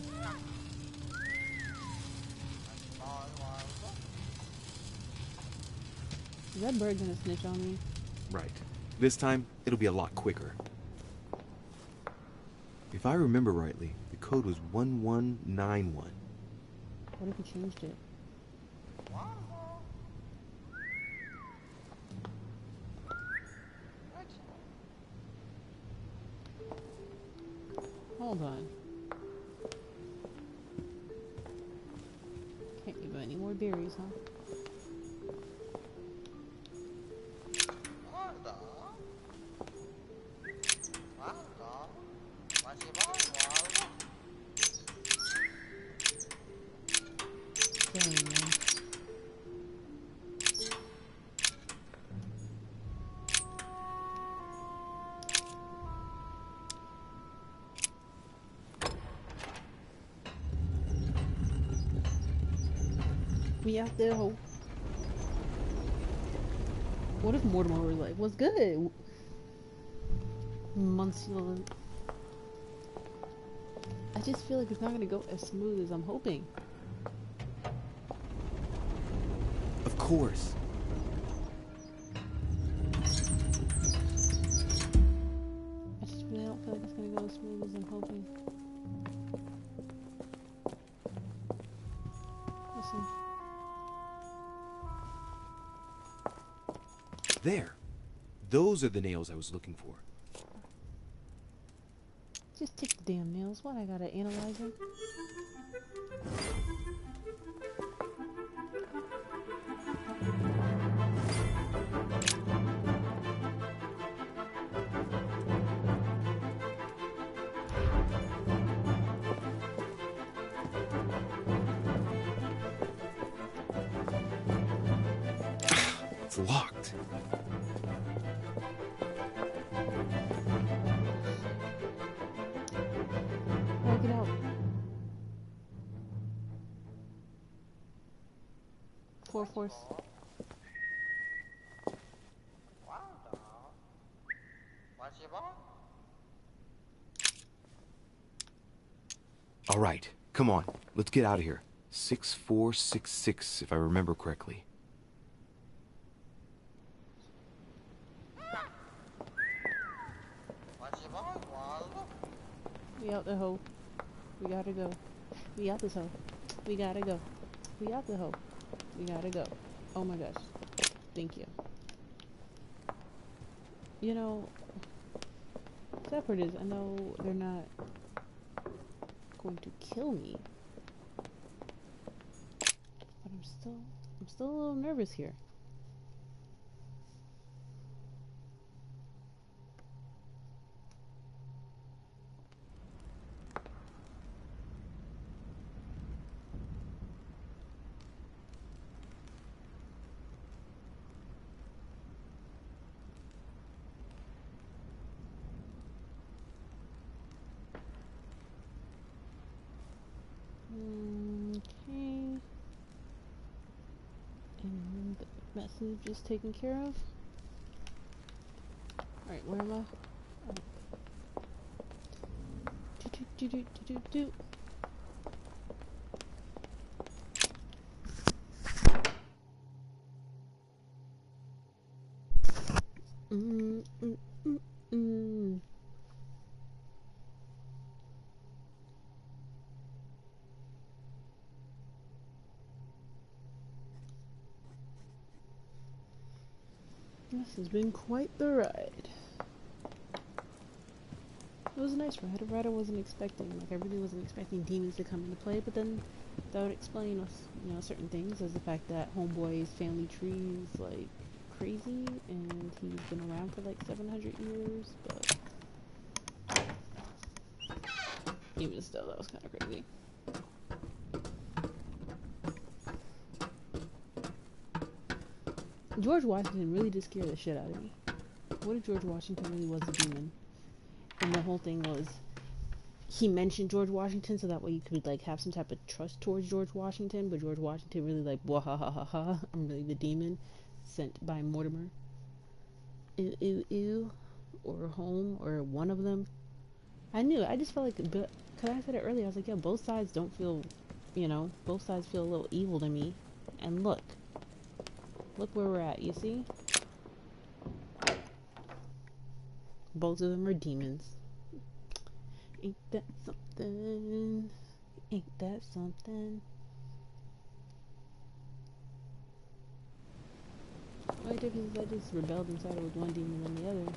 Is that bird gonna snitch on me? Right. This time, it'll be a lot quicker. If I remember rightly, the code was 1191. What if he changed it? Hold on. Can't give him any more berries, huh? Dang, man. We out there, ho. What if Mortimer was like, what's good? Monsieur. I just feel like it's not gonna go as smooth as I'm hoping. Of course. I just really don't feel like it's gonna go as smooth as I'm hoping. Listen. There. Those are the nails I was looking for. Just take the damn nails. What, I gotta analyze them? It's locked. Work it out. Force. All right, come on. Let's get out of here. 6466, if I remember correctly. We out the hoe. We gotta go. We out this hoe. We gotta go. We out the hoe. We gotta go. Oh my gosh. Thank you. You know, sad part is, I know they're not going to kill me. But I'm still a little nervous here. Okay. And the message is taken care of. Alright, where am I? Do. This has been quite the ride. It was a nice ride. A ride I wasn't expecting. Like, I really wasn't expecting demons to come into play, but then that would explain us, you know, certain things, as the fact that Homeboy's family tree is, like, crazy, and he's been around for, like, 700 years, but even still, that was kind of crazy. George Washington really did scare the shit out of me. What if George Washington really was a demon? And the whole thing was, he mentioned George Washington so that way you could like have some type of trust towards George Washington, but George Washington really like, wahahaha, I'm really the demon sent by Mortimer. Ew, ew, ew. Or Home, or one of them. I knew it. I just felt like, because I said it earlier, I was like, yeah, both sides don't feel, you know, both sides feel a little evil to me. And look where we're at, you see? Both of them are demons. Ain't that something? Ain't that something? The only difference is I just rebelled and sided with one demon than the other.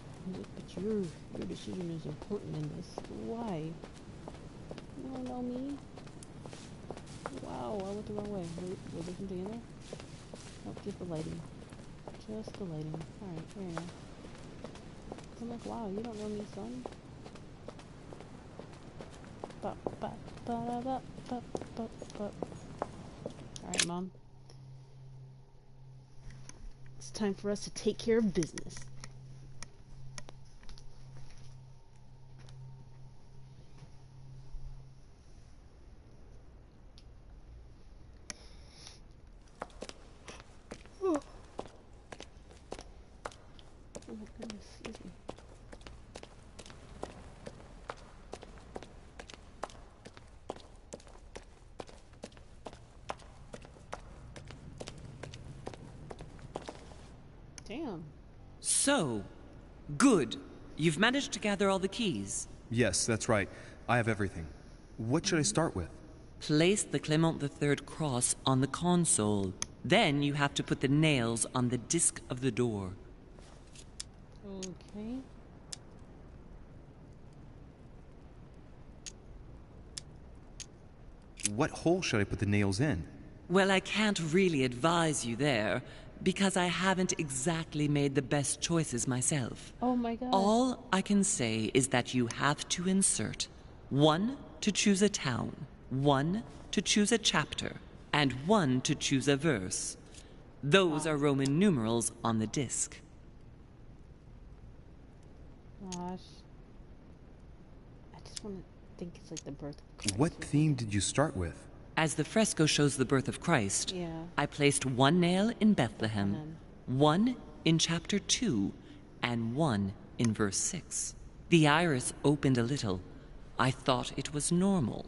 But your decision is important in this. Why? You don't know me? Wow, I went the wrong way. Was there something in there? Nope, just the lighting. Just the lighting. Alright, fair enough. I'm like, wow, you don't know me, son. Alright, Mom. It's time for us to take care of business. Oh my goodness, excuse me. Damn. So, good. You've managed to gather all the keys. Yes, that's right. I have everything. What should I start with? Place the Clement III cross on the console. Then you have to put the nails on the disc of the door. Okay. What hole should I put the nails in? Well, I can't really advise you there, because I haven't exactly made the best choices myself. Oh my god. All I can say is that you have to insert 1 to choose a town, 1 to choose a chapter, and 1 to choose a verse. Those are Roman numerals on the disc. Gosh. I just want to think it's like the birth of Christ. What theme did you start with? As the fresco shows the birth of Christ, Yeah. I placed 1 nail in Bethlehem, 1 in chapter 2, and 1 in verse 6. The iris opened a little. I thought it was normal.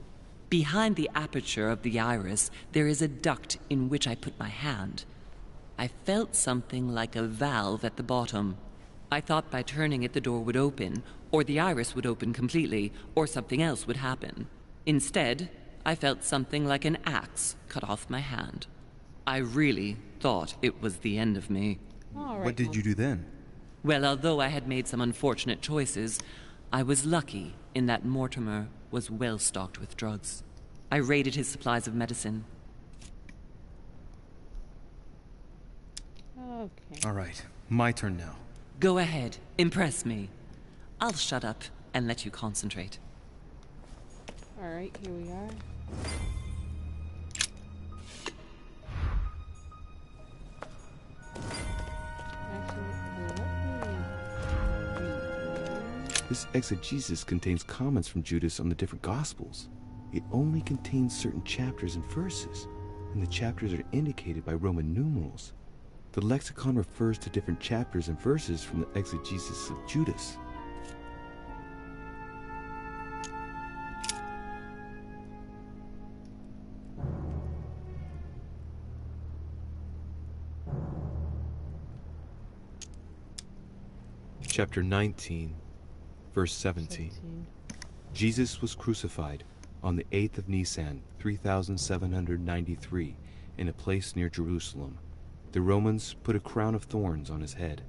Behind the aperture of the iris, there is a duct in which I put my hand. I felt something like a valve at the bottom. I thought by turning it the door would open, or the iris would open completely, or something else would happen. Instead, I felt something like an axe cut off my hand. I really thought it was the end of me. What did you do then? Well, although I had made some unfortunate choices, I was lucky in that Mortimer was well stocked with drugs. I raided his supplies of medicine. Okay. All right, my turn now. Go ahead, impress me. I'll shut up and let you concentrate. Alright, here we are. This exegesis contains comments from Judas on the different Gospels. It only contains certain chapters and verses, and the chapters are indicated by Roman numerals. The lexicon refers to different chapters and verses from the exegesis of Judas. Chapter 19, verse 17. Jesus was crucified on the 8th of Nisan, 3793, in a place near Jerusalem. The Romans put a crown of thorns on his head.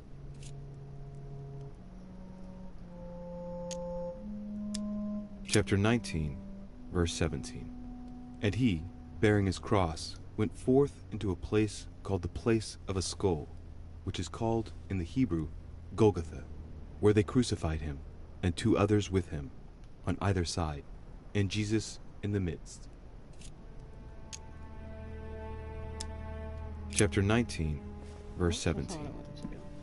Chapter 19, verse 17. And he, bearing his cross, went forth into a place called the place of a skull, which is called in the Hebrew Golgotha, where they crucified him, and 2 others with him, on either side, and Jesus in the midst. Chapter 19, verse 17.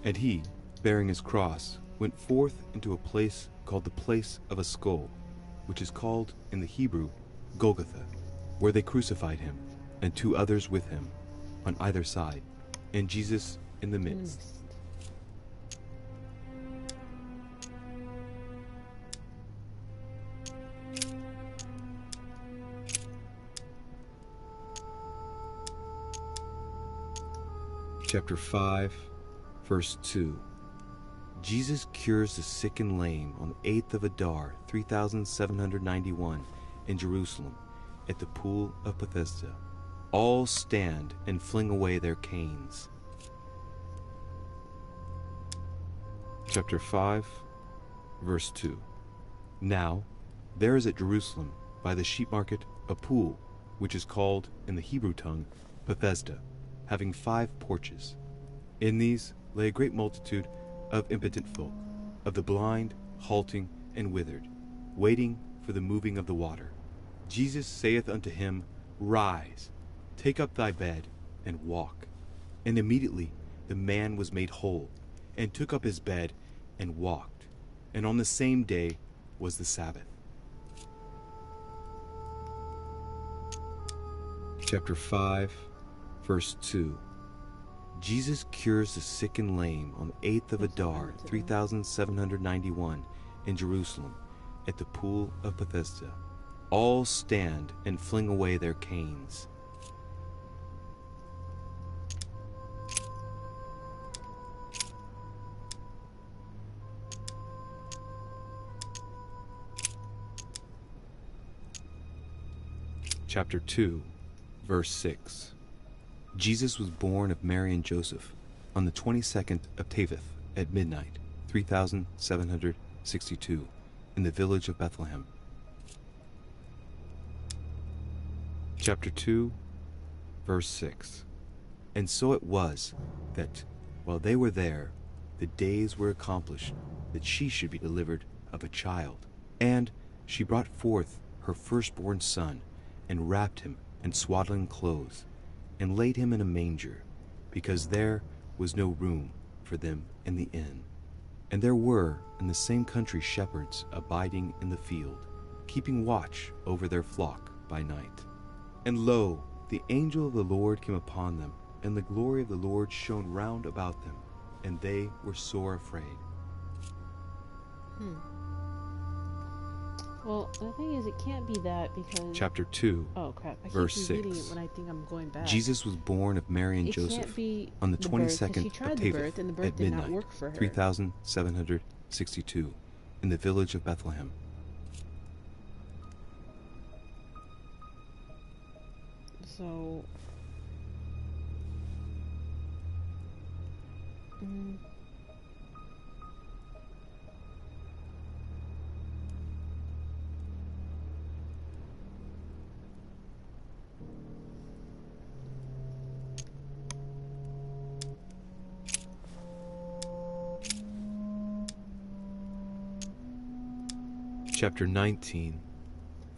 And he, bearing his cross, went forth into a place called the place of a skull, which is called in the Hebrew Golgotha, where they crucified him, and 2 others with him, on either side, and Jesus in the midst. Chapter 5, verse 2. Jesus cures the sick and lame on the 8th of Adar, 3791, in Jerusalem, at the pool of Bethesda. All stand and fling away their canes. Chapter 5, verse 2. Now, there is at Jerusalem, by the sheep market, a pool, which is called, in the Hebrew tongue, Bethesda, having 5 porches. In these lay a great multitude of impotent folk, of the blind, halting, and withered, waiting for the moving of the water. Jesus saith unto him, Rise, take up thy bed, and walk. And immediately the man was made whole, and took up his bed, and walked. And on the same day was the Sabbath. Chapter 5, verse 2. Jesus cures the sick and lame on the 8th of Adar, 3791, in Jerusalem, at the pool of Bethesda. All stand and fling away their canes. Chapter 2, verse 6. Jesus was born of Mary and Joseph on the 22nd of Tebeth at midnight, 3762, in the village of Bethlehem. Chapter 2, verse 6. And so it was that, while they were there, the days were accomplished that she should be delivered of a child. And she brought forth her firstborn son, and wrapped him in swaddling clothes, and laid him in a manger, because there was no room for them in the inn. And there were in the same country shepherds abiding in the field, keeping watch over their flock by night. And lo, the angel of the Lord came upon them, and the glory of the Lord shone round about them, and they were sore afraid. Well, the thing is, it can't be that because... Chapter 2, oh, crap. I verse keep 6. reading it when I think I'm going back. Jesus was born of Mary and Joseph can't be on the the 22nd birth, she tried of the birth, Tebeth and the birth at did not midnight, work for her. 3762, in the village of Bethlehem. So... Chapter 19,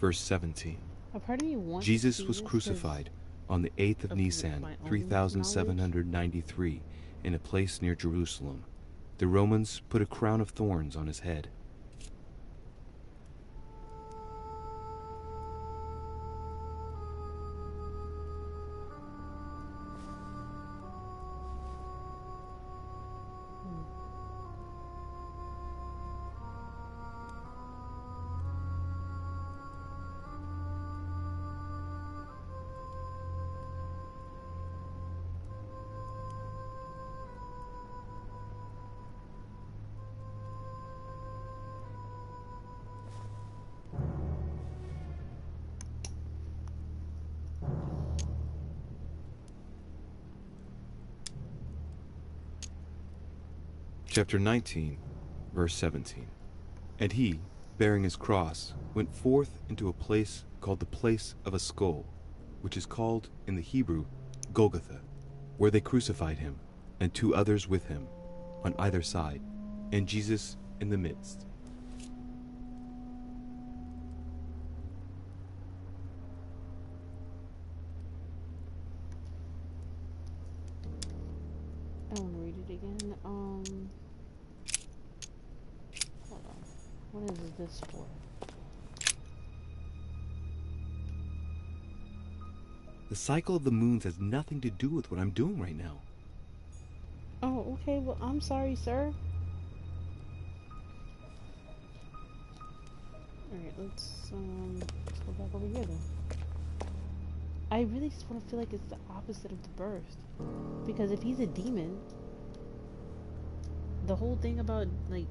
verse 17. A part of me wants Jesus to see was this crucified on the 8th of Nisan, 3793, in a place near Jerusalem. The Romans put a crown of thorns on his head. Chapter 19, verse 17. And he, bearing his cross, went forth into a place called the place of a skull, which is called in the Hebrew Golgotha, where they crucified him, and 2 others with him, on either side, and Jesus in the midst. this for? The cycle of the moons has nothing to do with what I'm doing right now. Oh, okay. Well, I'm sorry, sir. Alright, let's go back over here then. I really just want to feel like it's the opposite of the birth. Because if he's a demon, the whole thing about, like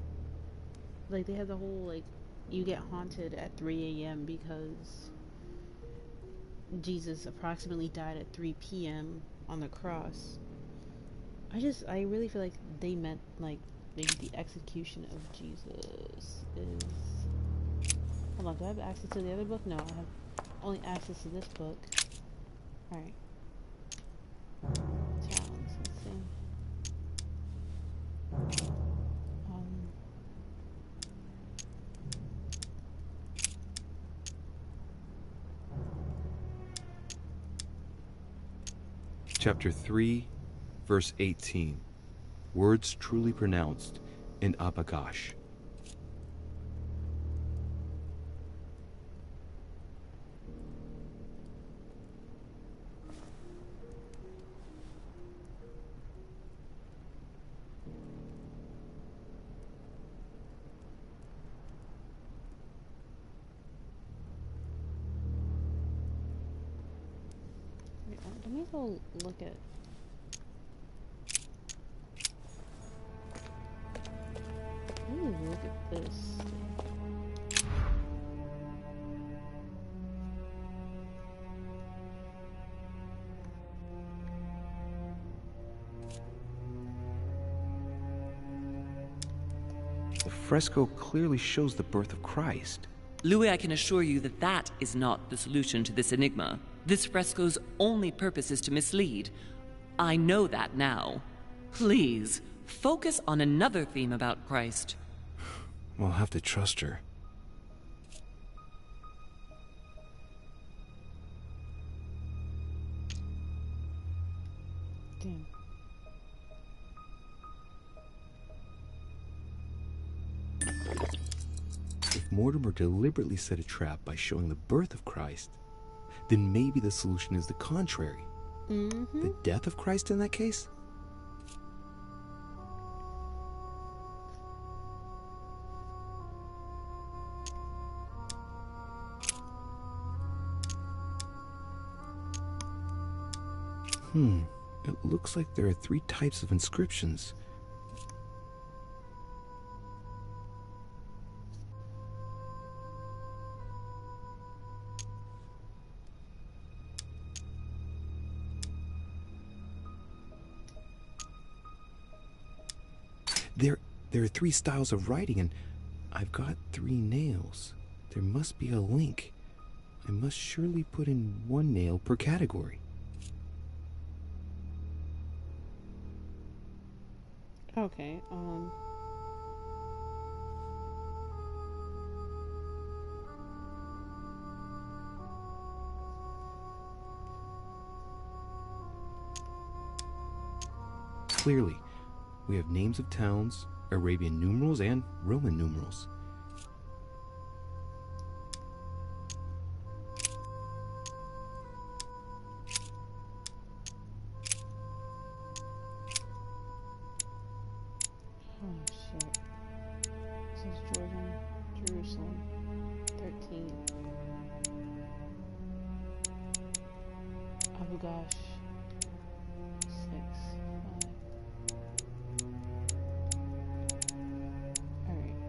they have the whole, like, you get haunted at 3 a.m. because Jesus approximately died at 3 p.m. on the cross. I really feel like they meant, like, maybe the execution of Jesus is... Hold on, do I have access to the other book? No, I have only access to this book. Alright. Towns, let's see. Chapter 3, verse 18. Words truly pronounced in Abagash. Let me go look at... Let me look at this. The fresco clearly shows the birth of Christ. Louis, I can assure you that that is not the solution to this enigma. This fresco's only purpose is to mislead. I know that now. Please, focus on another theme about Christ. We'll have to trust her. Damn. If Mortimer deliberately set a trap by showing the birth of Christ, then maybe the solution is the contrary. The death of Christ in that case? It looks like there are 3 types of inscriptions. There are 3 styles of writing, and I've got 3 nails. There must be a link. I must surely put in 1 nail per category. Okay, Clearly, we have names of towns, Arabian numerals, and Roman numerals. oh shit. This is Jordan, Jerusalem, 13. Abu Ghosh, 6, 5. Alright.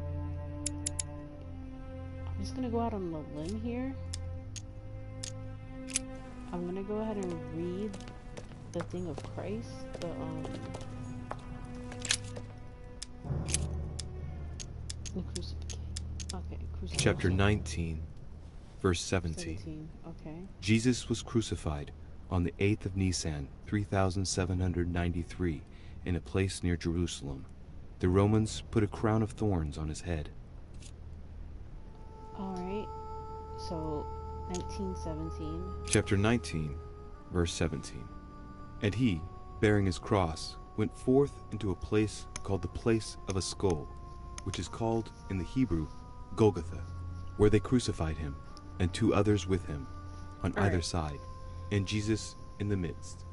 I'm just gonna go out on the limb here. I'm gonna go ahead and read the thing of Christ, the crucifixion. Okay, crucifixion. Chapter 19, verse 17. Okay. Jesus was crucified on the 8th of Nisan, 3793, in a place near Jerusalem. The Romans put a crown of thorns on his head. Alright, so 1917. Chapter 19, verse 17. And he, bearing his cross, went forth into a place called the place of a skull, which is called in the Hebrew Golgotha, where they crucified him, and 2 others with him, on either side, and Jesus in the midst.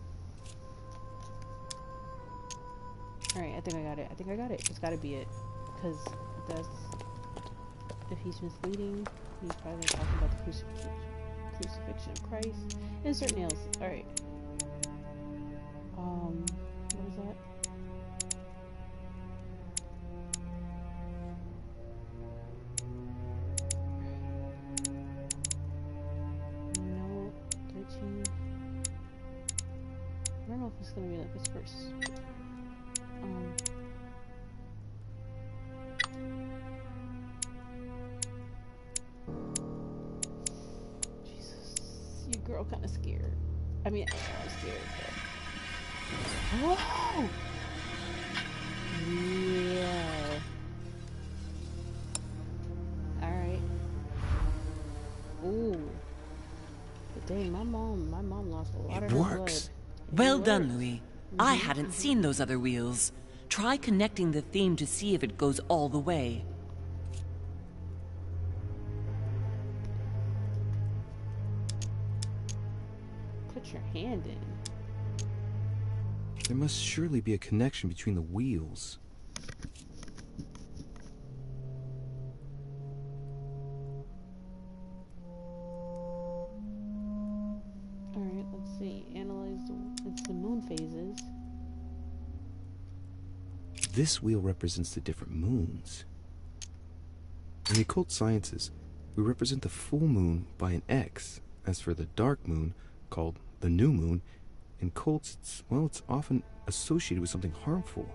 Alright, I think I got it. I think I got it. It's gotta be it. Because that's... If he's misleading, he's probably talking about the crucifixion of Christ. Insert nails. Alright. What was that? No, 13. I don't know if it's gonna be like this first. Jesus, your girl kind of scared. I mean, I'm scared. But... Whoa! Yeah. All right. Ooh. But dang, my mom lost a lot of her blood. Well done, Louis. I hadn't seen those other wheels. Try connecting the theme to see if it goes all the way. Put your hand in. There must surely be a connection between the wheels. Alright, let's see. Analyze the moon phases. This wheel represents the different moons. In the occult sciences, we represent the full moon by an X. As for the dark moon, called the new moon, in cults, it's often associated with something harmful.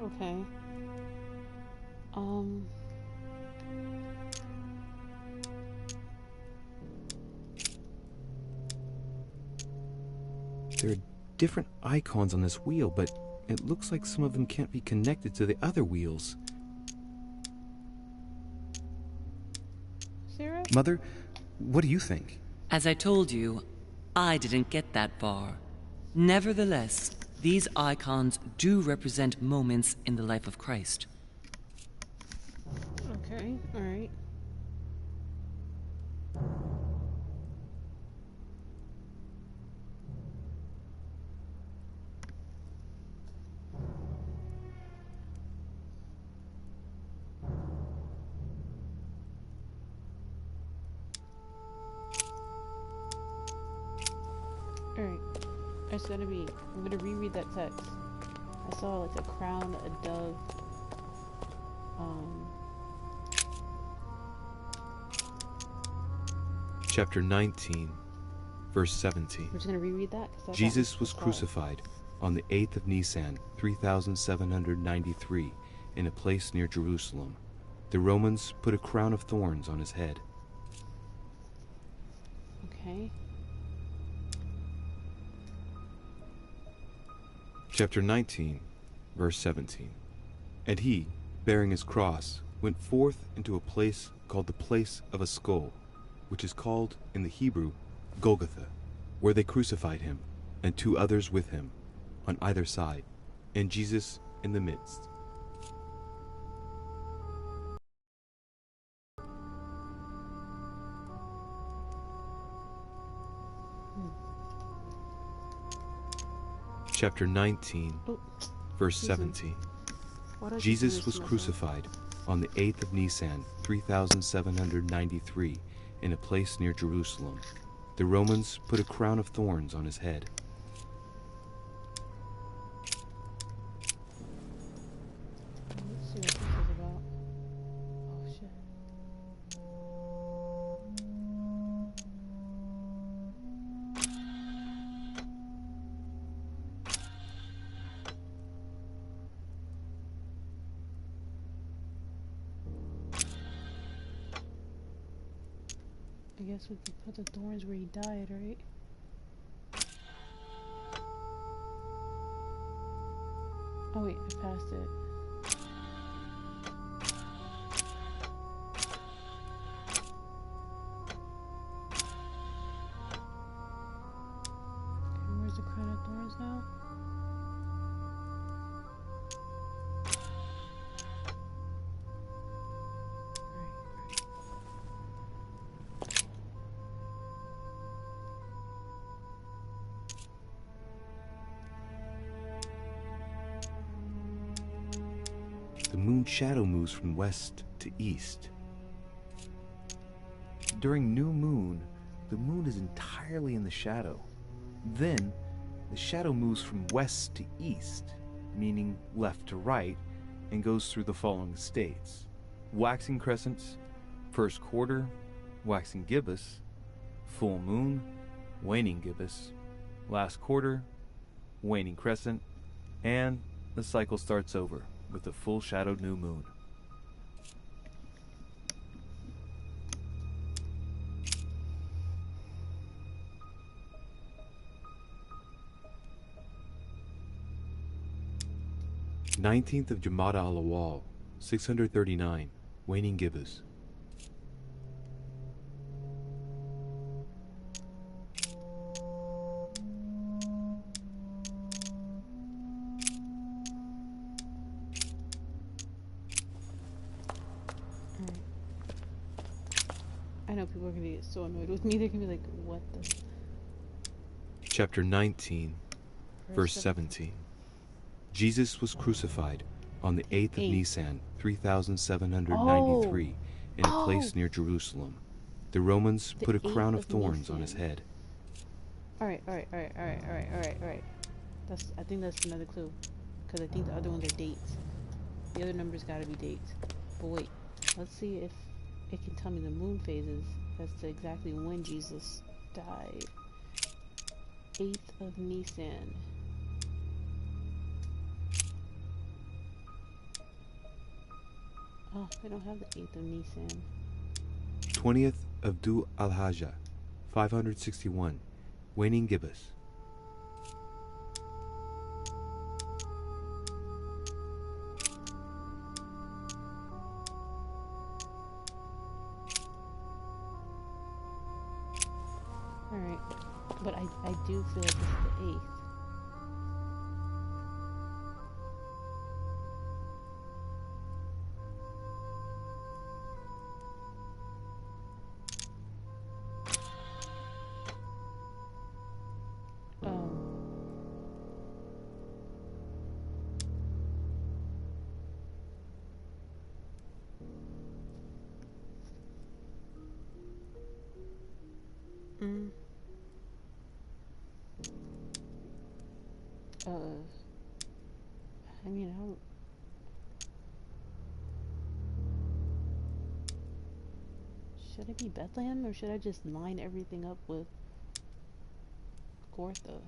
Okay. There are different icons on this wheel, but it looks like some of them can't be connected to the other wheels. Sarah? Mother, what do you think? As I told you, I didn't get that far. Nevertheless, these icons do represent moments in the life of Christ. Okay, alright. Alright. It's gonna be... I'm gonna reread that text. I saw like a crown, a dove. Chapter 19, verse 17. We're just gonna reread that? Jesus was crucified on the 8th of Nisan, 3793, in a place near Jerusalem. The Romans put a crown of thorns on his head. Okay. Chapter 19, verse 17. And he, bearing his cross, went forth into a place called the place of a skull, which is called in the Hebrew Golgotha, where they crucified him, and 2 others with him, on either side, and Jesus in the midst. Chapter 19, verse 17. Jesus was crucified on the 8th of Nisan, 3793, in a place near Jerusalem. The Romans put a crown of thorns on his head. Let's see what this is about. Oh shit. I guess we could put the thorns where he died, right? Oh wait, I passed it. Okay, where's the crown of thorns now? The moon's shadow moves from west to east. During new moon, the moon is entirely in the shadow. Then, the shadow moves from west to east, meaning left to right, and goes through the following states: waxing crescents, first quarter, waxing gibbous, full moon, waning gibbous, last quarter, waning crescent, and the cycle starts over with the full shadowed new moon. Nineteenth of Jamada al-Awwal, 639, waning gibbous. I know people are gonna get so annoyed with me. They're gonna be like, what the? Chapter 19, verse 17. Jesus was crucified on the 8th of Nisan, 3793, in a place near Jerusalem. The Romans put a crown of thorns on his head. Alright. I think that's another clue. Because I think the other ones are dates. The other numbers gotta be dates. But wait, let's see if it can tell me the moon phases as to exactly when Jesus died. 8th of Nisan. Oh, they don't have the 8th of Nisan. 20th of Dhu al-Hajjah, 561, waning gibbous. Alright, but I do feel like this is the 8th. I mean, I don't... Should it be Bethlehem, or should I just line everything up with Gortha?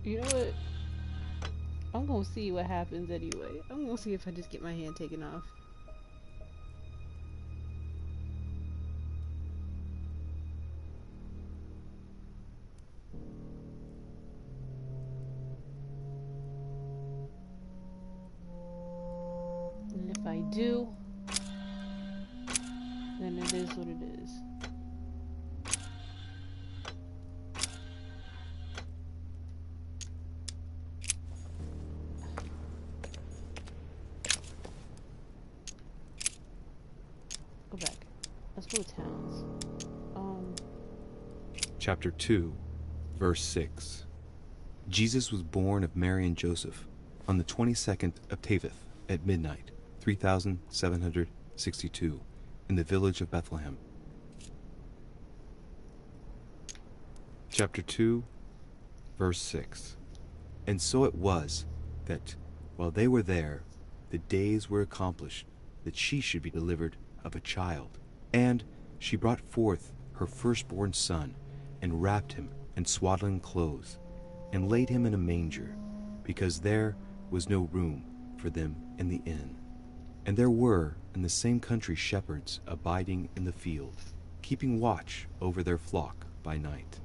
You know what? I'm gonna see what happens anyway. I'm gonna see if I just get my hand taken off. And if I do, then it is what it is. Go back. Let's go with towns. Chapter 2, verse 6. Jesus was born of Mary and Joseph on the 22nd of Teveth at midnight, 3762, in the village of Bethlehem. Chapter 2, verse 6. And so it was that, while they were there, the days were accomplished that she should be delivered of a child. And she brought forth her firstborn son, and wrapped him in swaddling clothes, and laid him in a manger, because there was no room for them in the inn. And there were in the same country shepherds abiding in the field, keeping watch over their flock by night.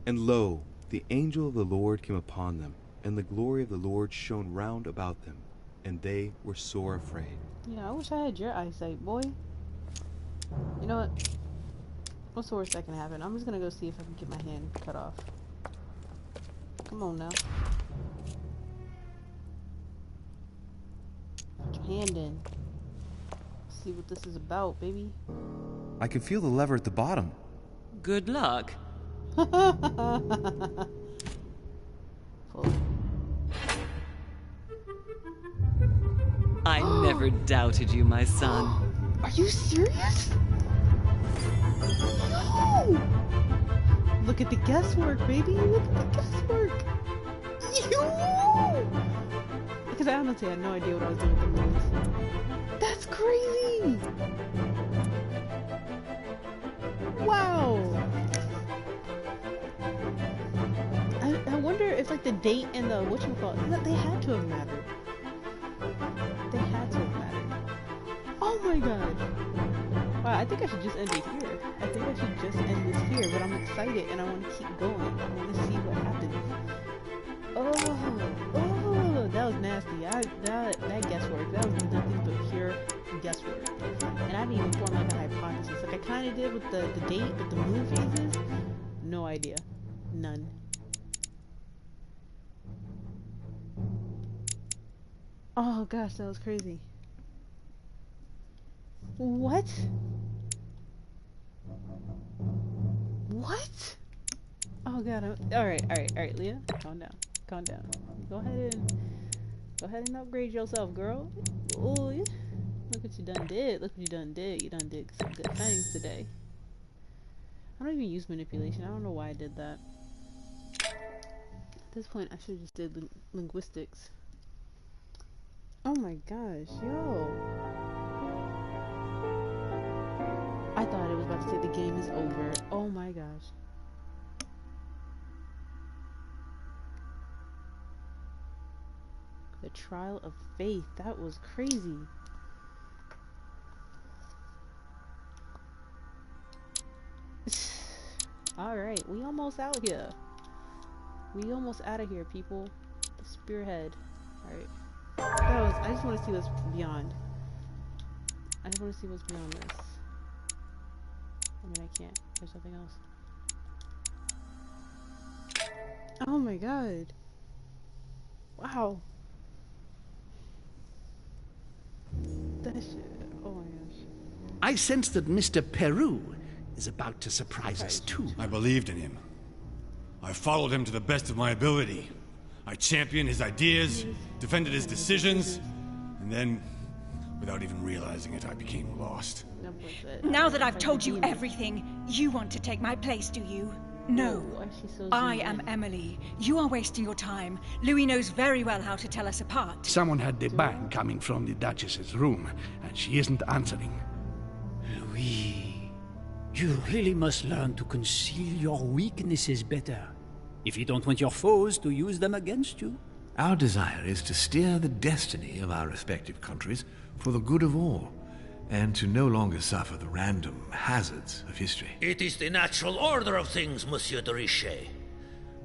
And lo, the angel of the Lord came upon them, and the glory of the Lord shone round about them, and they were sore afraid. Yeah, I wish I had your eyesight, boy. You know what? What's the worst that can happen? I'm just gonna go see if I can get my hand cut off. Come on now. Put your hand in. See what this is about, baby. I can feel the lever at the bottom. Good luck. I never doubted you, my son. Are you serious? No! Look at the guesswork, baby. Look at the guesswork. Because I honestly had no idea what I was doing with the moves. That's crazy! Wow! I wonder if like the date and the whatchamacallit, they had to have mattered. They had to have mattered. Oh my god! Wow, I think I should just end it here. I think I should just end this here, but I'm excited and I want to keep going. I want to see what happens. Oh, that was nasty. That guesswork, that was nothing but pure guesswork. And I didn't even form like a hypothesis. Like I kind of did with the date, but the move phases, no idea. None. Oh gosh, that was crazy. What? What? Oh god, alright, Leah. Calm down. Go ahead and upgrade yourself, girl. Ooh, yeah. Look what you done did. You done did some good things today. I don't even use manipulation. I don't know why I did that. At this point, I should have just did linguistics. Oh my gosh, yo. I thought it was about to say the game is over. Oh my gosh. The trial of faith. That was crazy. Alright, we almost out here. We almost out of here, people. The spearhead. Alright. I just want to see what's beyond. I just want to see what's beyond this. I mean, I can't. There's something else. Oh my god. Wow. That shit. Oh my gosh. I sense that Mr. Peru is about to surprise us too. I believed in him. I followed him to the best of my ability. I championed his ideas, defended his decisions, and then, without even realizing it, I became lost. Now that I've told you everything, you want to take my place, do you? No. I am Emily. You are wasting your time. Louis knows very well how to tell us apart. Someone had the bang coming from the Duchess's room, and she isn't answering. Louis, you really must learn to conceal your weaknesses better, if you don't want your foes to use them against you. Our desire is to steer the destiny of our respective countries for the good of all, and to no longer suffer the random hazards of history. It is the natural order of things, Monsieur de Richet.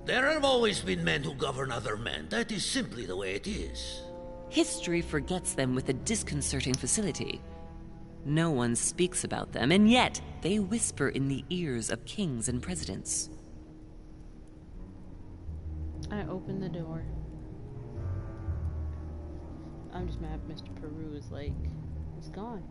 There have always been men who govern other men. That is simply the way it is. History forgets them with a disconcerting facility. No one speaks about them, and yet they whisper in the ears of kings and presidents. I opened the door. I'm just mad Mr. Peru is like, it's gone.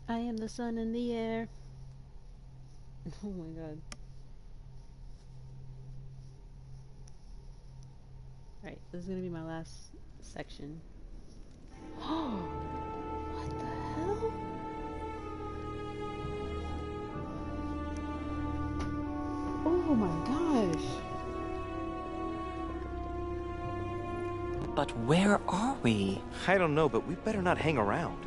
I am the sun in the air. Oh my god. Alright, this is gonna be my last section. Oh, what the hell? Oh my gosh. But where are we? I don't know, but we better not hang around.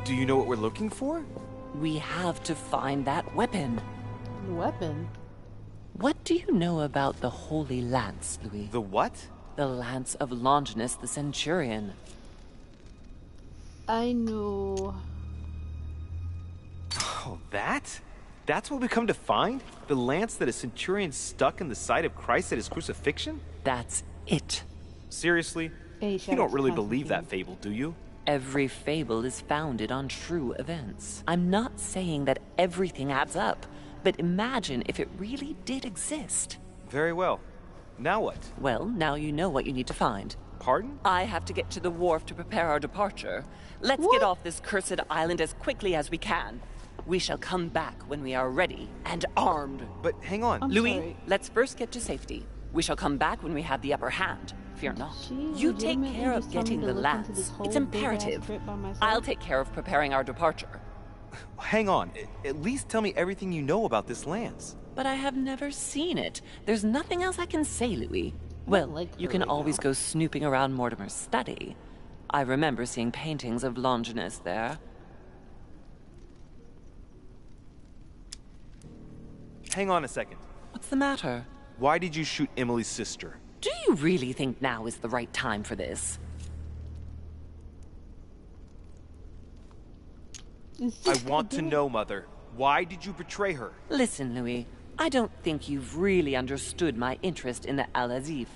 Do you know what we're looking for? We have to find that weapon. Weapon? What do you know about the Holy Lance, Louis? The what? The Lance of Longinus the Centurion. I know. Oh, that? That's what we come to find? The lance that a centurion stuck in the side of Christ at his crucifixion? That's it. Seriously? Hey, you don't really believe that fable, do you? Every fable is founded on true events. I'm not saying that everything adds up, but imagine if it really did exist. Very well. Now what? Well, now you know what you need to find. Pardon? I have to get to the wharf to prepare our departure. Let's get off this cursed island as quickly as we can. We shall come back when we are ready and armed. But hang on. Louis, let's first get to safety. We shall come back when we have the upper hand. Fear not. You take care of getting the lance. It's imperative. I'll take care of preparing our departure. Hang on. At least tell me everything you know about this lance. But I have never seen it. There's nothing else I can say, Louis. Well, you can always go snooping around Mortimer's study. I remember seeing paintings of Longinus there. Hang on a second. What's the matter? Why did you shoot Emily's sister? Do you really think now is the right time for this? I want to know, Mother. Why did you betray her? Listen, Louis. I don't think you've really understood my interest in the Al-Azif.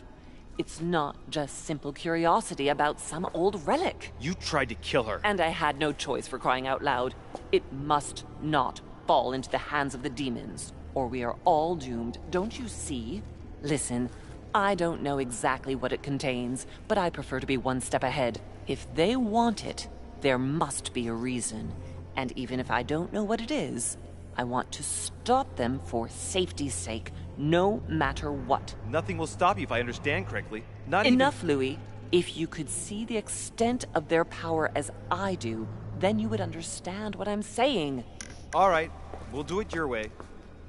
It's not just simple curiosity about some old relic. You tried to kill her. And I had no choice, for crying out loud. It must not fall into the hands of the demons, or we are all doomed, don't you see? Listen, I don't know exactly what it contains, but I prefer to be one step ahead. If they want it, there must be a reason. And even if I don't know what it is, I want to stop them for safety's sake, no matter what. Nothing will stop you if I understand correctly. Not Enough, Louis. If you could see the extent of their power as I do, then you would understand what I'm saying. All right, we'll do it your way.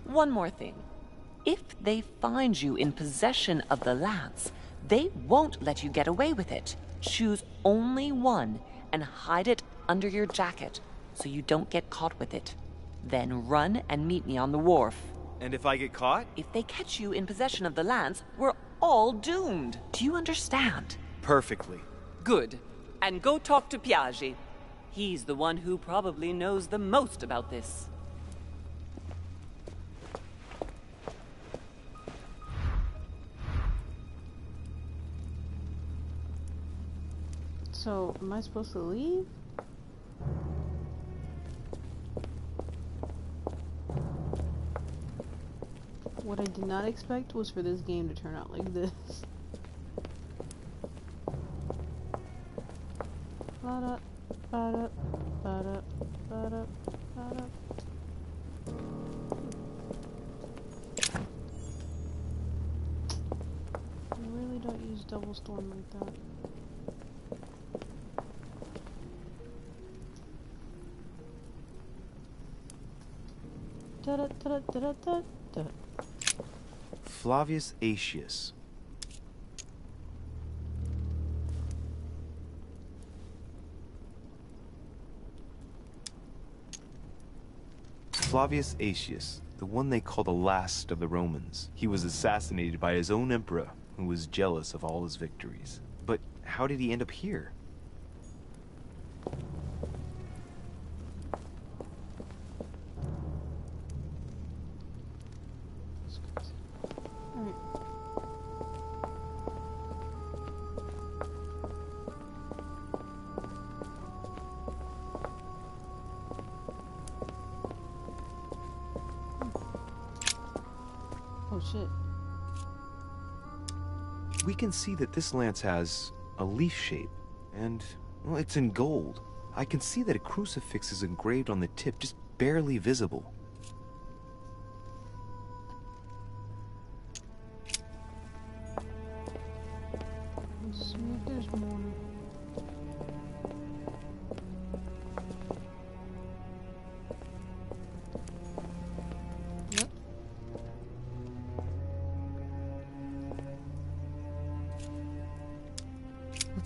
One more thing. If they find you in possession of the lance, they won't let you get away with it. Choose only one and hide it under your jacket so you don't get caught with it. Then run and meet me on the wharf. And if I get caught? If they catch you in possession of the lance, we're all doomed. Do you understand? Perfectly. Good. And go talk to Piaggi. He's the one who probably knows the most about this. So, am I supposed to leave? What I did not expect was for this game to turn out like this. Ba-da, ba-da, ba-da, ba-da, ba-da. I really don't use double storm like that. Da-da-da-da-da-da-da. Flavius Aetius. Flavius Aetius, the one they call the last of the Romans. He was assassinated by his own emperor, who was jealous of all his victories. But how did he end up here? Oh shit. We can see that this lance has a leaf shape, and, well, it's in gold. I can see that a crucifix is engraved on the tip, just barely visible. Let's see if there's more.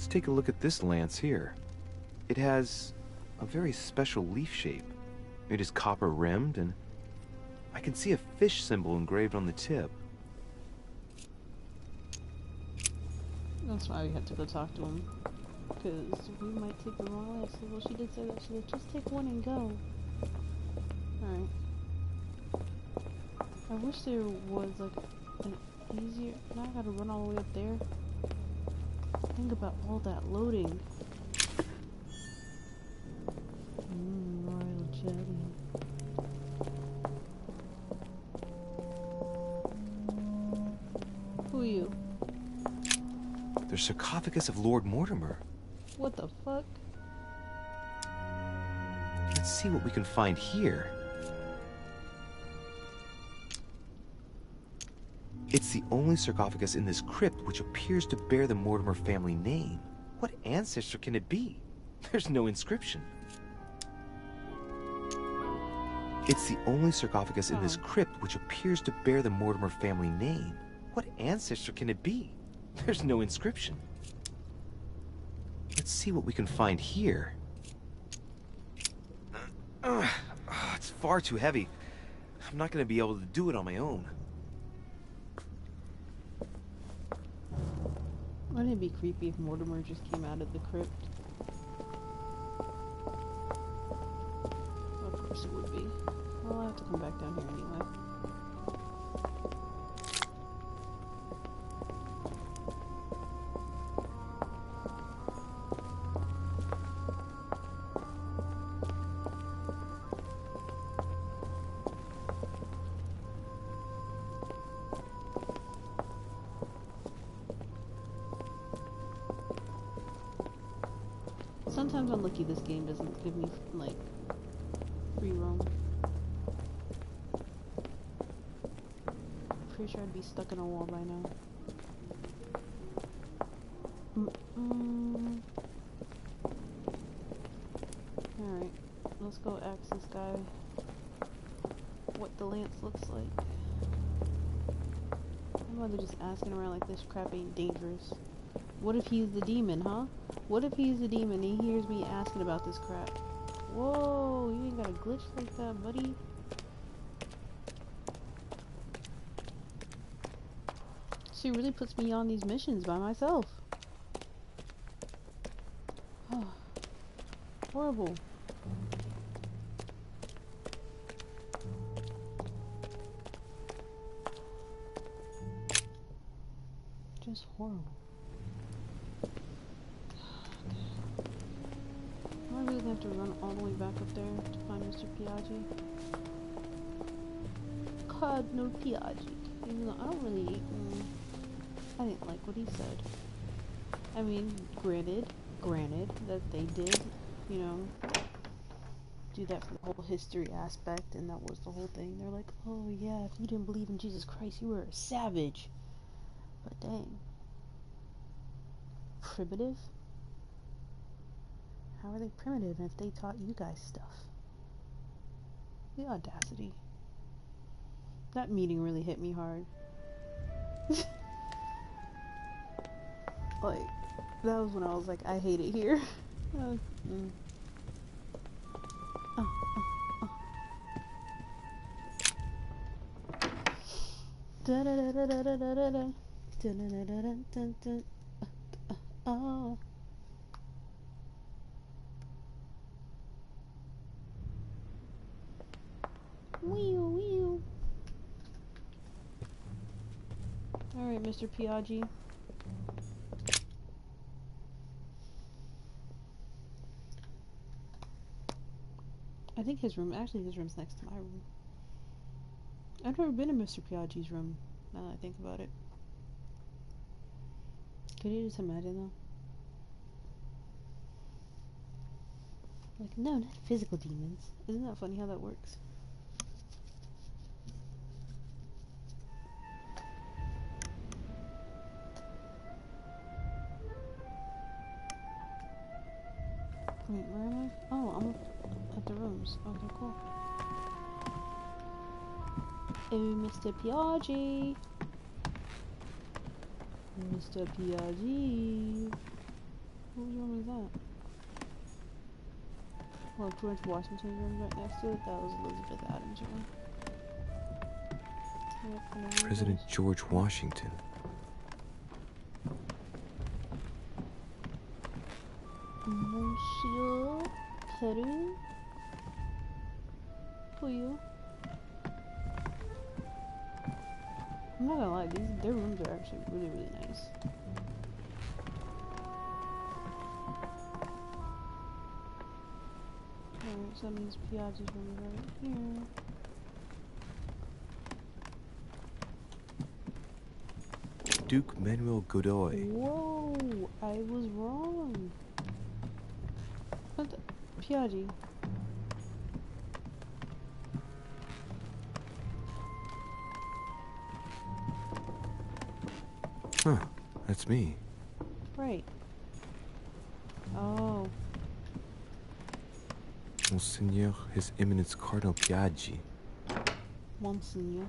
Let's take a look at this lance here. It has a very special leaf shape. It is copper rimmed, and I can see a fish symbol engraved on the tip. That's why we had to go talk to him. Because we might take the wrong way. So, well, she did say that. She said, just take one and go. Alright. I wish there was, like, an easier... Now I gotta run all the way up there. Think about all that loading. Royal jelly. Who are you? The sarcophagus of Lord Mortimer. What the fuck? Let's see what we can find here. It's the only sarcophagus in this crypt which appears to bear the Mortimer family name. What ancestor can it be? There's no inscription. It's the only sarcophagus in this crypt which appears to bear the Mortimer family name. What ancestor can it be? There's no inscription. Let's see what we can find here. It's far too heavy. I'm not going to be able to do it on my own. Wouldn't it be creepy if Mortimer just came out of the crypt? Of course it would be. Well, I have to come back down here anyway. Sometimes I'm lucky this game doesn't give me, like, free roam. Pretty sure I'd be stuck in a wall by now. Alright, let's go ask this guy what the lance looks like. I'm rather just asking around like this crap ain't dangerous. What if he's the demon, huh? What if he's the demon and he hears me asking about this crap? Whoa, you ain't got a glitch like that, buddy. She really puts me on these missions by myself. Oh, horrible. Just horrible. Am I really gonna have to run all the way back up there to find Mr. Piaggi? God, no Piaggi. Even though I don't really... I didn't like what he said. I mean, granted that they did, you know, do that for the whole history aspect, and that was the whole thing. They're like, oh yeah, if you didn't believe in Jesus Christ, you were a savage. But dang. Primitive? How are they primitive if they taught you guys stuff? The audacity. That meeting really hit me hard. Like, that was when I was like, I hate it here. Da da da da da da da da da da da da da da. Wee. Alright, Mr. Piaggi. I think his room's next to my room. I've never been in Mr. Piaggi's room, now that I think about it. Could you just imagine though? Like, no, not physical demons. Isn't that funny how that works? Wait, where am I? Oh, I'm at the rooms. Okay, cool. Oh, Mr. Piaggi. Mr. Piaggi. Whose room is that? Well, George Washington's room right next to it. That was Elizabeth Adams' room. President George Washington. Monsieur Peru? Who are you? I'm not gonna lie, their rooms are actually really, really nice. Alright, so that means Piaggi's room is right here. Duke Manuel Godoy. Whoa, I was wrong. What the? Piaggi. Huh, that's me. Right. Oh. Monseigneur, His Eminence Cardinal Piaggi. Monseigneur.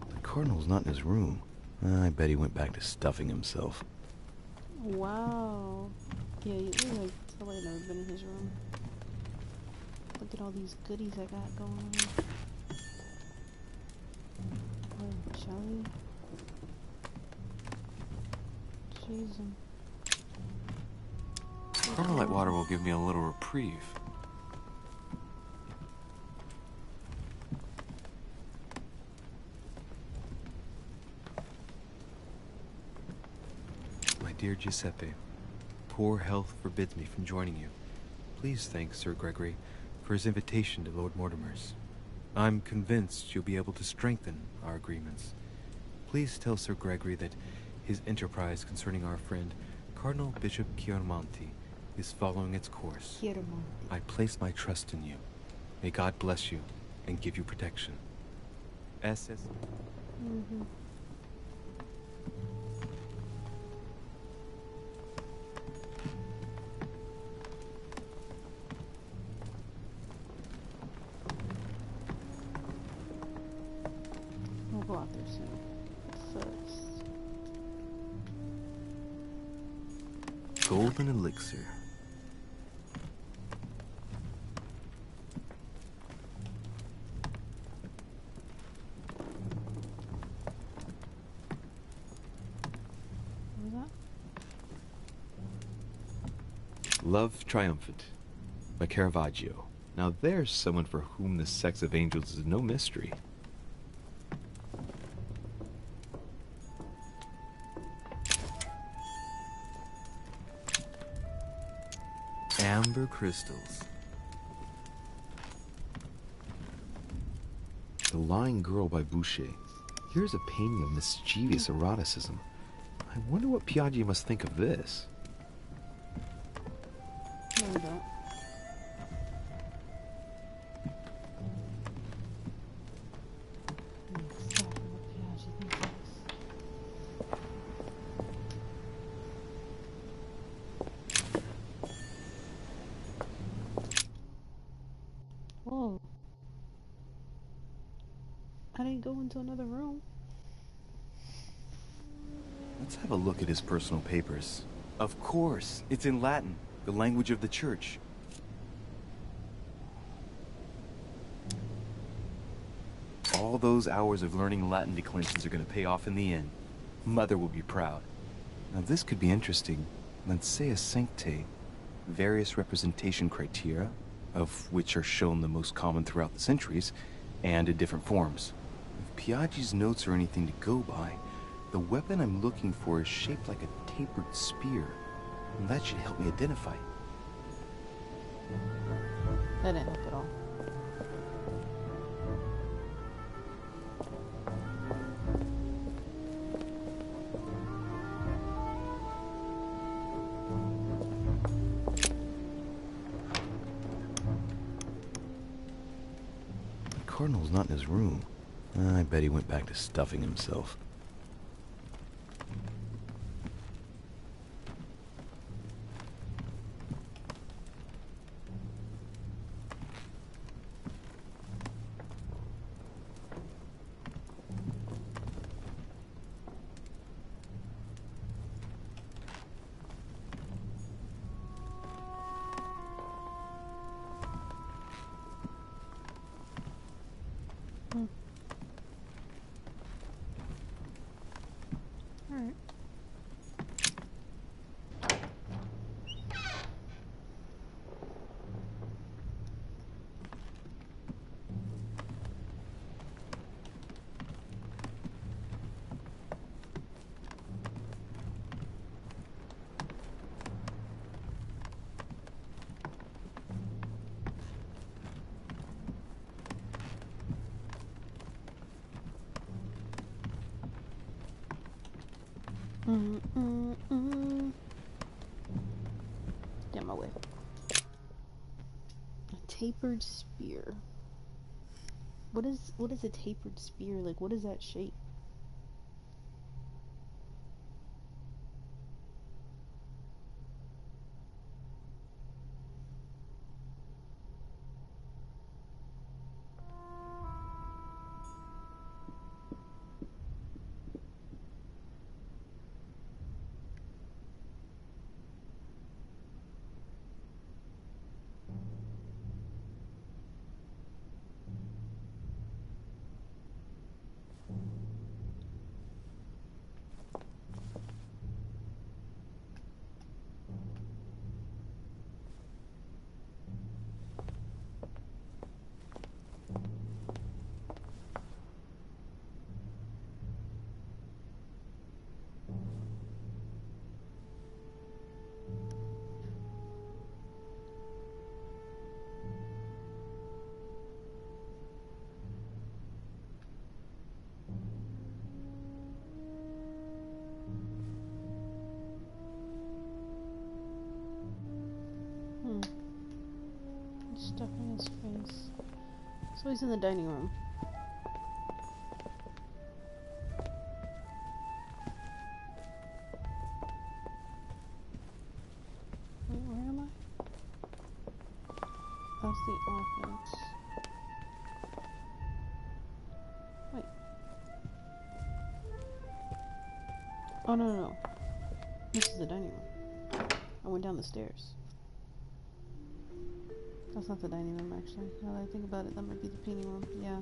The Cardinal's not in his room. I bet he went back to stuffing himself. Wow. Yeah, you look like somebody never been in his room. Look at all these goodies I got going on. Oh, shall we? Jeez. Carmelite water will give me a little reprieve. My dear Giuseppe, poor health forbids me from joining you. Please thank Sir Gregory for his invitation to Lord Mortimer's. I'm convinced you'll be able to strengthen our agreements. Please tell Sir Gregory that his enterprise concerning our friend Cardinal Bishop Chiaramonti is following its course. I place my trust in you. May God bless you and give you protection. SS. We'll go out there soon. First. Golden elixir. What was that? Love Triumphant by Caravaggio. Now there's someone for whom the sex of angels is no mystery. Amber crystals. The Lying Girl by Boucher. Here's a painting of mischievous eroticism. I wonder what Piaggi must think of this. No, we don't. Whoa. I didn't go into another room. Let's have a look at his personal papers. Of course, it's in Latin, the language of the church. All those hours of learning Latin declensions are going to pay off in the end. Mother will be proud. Now this could be interesting. Let's say a sancte. Various representation criteria, of which are shown the most common throughout the centuries, and in different forms. If Piaggi's notes are anything to go by, the weapon I'm looking for is shaped like a tapered spear. And that should help me identify it. That didn't help at all. The Cardinal's not in his room. I bet he went back to stuffing himself. Damn my way. A tapered spear. What is a tapered spear? Like, what is that shape? Stuffing his face. So he's in the dining room. Wait, where am I? That's the offense. Wait. Oh, no. This is the dining room. I went down the stairs. That's not the dining room, actually. Now that I think about it, that might be the painting room. Yeah.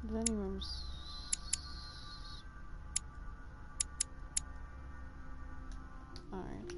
The dining room's... Alright.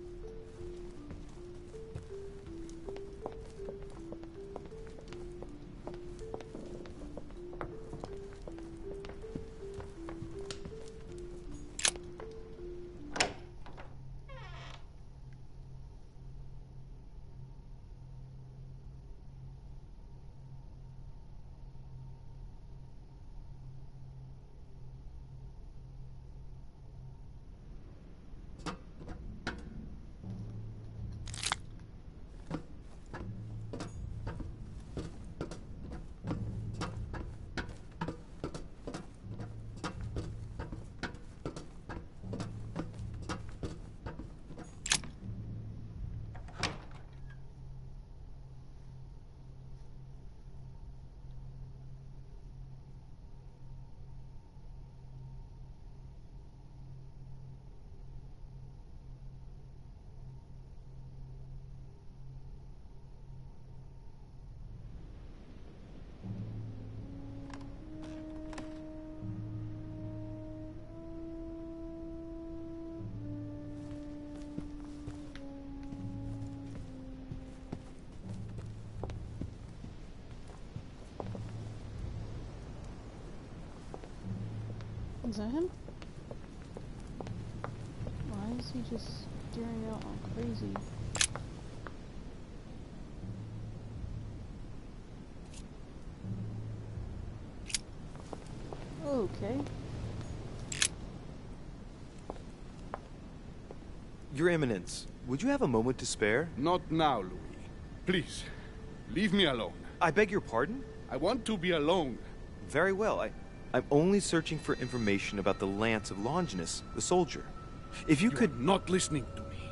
Is that him? Why is he just staring out all crazy? Okay. Your Eminence, would you have a moment to spare? Not now, Louis. Please, leave me alone. I beg your pardon? I want to be alone. Very well. I'm only searching for information about the Lance of Longinus, the soldier. If you could... are not listening to me.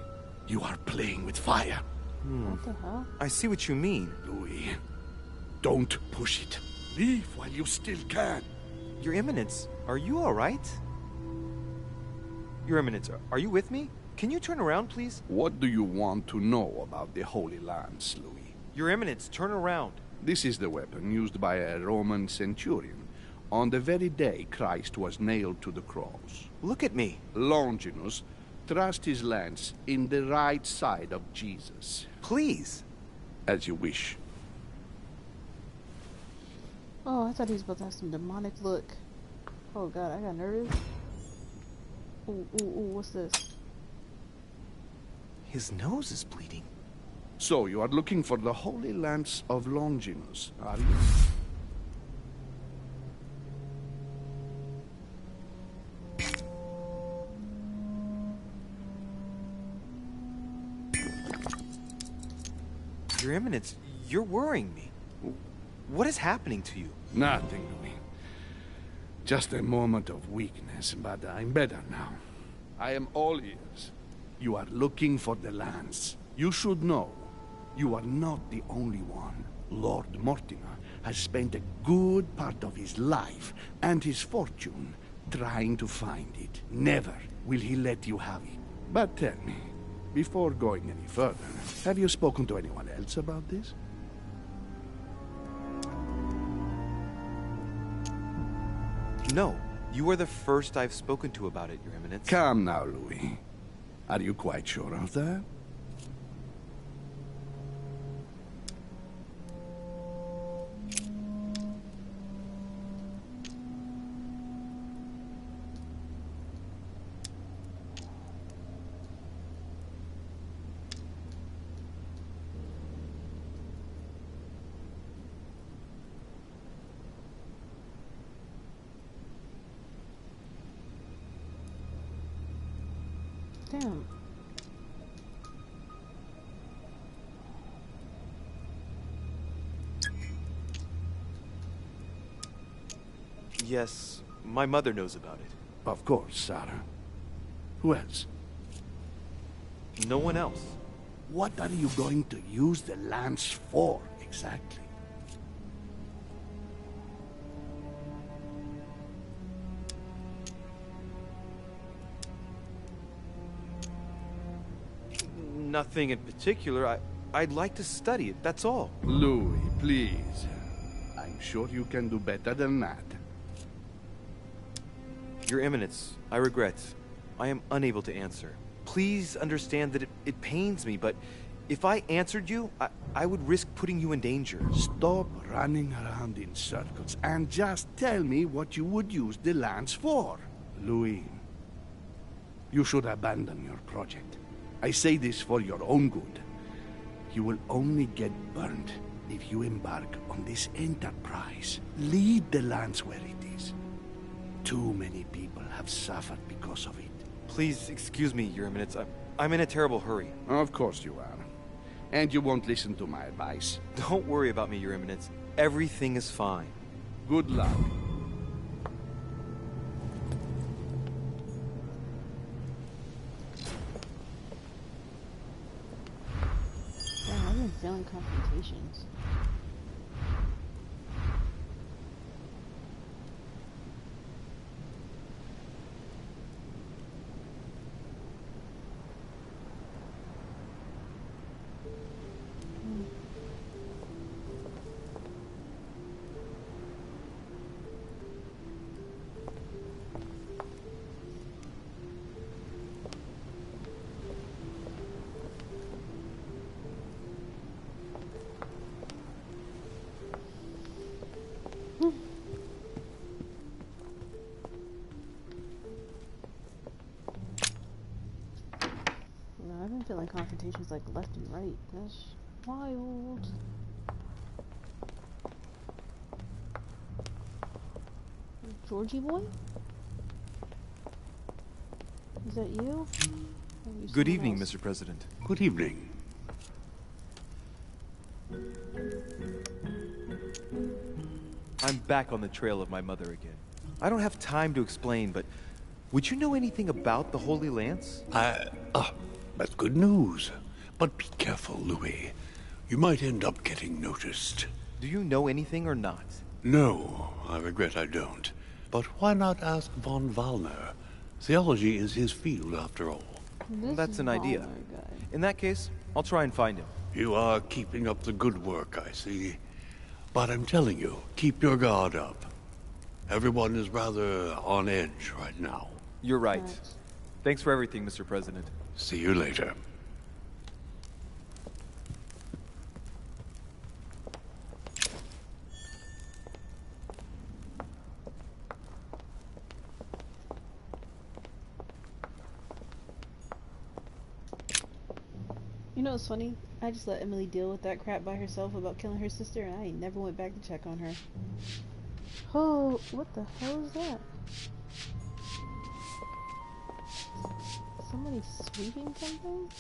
You are playing with fire. What the hell? I see what you mean. Louis, don't push it. Leave while you still can. Your Eminence, are you all right? Your Eminence, are you with me? Can you turn around, please? What do you want to know about the Holy Lance, Louis? Your Eminence, turn around. This is the weapon used by a Roman centurion on the very day Christ was nailed to the cross. Look at me. Longinus thrust his lance in the right side of Jesus. Please. As you wish. Oh, I thought he was about to have some demonic look. Oh god, I got nervous. Ooh, what's this? His nose is bleeding. So, you are looking for the Holy Lance of Longinus, are you? Your Eminence, you're worrying me. What is happening to you? Nothing, Louis. Just a moment of weakness, but I'm better now. I am all ears. You are looking for the lance. You should know, you are not the only one. Lord Mortimer has spent a good part of his life and his fortune trying to find it. Never will he let you have it. But tell me, before going any further, have you spoken to anyone else about this? No. You are the first I've spoken to about it, Your Eminence. Come now, Louis. Are you quite sure of that? Damn. Yes, my mother knows about it. Of course, Sarah. Who else? No one else. What are you going to use the lance for, exactly? Nothing in particular. I'd like to study it, that's all. Louis, please. I'm sure you can do better than that. Your Eminence, I regret. I am unable to answer. Please understand that it pains me, but if I answered you, I would risk putting you in danger. Stop running around in circles and just tell me what you would use the lance for. Louis, you should abandon your project. I say this for your own good. You will only get burned if you embark on this enterprise. Leave the lance where it is. Too many people have suffered because of it. Please excuse me, Your Eminence. I'm in a terrible hurry. Of course you are. And you won't listen to my advice. Don't worry about me, Your Eminence. Everything is fine. Good luck. Damn, I've been failing confrontations. I've been feeling confrontations like left and right. That's wild. Georgie boy? Is that you? Good evening, Mr. President. Good evening. I'm back on the trail of my mother again. I don't have time to explain, but would you know anything about the Holy Lance? That's good news. But be careful, Louis. You might end up getting noticed. Do you know anything or not? No, I regret I don't. But why not ask von Wallner? Theology is his field, after all. That's an idea. In that case, I'll try and find him. You are keeping up the good work, I see. But I'm telling you, keep your guard up. Everyone is rather on edge right now. You're right. Thanks for everything, Mr. President. See you later. You know what's funny? I just let Emily deal with that crap by herself about killing her sister, and I ain't never went back to check on her. Oh, what the hell is that? Somebody sweeping something?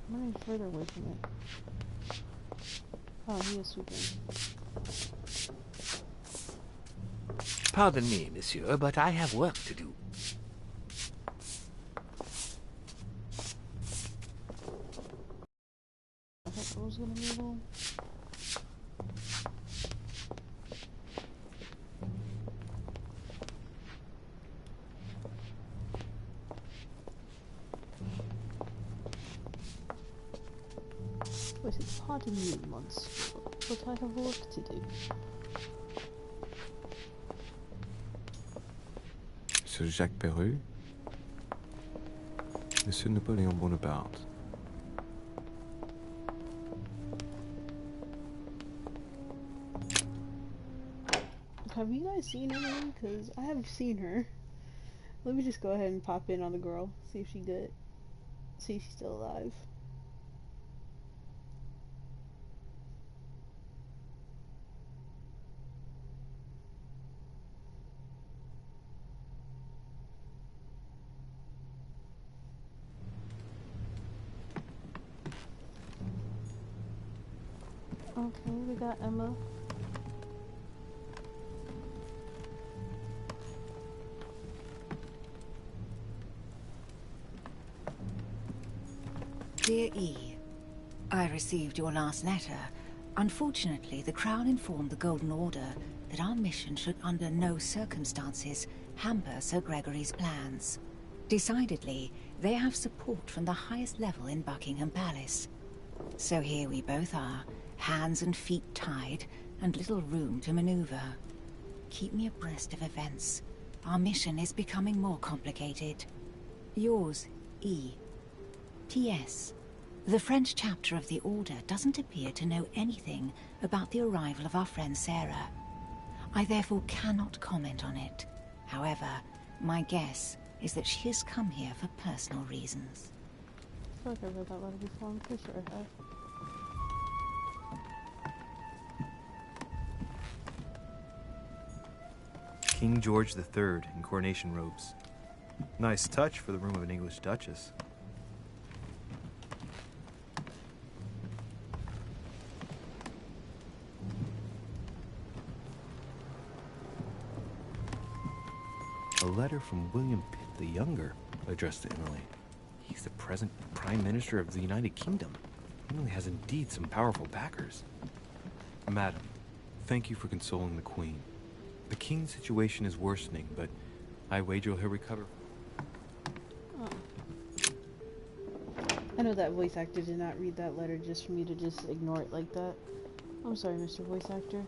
I'm running further away from it. Oh, he is sweeping. Pardon me, monsieur, but I have work to do. I thought it was gonna be a little... Wait, pardon me, monster, but I have work to do. Monsieur Jacques Perru, Monsieur Napoléon Bonaparte. Have you guys seen Emily? Because I haven't seen her. Let me just go ahead and pop in on the girl, see if she's good. See if she's still alive. Okay, we got Emma. Dear E, I received your last letter. Unfortunately, the Crown informed the Golden Order that our mission should under no circumstances hamper Sir Gregory's plans. Decidedly, they have support from the highest level in Buckingham Palace. So here we both are, hands and feet tied, and little room to maneuver. Keep me abreast of events. Our mission is becoming more complicated. Yours, E. P.S. The French chapter of the Order doesn't appear to know anything about the arrival of our friend Sarah. I therefore cannot comment on it. However, my guess is that she has come here for personal reasons. I feel like I read that letter before, I'm pretty sure I have. King George III in coronation robes. Nice touch for the room of an English duchess. A letter from William Pitt the Younger, addressed to Emily. He's the present Prime Minister of the United Kingdom. Emily has indeed some powerful backers. Madam, thank you for consoling the Queen. The King's situation is worsening, but I wager he'll recover. Oh. I know that voice actor did not read that letter just for me to just ignore it like that. I'm sorry, Mr. Voice Actor.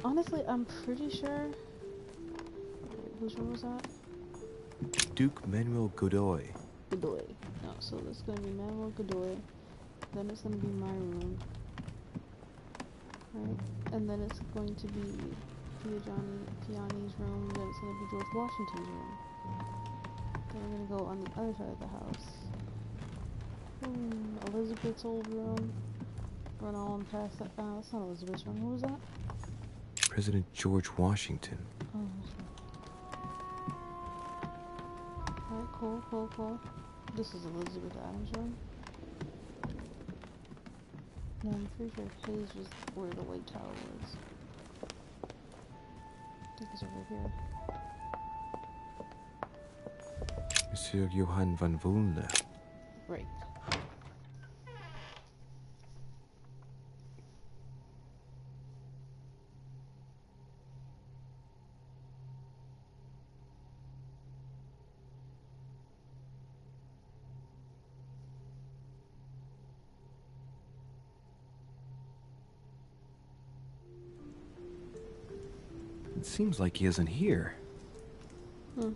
Honestly, I'm pretty sure... Wait, whose room was that? Duke Manuel Godoy. Godoy. No, so that's gonna be Manuel Godoy. Then it's gonna be my room. Right? And then it's going to be Piani's room. Then it's gonna be George Washington's room. Then we're gonna go on the other side of the house. Elizabeth's old room. Run on past that. That's not Elizabeth's room. Who was that? President George Washington. Oh, alright, cool, cool, cool. This is Elizabeth Adams' room. No, I'm pretty sure his was where the White Tower was. I think it's over here. Monsieur Johann van Vulner. Right. It seems like he isn't here. Hmm.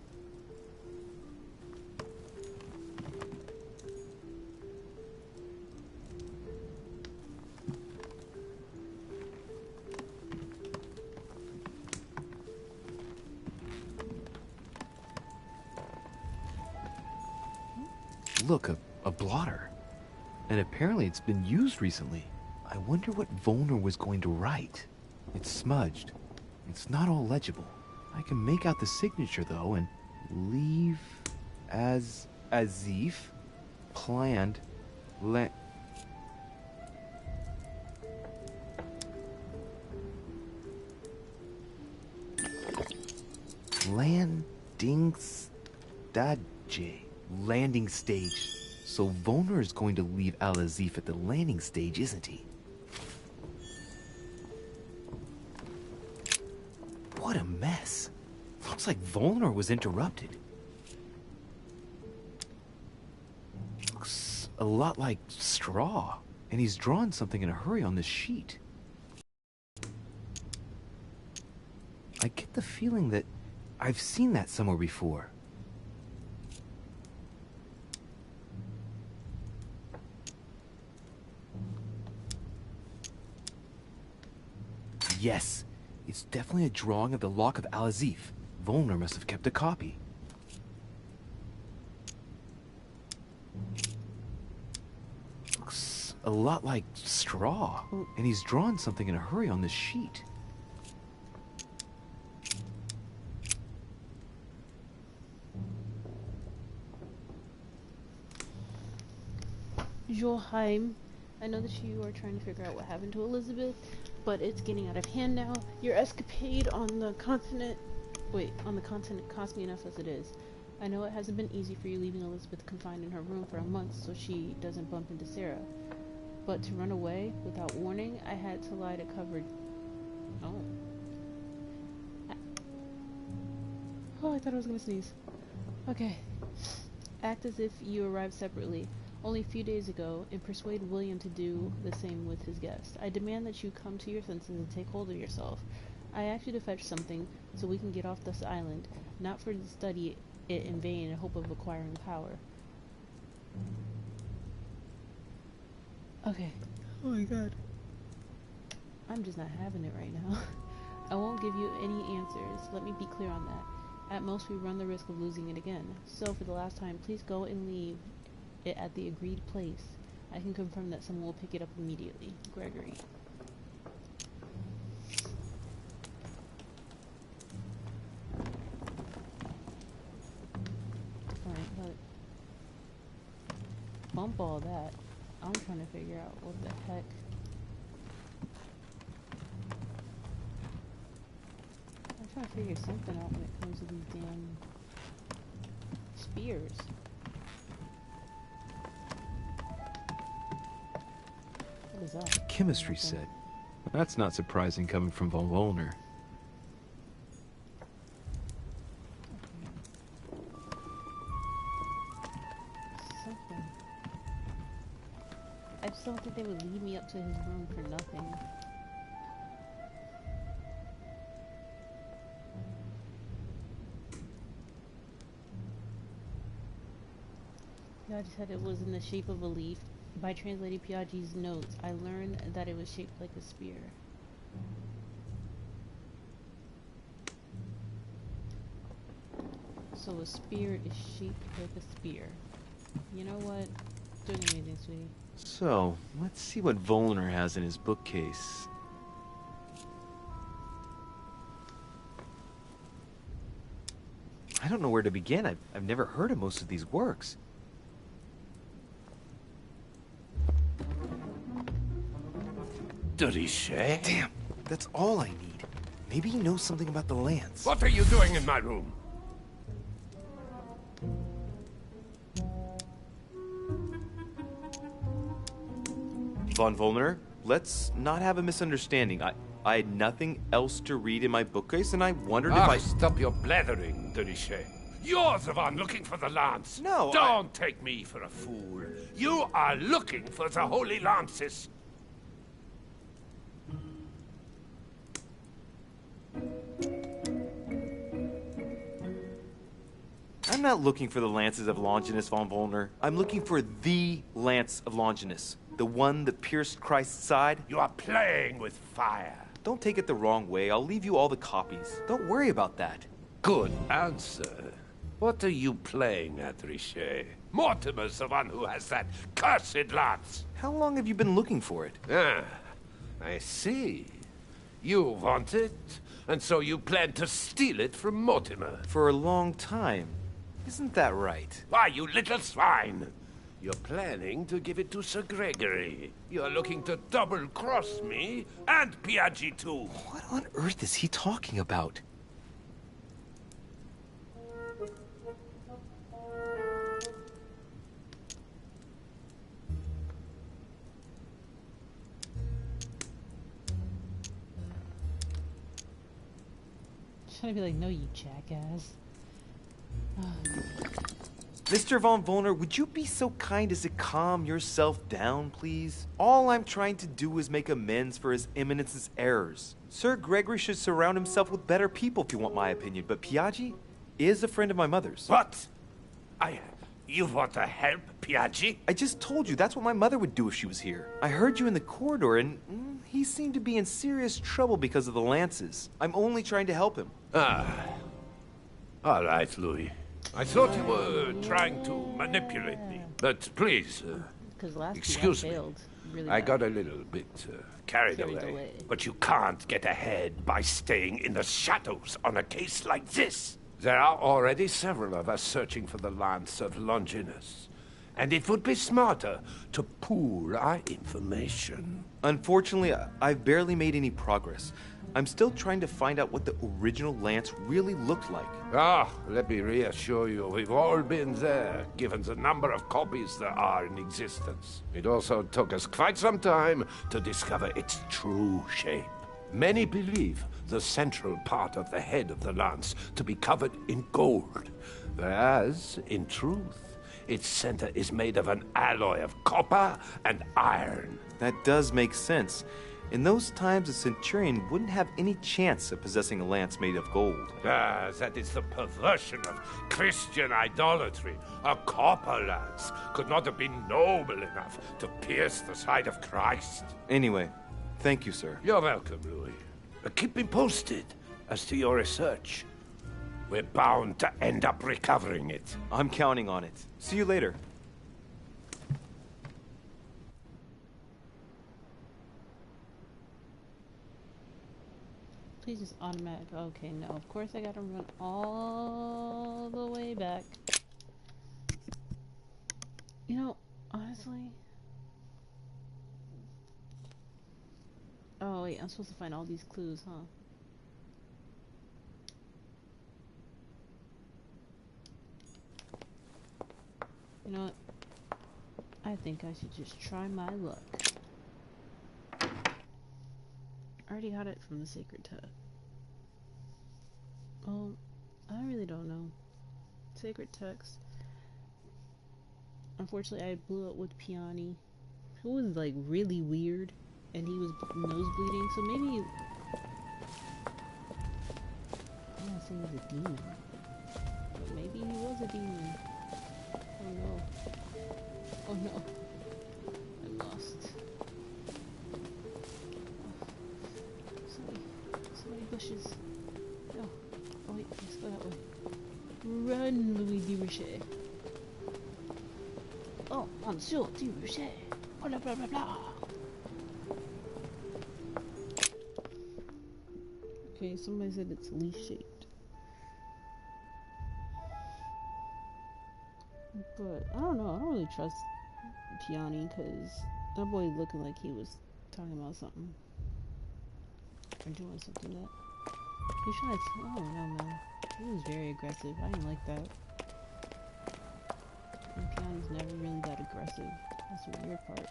Look, a blotter. And apparently it's been used recently. I wonder what Volner was going to write. It's smudged. It's not all legible. I can make out the signature, though, and leave as if planned landing stage. So Volner is going to leave Al-Azif at the landing stage, isn't he? What a mess. Looks like Volner was interrupted. Looks a lot like straw. And he's drawn something in a hurry on this sheet. I get the feeling that I've seen that somewhere before. Yes, it's definitely a drawing of the Lock of Al-Azif. Volner must have kept a copy. Looks a lot like straw. And he's drawn something in a hurry on this sheet. Joachim, I know that you are trying to figure out what happened to Elizabeth, but it's getting out of hand now. Your escapade on the continent cost me enough as it is. I know it hasn't been easy for you leaving Elizabeth confined in her room for a month so she doesn't bump into Sarah. But to run away without warning, I had to lie to cover... Oh, I thought I was gonna sneeze. Okay. Act as if you arrived separately only a few days ago, and persuade William to do the same with his guest. I demand that you come to your senses and take hold of yourself. I ask you to fetch something so we can get off this island, not for to study it in vain in hope of acquiring power. Okay. Oh my god. I'm just not having it right now. I won't give you any answers. Let me be clear on that. At most, we run the risk of losing it again. So, for the last time, please go and leave it at the agreed place. I can confirm that someone will pick it up immediately. Gregory. Alright, but bump all that. I'm trying to figure out what the heck. I'm trying to figure something out when it comes to these damn spears. What is that? Chemistry set. That's not surprising coming from von Volner. Something. I just don't think they would lead me up to his room for nothing. Piaggi said it was in the shape of a leaf. By translating Piaggi's notes, I learned that it was shaped like a spear. So a spear is shaped like a spear. You know what? Doing amazing, sweetie. So, let's see what Volner has in his bookcase. I don't know where to begin. I've never heard of most of these works. Did he say? Damn, that's all I need. Maybe he knows something about the lance. What are you doing in my room? Von Volner, let's not have a misunderstanding. I had nothing else to read in my bookcase, and I wondered if I... Stop your blathering, Derishe. You're the one looking for the lance. No, Don't take me for a fool. You are looking for the holy lances. I'm not looking for the lances of Longinus von Volner. I'm looking for the lance of Longinus. The one that pierced Christ's side. You are playing with fire. Don't take it the wrong way. I'll leave you all the copies. Don't worry about that. Good answer. What are you playing at, Richet? Mortimer's the one who has that cursed lance. How long have you been looking for it? Ah, I see. You want it, and so you plan to steal it from Mortimer. For a long time. Isn't that right? Why, you little swine! You're planning to give it to Sir Gregory. You're looking to double-cross me and Piaggi too. What on earth is he talking about? Trying to be like, no, you jackass. Mr. Von Wollner, would you be so kind as to calm yourself down, please? All I'm trying to do is make amends for His Eminence's errors. Sir Gregory should surround himself with better people, if you want my opinion, but Piaggi is a friend of my mother's. What? You want to help Piaggi? I just told you that's what my mother would do if she was here. I heard you in the corridor, and he seemed to be in serious trouble because of the lances. I'm only trying to help him. Ah. All right, Louis. I thought you were trying to manipulate me. But please, excuse me. Really I got a little bit carried away. But you can't get ahead by staying in the shadows on a case like this. There are already several of us searching for the Lance of Longinus. And it would be smarter to pool our information. Unfortunately, I've barely made any progress. I'm still trying to find out what the original lance really looked like. Ah, let me reassure you, we've all been there, given the number of copies there are in existence. It also took us quite some time to discover its true shape. Many believe the central part of the head of the lance to be covered in gold, whereas, in truth, its center is made of an alloy of copper and iron. That does make sense. In those times, a centurion wouldn't have any chance of possessing a lance made of gold. Ah, that is the perversion of Christian idolatry. A copper lance could not have been noble enough to pierce the side of Christ. Anyway, thank you, sir. You're welcome, Louis. Keep me posted as to your research. We're bound to end up recovering it. I'm counting on it. See you later. Please just automatic. Okay, no. Of course I gotta run all the way back. You know, honestly. Oh wait, I'm supposed to find all these clues, huh? You know what? I think I should just try my luck. I already got it from the sacred text. Oh, I really don't know. Sacred text. Unfortunately, I blew up with Piani, who was like really weird, and he was nose bleeding. So maybe I'm not saying he's a demon, but maybe he was a demon. Oh no! Oh no! I'm lost. So many bushes. No. Oh wait, let's go that way. Run, Louis Duverchet. Oh, Monsieur Duverchet. Blah blah blah blah. Okay, somebody said it's leaf shaped. But I don't know. I don't really trust Piani because that boy looking like he was talking about something or doing something that he tried. Oh no, man, he was very aggressive. I didn't like that. And Piani's never really that aggressive. That's the weird part.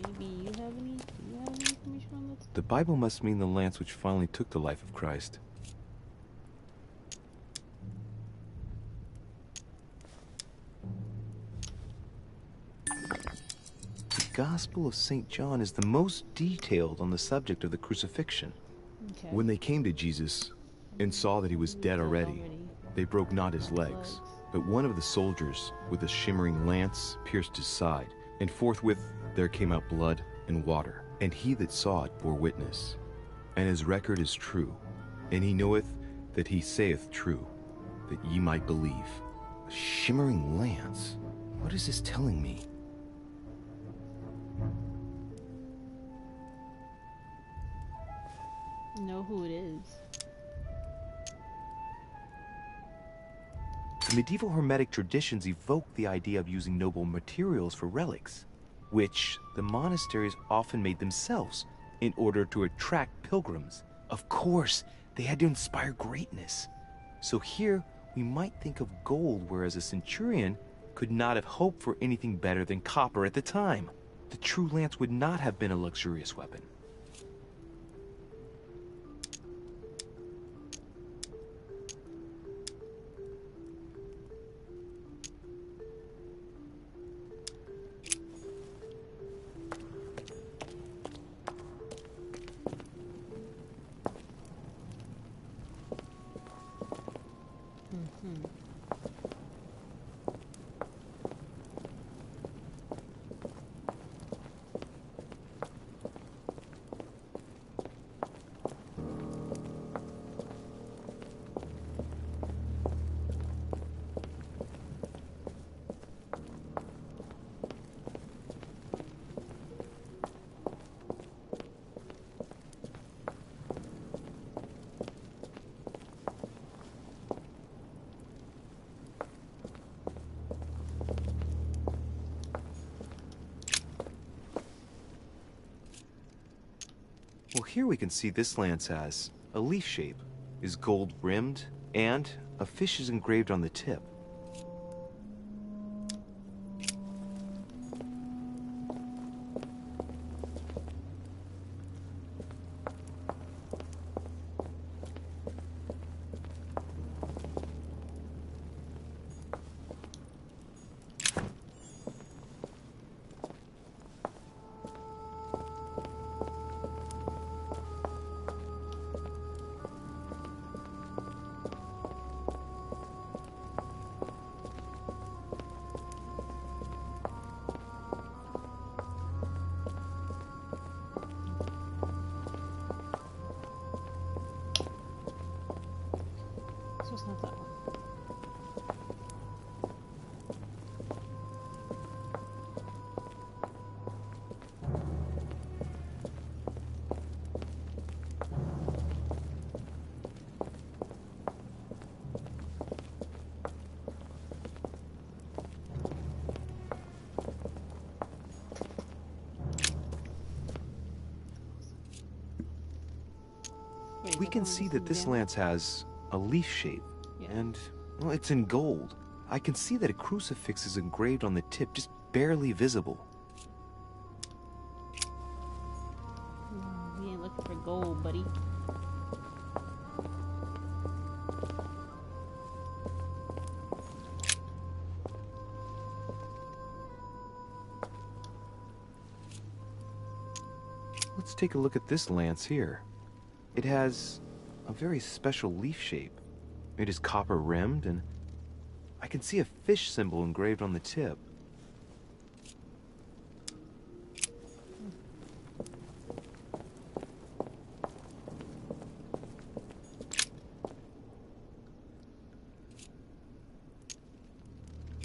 Maybe you have any? Do you have any information on that? The Bible must mean the lance which finally took the life of Christ. The Gospel of St. John is the most detailed on the subject of the crucifixion. Okay. When they came to Jesus and saw that he was dead already, they broke not his legs, but one of the soldiers with a shimmering lance pierced his side, and forthwith there came out blood and water, and he that saw it bore witness. And his record is true, and he knoweth that he saith true, that ye might believe. A shimmering lance? What is this telling me? Know who it is. The medieval hermetic traditions evoke the idea of using noble materials for relics, which the monasteries often made themselves in order to attract pilgrims. Of course, they had to inspire greatness. So here, we might think of gold, whereas a centurion could not have hoped for anything better than copper at the time. The true lance would not have been a luxurious weapon. Well, here we can see this lance has a leaf shape, is gold rimmed, and a fish is engraved on the tip. So it's not that one. We can see that this lance has a leaf shape, and, well, it's in gold. I can see that a crucifix is engraved on the tip, just barely visible. We ain't looking for gold, buddy. Let's take a look at this lance here. It has a very special leaf shape. It is copper rimmed, and I can see a fish symbol engraved on the tip.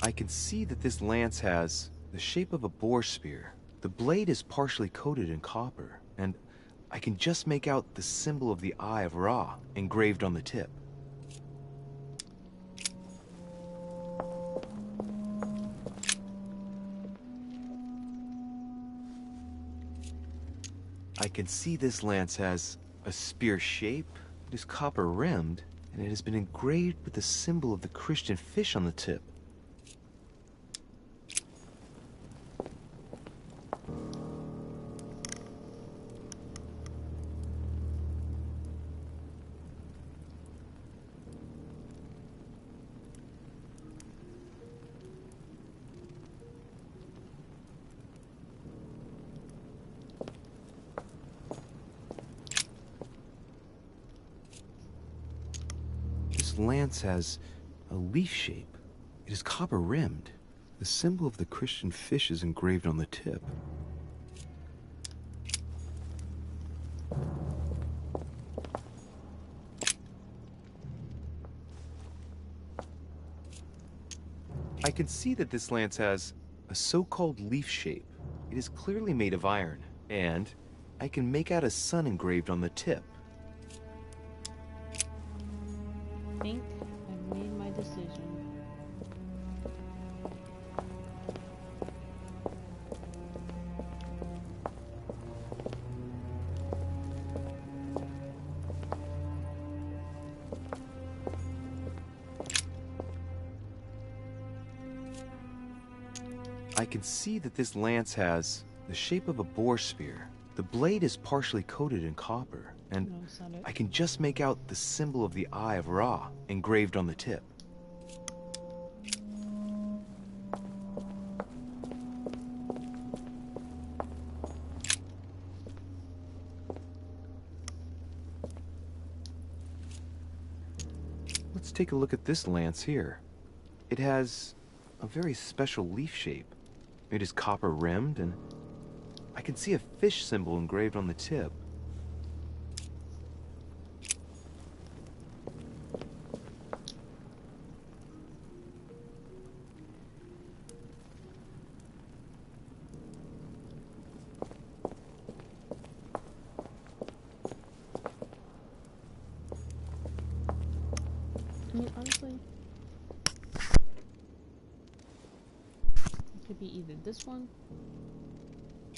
I can see that this lance has the shape of a boar spear. The blade is partially coated in copper, and I can just make out the symbol of the Eye of Ra engraved on the tip. I can see this lance has a spear shape, it is copper rimmed, and it has been engraved with the symbol of the Christian fish on the tip. This lance has a leaf shape. It is copper rimmed. The symbol of the Christian fish is engraved on the tip. I can see that this lance has a so-called leaf shape. It is clearly made of iron, and I can make out a sun engraved on the tip. I think I've made my decision. I can see that this lance has the shape of a boar spear. The blade is partially coated in copper, and I can just make out the symbol of the Eye of Ra engraved on the tip. Let's take a look at this lance here. It has a very special leaf shape. It is copper rimmed, and I can see a fish symbol engraved on the tip. I mean, honestly, it could be either this one.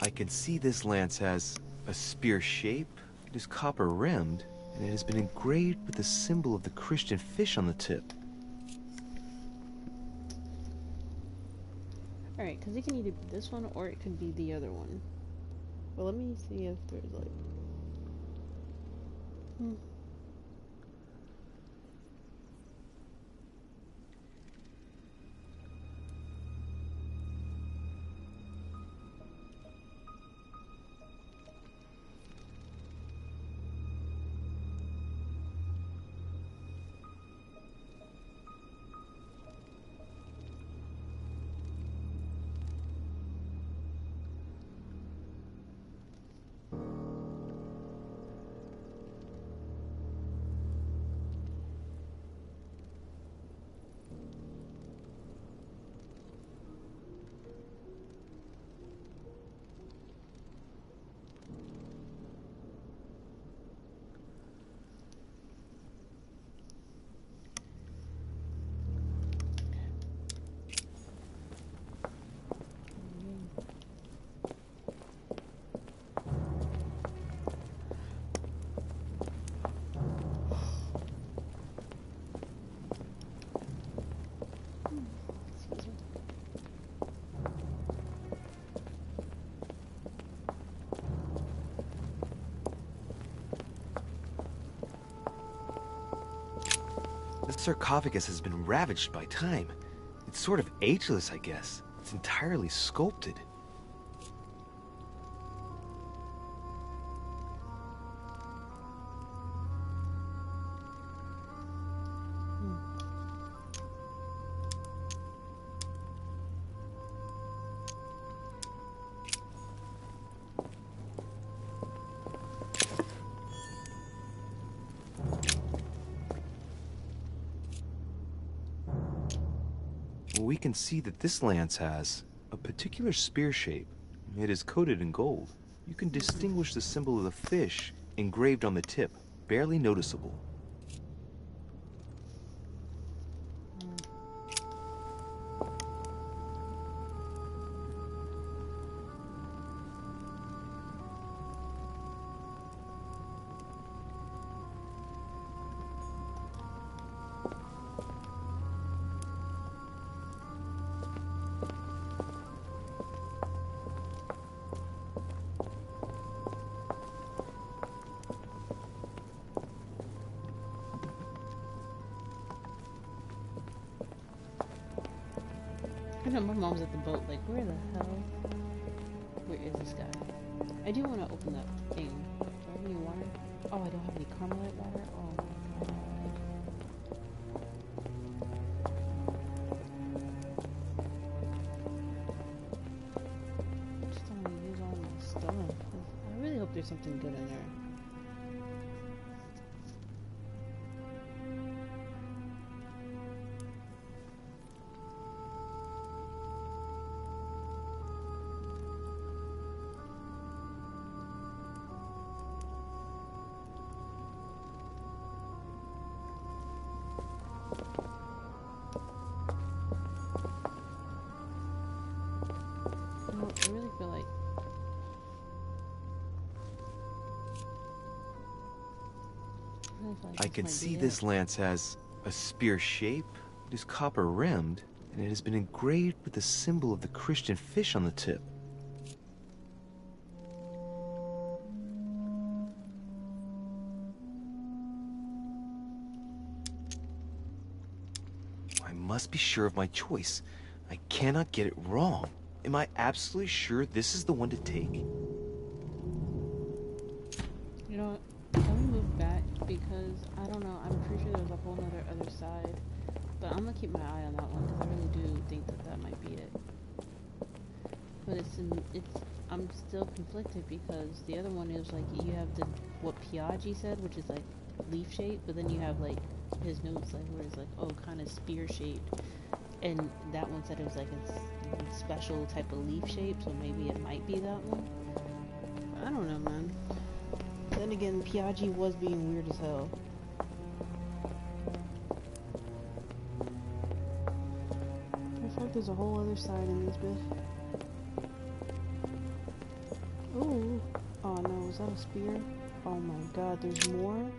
I can see this lance has a spear shape. It is copper rimmed, and it has been engraved with the symbol of the Christian fish on the tip. Alright, because it can either be this one or it could be the other one. But let me see if there's like... The sarcophagus has been ravaged by time. It's sort of ageless, I guess. It's entirely sculpted. We can see that this lance has a particular spear shape. It is coated in gold. You can distinguish the symbol of the fish engraved on the tip, barely noticeable. I know my mom's at the boat, like, where the hell? Where is this guy? I do want to open that thing. Do I have any water? Oh, I don't have any Carmelite water? Oh my god. I just don't want to use all my stuff. I really hope there's something good in there. I can see this lance has a spear shape, it is copper rimmed, and it has been engraved with the symbol of the Christian fish on the tip. I must be sure of my choice. I cannot get it wrong. Am I absolutely sure this is the one to take? You know what? Let me move back because I don't know. I'm pretty sure there's a whole other side. But I'm gonna keep my eye on that one because I really do think that might be it. But I'm still conflicted because the other one is like you have what Piaggi said, which is like leaf shape, but then you have like his notes like where it's like kind of spear shaped, and that one said it was like a special type of leaf shape, so maybe it might be that one. I don't know, man. Then again, Piaggi was being weird as hell. I feel like there's a whole other side in this bit. Ooh. Oh no, is that a spear? Oh my god, there's more?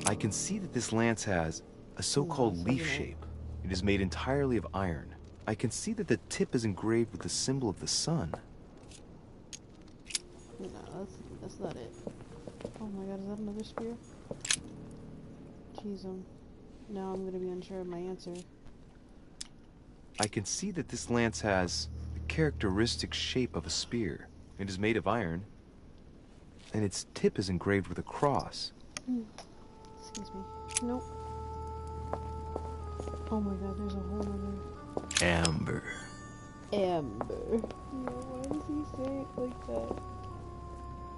I can see that this lance has a so-called leaf shape. It is made entirely of iron. I can see that the tip is engraved with the symbol of the sun. No, that's not it. Oh my god, is that another spear? Jeez, now I'm gonna be unsure of my answer. I can see that this lance has the characteristic shape of a spear. It is made of iron, and its tip is engraved with a cross. Excuse me. Nope. Oh my god, there's a whole other... Amber. Amber. Yeah, why does he say it like that?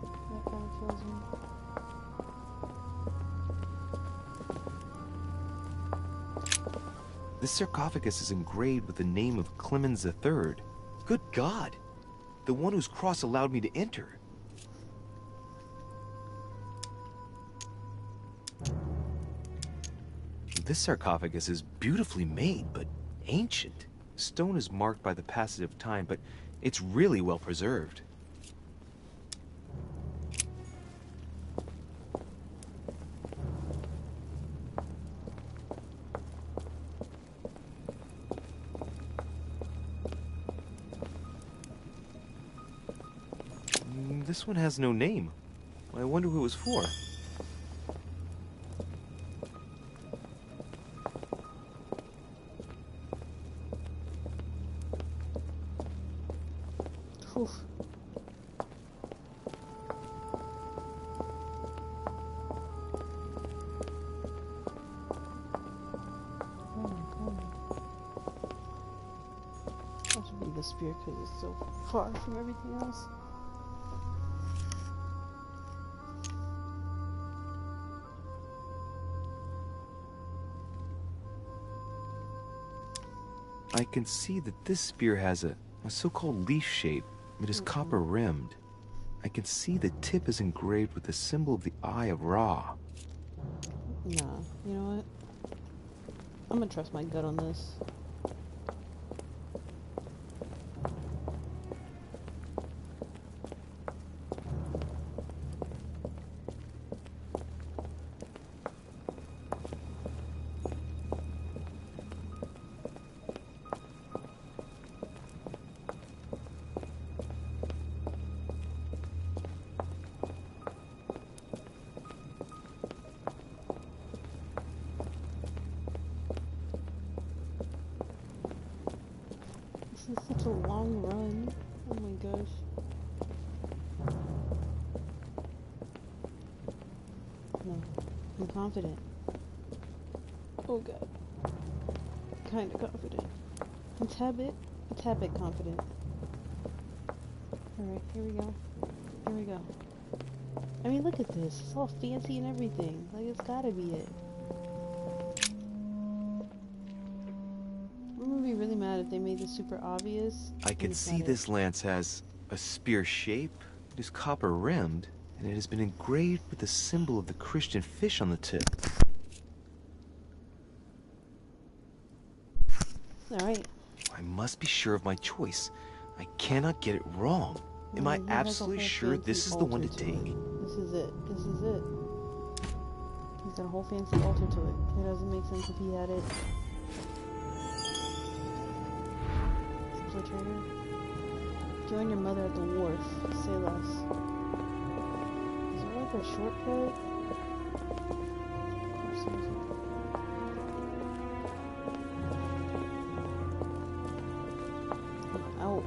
That kind of kills me. This sarcophagus is engraved with the name of Clemens III. Good God! The one whose cross allowed me to enter. This sarcophagus is beautifully made, but ancient. Stone is marked by the passage of time, but it's really well preserved. This one has no name. I wonder who it was for. Oof. Oh my god. That should be the spear because it's so far from everything else. I can see that this spear has a so-called leaf shape. It is copper rimmed. I can see the tip is engraved with the symbol of the Eye of Ra. Nah, you know what? I'm gonna trust my gut on this. This is such a long run. Oh my gosh. No, I'm confident. Oh god. Kinda confident. A tad bit confident. Alright, here we go. Here we go. I mean, look at this. It's all fancy and everything. Like, it's gotta be it. I'm gonna be really mad if they made this super obvious. I can see this lance has a spear shape, it is copper rimmed, and it has been engraved with the symbol of the Christian fish on the tip. Alright. I must be sure of my choice. I cannot get it wrong. Am I absolutely sure this is the one to take? This is it. This is it. He's got a whole fancy altar to it. It doesn't make sense if he had it. Simply trader. Join your mother at the wharf. Say less. Is there like a shortcut? Out.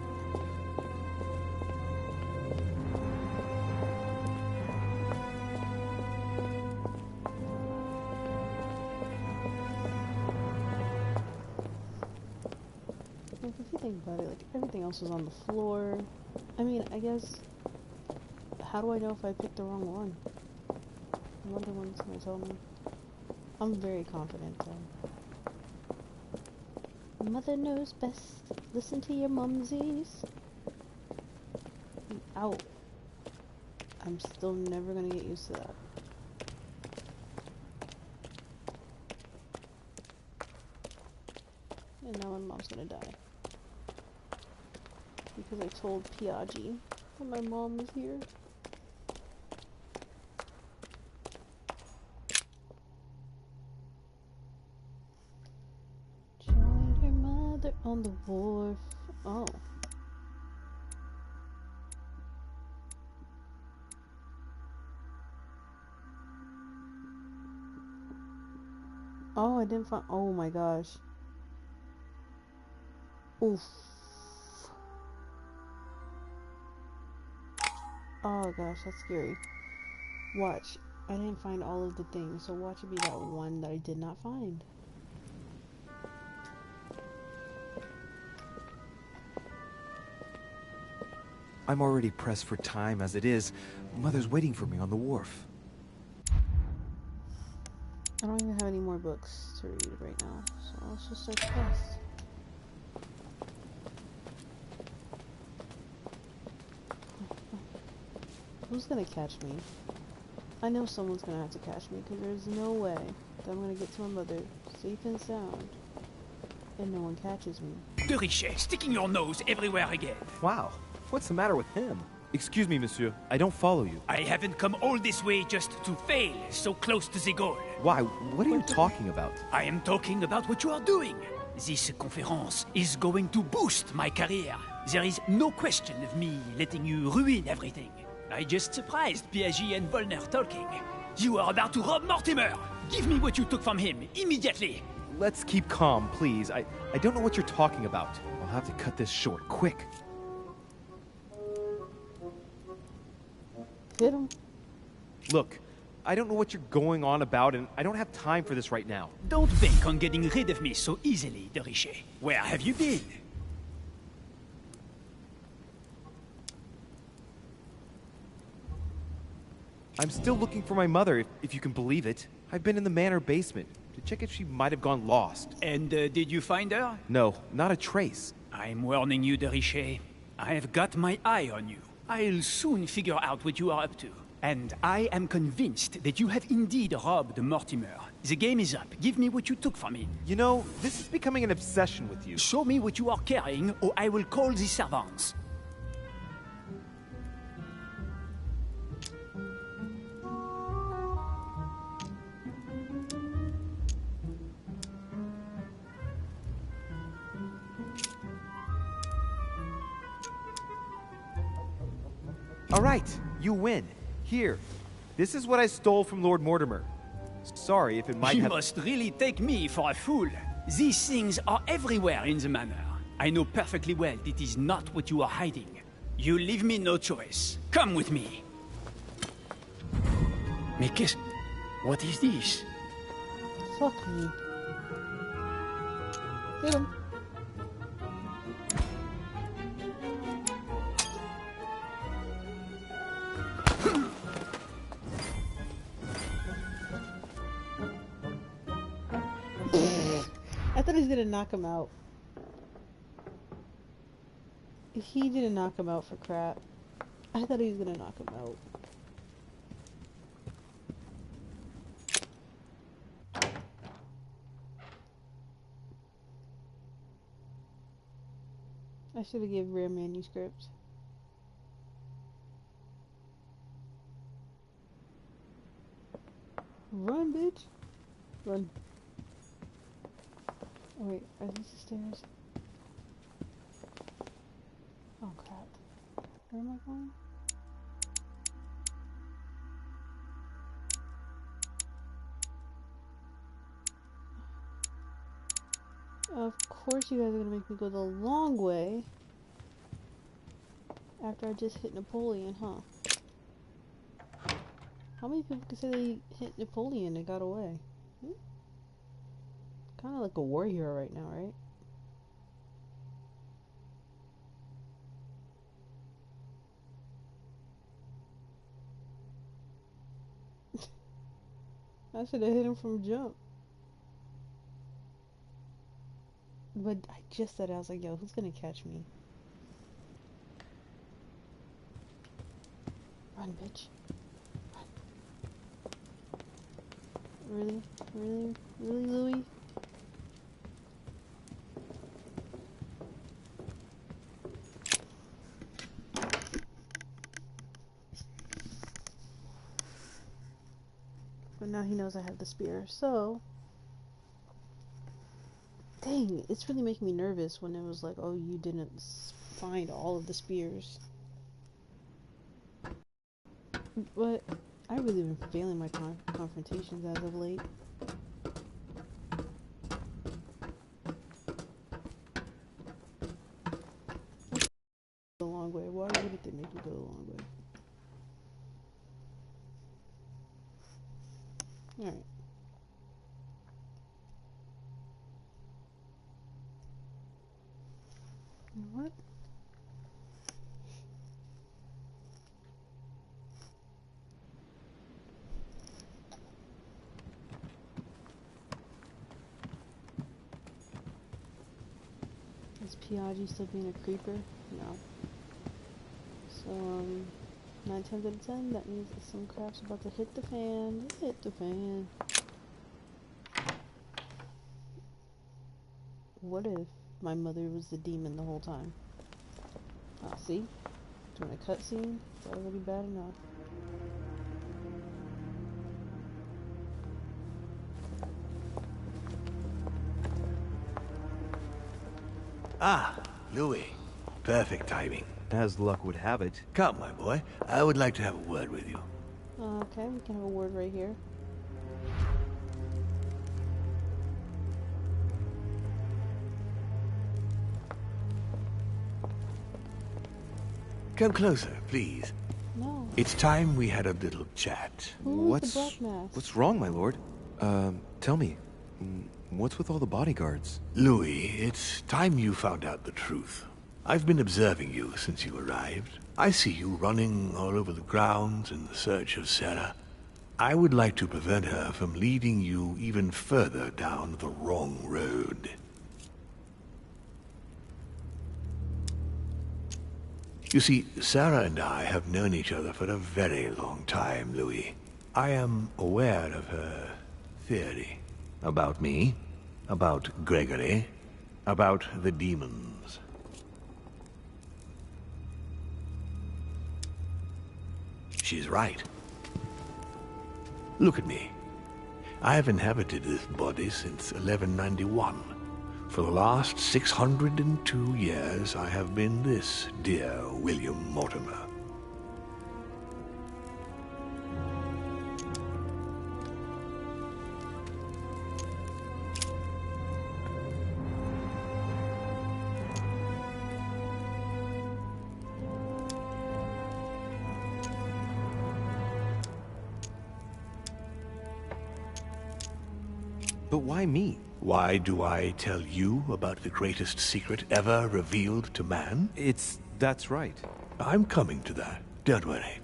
Like, if you think about it, like, everything else was on the floor. I mean, I guess, how do I know if I picked the wrong one? I wonder when it's gonna tell me. I'm very confident, though. Mother knows best. Listen to your mumsies. Out. I'm still never gonna get used to that. And now my mom's gonna die. Because I told Piaggi that my mom was here. Join your mother on the wharf. Oh. Oh, I didn't find. Oh my gosh. Oof. Oh gosh, that's scary. Watch. I didn't find all of the things, so watch it be that one that I did not find. I'm already pressed for time as it is. Mother's waiting for me on the wharf. I don't even have any more books to read right now, so let's just start the quest. Who's gonna catch me? I know someone's gonna have to catch me, because there's no way that I'm gonna get to my mother safe and sound and no one catches me. De Richet, sticking your nose everywhere again. Wow, what's the matter with him? Excuse me, monsieur. I don't follow you. I haven't come all this way just to fail so close to the goal. Why? What are you talking about? I am talking about what you are doing. This conference is going to boost my career. There is no question of me letting you ruin everything. I just surprised Piaggi and Volner talking. You are about to rob Mortimer! Give me what you took from him, immediately! Let's keep calm, please. I don't know what you're talking about. I'll have to cut this short, quick. Hit him. Look, I don't know what you're going on about, and I don't have time for this right now. Don't bank on getting rid of me so easily, De Richet. Where have you been? I'm still looking for my mother, if you can believe it. I've been in the manor basement to check if she might have gone lost. And did you find her? No, not a trace. I'm warning you, De Richet. I have got my eye on you. I'll soon figure out what you are up to. And I am convinced that you have indeed robbed Mortimer. The game is up. Give me what you took from him. You know, this is becoming an obsession with you. Show me what you are carrying, or I will call the servants. All right, you win. Here, this is what I stole from Lord Mortimer. Sorry if it might have... You must really take me for a fool. These things are everywhere in the manor. I know perfectly well that is not what you are hiding. You leave me no choice. Come with me. Mais what is this? Fuck me. Hit him. I thought he was gonna knock him out. He didn't knock him out for crap. I thought he was gonna knock him out. I should have given rare manuscript. Run, bitch. Run. Oh, wait, are these the stairs? Oh crap. Where am I going? Of course you guys are gonna make me go the long way after I just hit Napoleon, huh? How many people can say they hit Napoleon and got away? Kind of like a war hero right now, right? I should have hit him from jump. But I just said, I was like, yo, who's gonna catch me? Run, bitch. Run. Really? Really? Really, Louis? But now he knows I have the spear, so... Dang, it's really making me nervous when it was like, oh, you didn't find all of the spears. But I really been failing my confrontations as of late. The long way. Why would it make me go the long way? Alright. You know what? Is Piaggi still being a creeper? No. So, 9 times out of 10, that means that some crap's about to hit the fan. Hit the fan. What if my mother was the demon the whole time? Ah, see? During a cutscene, it's already bad enough. Ah, Louis. Perfect timing. As luck would have it. Come, my boy. I would like to have a word with you. Okay, we can have a word right here. Come closer, please. No. It's time we had a little chat. What's wrong, my lord? Tell me. What's with all the bodyguards? Louis, it's time you found out the truth. I've been observing you since you arrived. I see you running all over the grounds in the search of Sarah. I would like to prevent her from leading you even further down the wrong road. You see, Sarah and I have known each other for a very long time, Louis. I am aware of her theory. About me, about Gregory, about the demons. She's right. Look at me. I have inhabited this body since 1191. For the last 602 years, I have been this dear William Mortimer. But why me? Why do I tell you about the greatest secret ever revealed to man? That's right. I'm coming to that. Don't worry.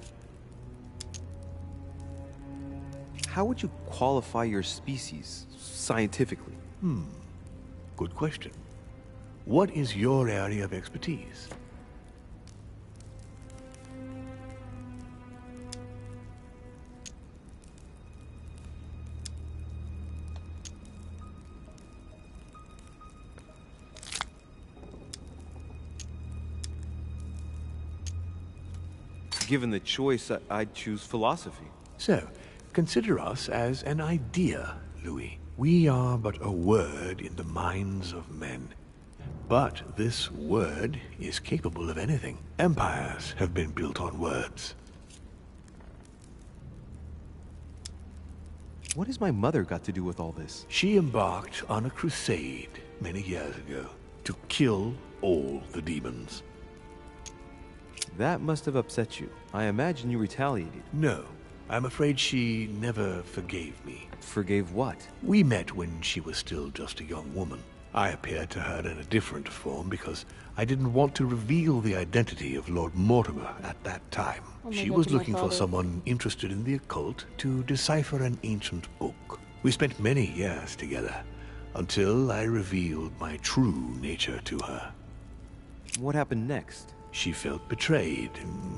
How would you qualify your species, scientifically? Good question. What is your area of expertise? Given the choice, I'd choose philosophy. So, Consider us as an idea, Louis. We are but a word in the minds of men. But this word is capable of anything. Empires have been built on words. What has my mother got to do with all this? She embarked on a crusade many years ago to kill all the demons. That must have upset you. I imagine you retaliated. No, I'm afraid she never forgave me. Forgave what? We met when she was still just a young woman. I appeared to her in a different form because I didn't want to reveal the identity of Lord Mortimer at that time. She was looking for someone interested in the occult to decipher an ancient book. We spent many years together until I revealed my true nature to her. What happened next? She felt betrayed,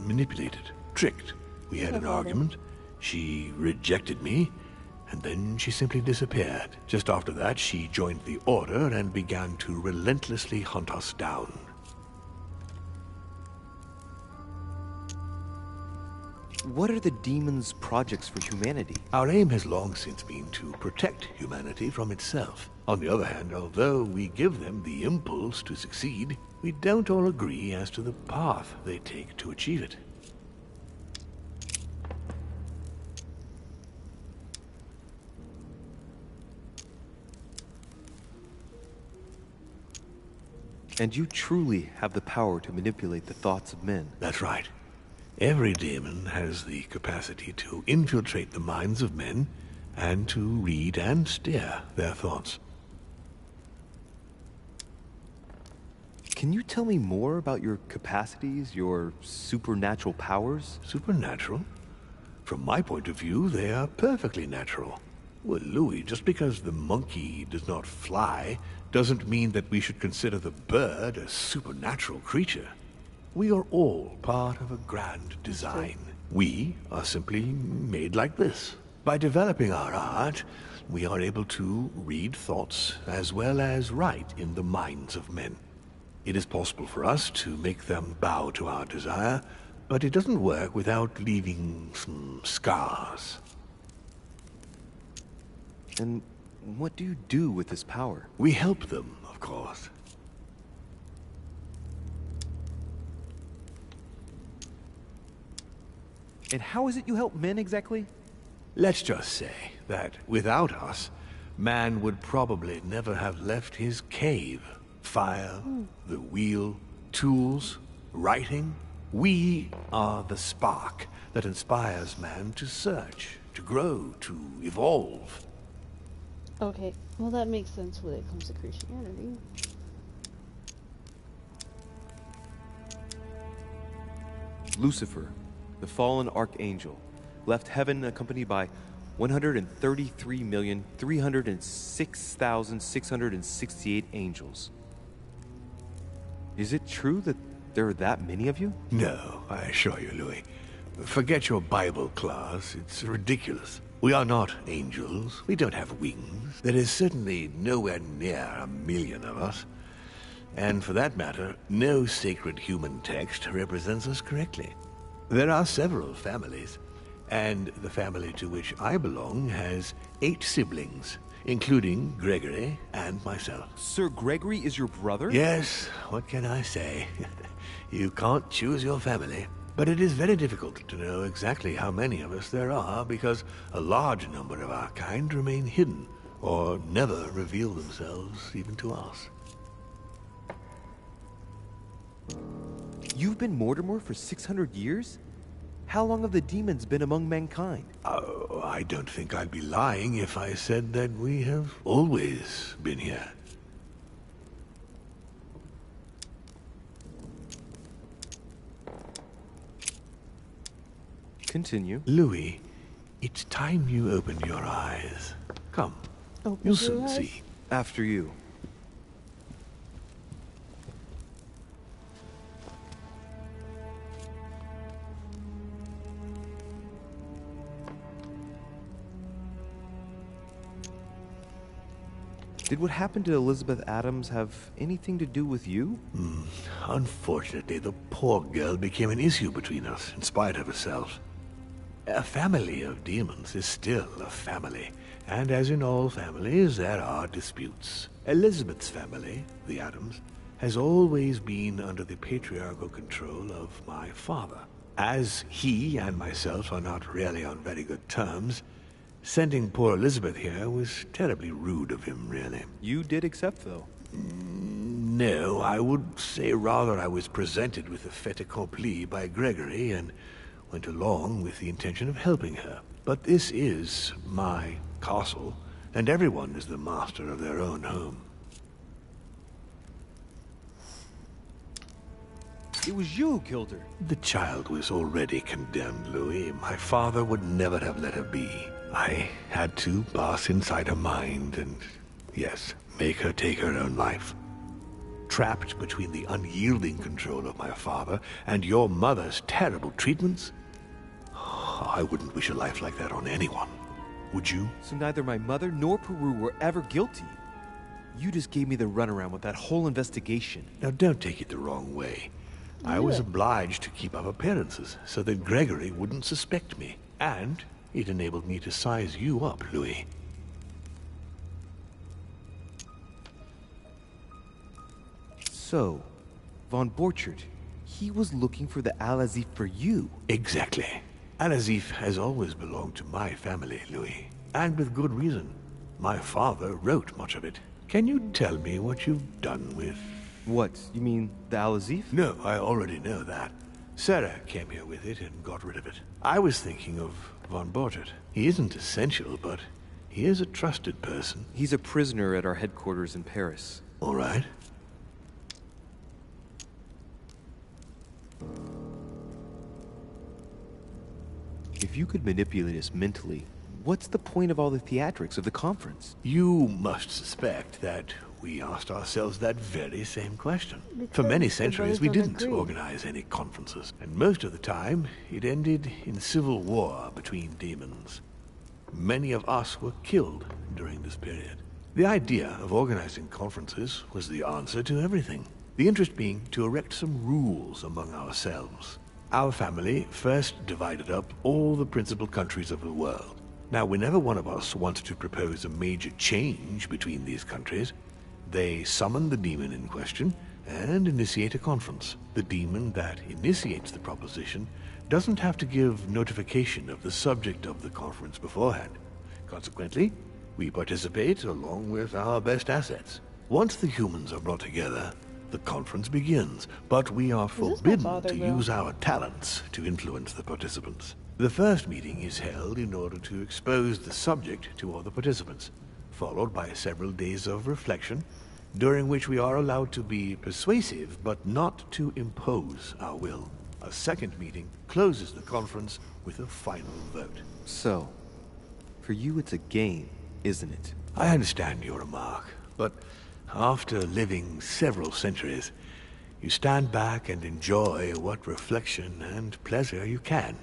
manipulated, tricked. We had an argument. She rejected me, and then she simply disappeared. Just after that, she joined the Order and began to relentlessly hunt us down. What are the demons' projects for humanity? Our aim has long since been to protect humanity from itself. On the other hand, although we give them the impulse to succeed, we don't all agree as to the path they take to achieve it. And you truly have the power to manipulate the thoughts of men. That's right. Every demon has the capacity to infiltrate the minds of men and to read and steer their thoughts. Can you tell me more about your capacities, your supernatural powers? Supernatural? From my point of view, they are perfectly natural. Well, Louis, just because the monkey does not fly doesn't mean that we should consider the bird a supernatural creature. We are all part of a grand design. We are simply made like this. By developing our art, we are able to read thoughts as well as write in the minds of men. It is possible for us to make them bow to our desire, but it doesn't work without leaving some scars. And what do you do with this power? We help them, of course. And how is it you help men exactly? Let's just say that without us, man would probably never have left his cave. Fire, the wheel, tools, writing. We are the spark that inspires man to search, to grow, to evolve. Okay, well that makes sense when it comes to Christianity. Lucifer, the fallen archangel, left heaven accompanied by 133,306,668 angels. Is it true that there are that many of you? No, I assure you, Louis. Forget your Bible class. It's ridiculous. We are not angels. We don't have wings. There is certainly nowhere near 1 million of us. And for that matter, no sacred human text represents us correctly. There are several families, and the family to which I belong has 8 siblings, including Gregory and myself. Sir Gregory is your brother? Yes, what can I say? You can't choose your family. But it is very difficult to know exactly how many of us there are because a large number of our kind remain hidden or never reveal themselves even to us. You've been Mortimer for 600 years? How long have the demons been among mankind? Oh, I don't think I'd be lying if I said that we have always been here. Continue. Louis, it's time you opened your eyes. Come, you'll soon see. After you. Did what happened to Elizabeth Adams have anything to do with you? Unfortunately, the poor girl became an issue between us, in spite of herself. A family of demons is still a family, and as in all families, there are disputes. Elizabeth's family, the Adams, has always been under the patriarchal control of my father. As he and myself are not really on very good terms, sending poor Elizabeth here was terribly rude of him, really. You did accept, though? No, I would say rather I was presented with a fait accompli by Gregory and went along with the intention of helping her. But this is my castle, and everyone is the master of their own home. It was you who killed her. The child was already condemned, Louis. My father would never have let her be. I had to pass inside her mind and, yes, make her take her own life. Trapped between the unyielding control of my father and your mother's terrible treatments, I wouldn't wish a life like that on anyone. Would you? So neither my mother nor Peru were ever guilty. You just gave me the runaround with that whole investigation. Now don't take it the wrong way. I was obliged to keep up appearances so that Gregory wouldn't suspect me. And it enabled me to size you up, Louis. So, von Borchert, he was looking for the Al-Azif for you. Exactly. Al-Azif has always belonged to my family, Louis. And with good reason. My father wrote much of it. Can you tell me what you've done with... What? You mean the Al-Azif? No, I already know that. Sarah came here with it and got rid of it. I was thinking of von Borchert. He isn't essential, but he is a trusted person. He's a prisoner at our headquarters in Paris. All right. If you could manipulate us mentally, what's the point of all the theatrics of the conference? You must suspect that we asked ourselves that very same question. For many centuries, we didn't organize any conferences, and most of the time, it ended in civil war between demons. Many of us were killed during this period. The idea of organizing conferences was the answer to everything. The interest being to erect some rules among ourselves. Our family first divided up all the principal countries of the world. Now, whenever one of us wanted to propose a major change between these countries, they summon the demon in question and initiate a conference. The demon that initiates the proposition doesn't have to give notification of the subject of the conference beforehand. Consequently, we participate along with our best assets. Once the humans are brought together, the conference begins, but we are forbidden to use our talents to influence the participants. The first meeting is held in order to expose the subject to all the participants, followed by several days of reflection, during which we are allowed to be persuasive, but not to impose our will. A second meeting closes the conference with a final vote. So, for you it's a game, isn't it? I understand your remark, but after living several centuries, you stand back and enjoy what reflection and pleasure you can.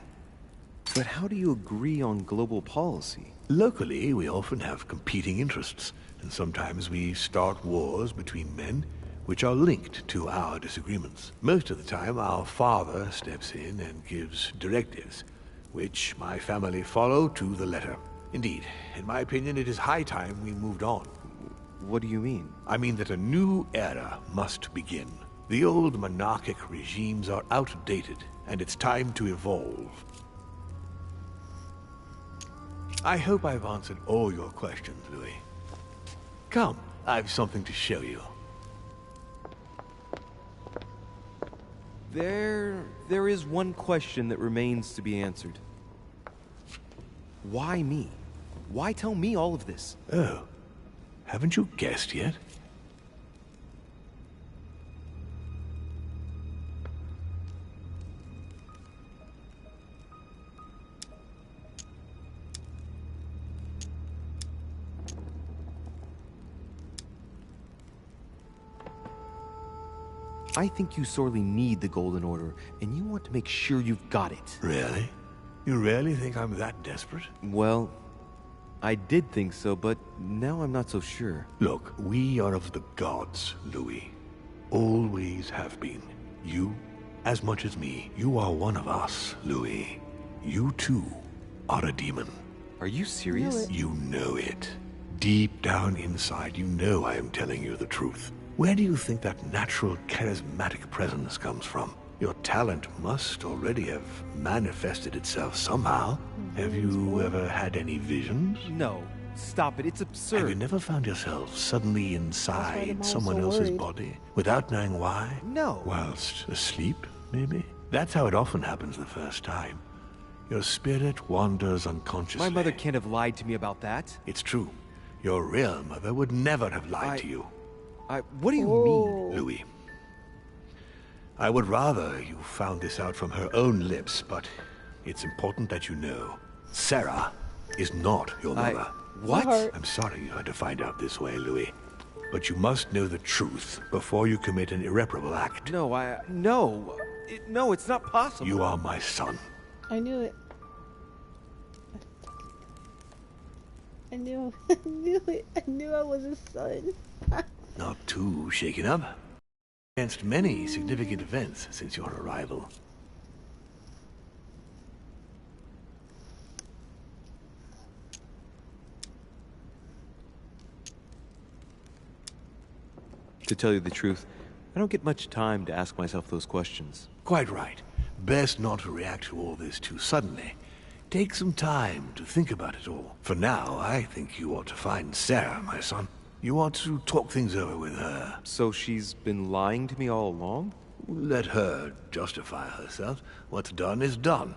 But how do you agree on global policy? Locally, we often have competing interests, and sometimes we start wars between men which are linked to our disagreements. Most of the time, our father steps in and gives directives, which my family follow to the letter. Indeed, in my opinion, it is high time we moved on. What do you mean? I mean that a new era must begin. The old monarchic regimes are outdated, and it's time to evolve. I hope I've answered all your questions, Louis. Come, I've something to show you. There is one question that remains to be answered. Why me? Why tell me all of this? Oh, haven't you guessed yet? I think you sorely need the Golden Order, and you want to make sure you've got it. Really? You really think I'm that desperate? Well, I did think so, but now I'm not so sure. Look, we are of the gods, Louis. Always have been. You, as much as me, you are one of us, Louis. You too are a demon. Are you serious? You know it. Deep down inside, you know I am telling you the truth. Where do you think that natural, charismatic presence comes from? Your talent must already have manifested itself somehow. Have you ever had any visions? No. Stop it. It's absurd. Have you never found yourself suddenly inside someone else's body without knowing why? No. Whilst asleep, maybe? That's how it often happens the first time. Your spirit wanders unconsciously. My mother can't have lied to me about that. It's true. Your real mother would never have lied to you. What do you mean? Louis, I would rather you found this out from her own lips, but it's important that you know. Sarah is not your mother. What? I'm sorry you had to find out this way, Louis. But you must know the truth before you commit an irreparable act. No, no, it's not possible. You are my son. I knew it. I knew it. I knew I was his son. Not too shaken up. Against many significant events since your arrival. To tell you the truth, I don't get much time to ask myself those questions. Quite right. Best not to react to all this too suddenly. Take some time to think about it all. For now, I think you ought to find Sarah, my son. You ought to talk things over with her. So she's been lying to me all along? Let her justify herself. What's done is done.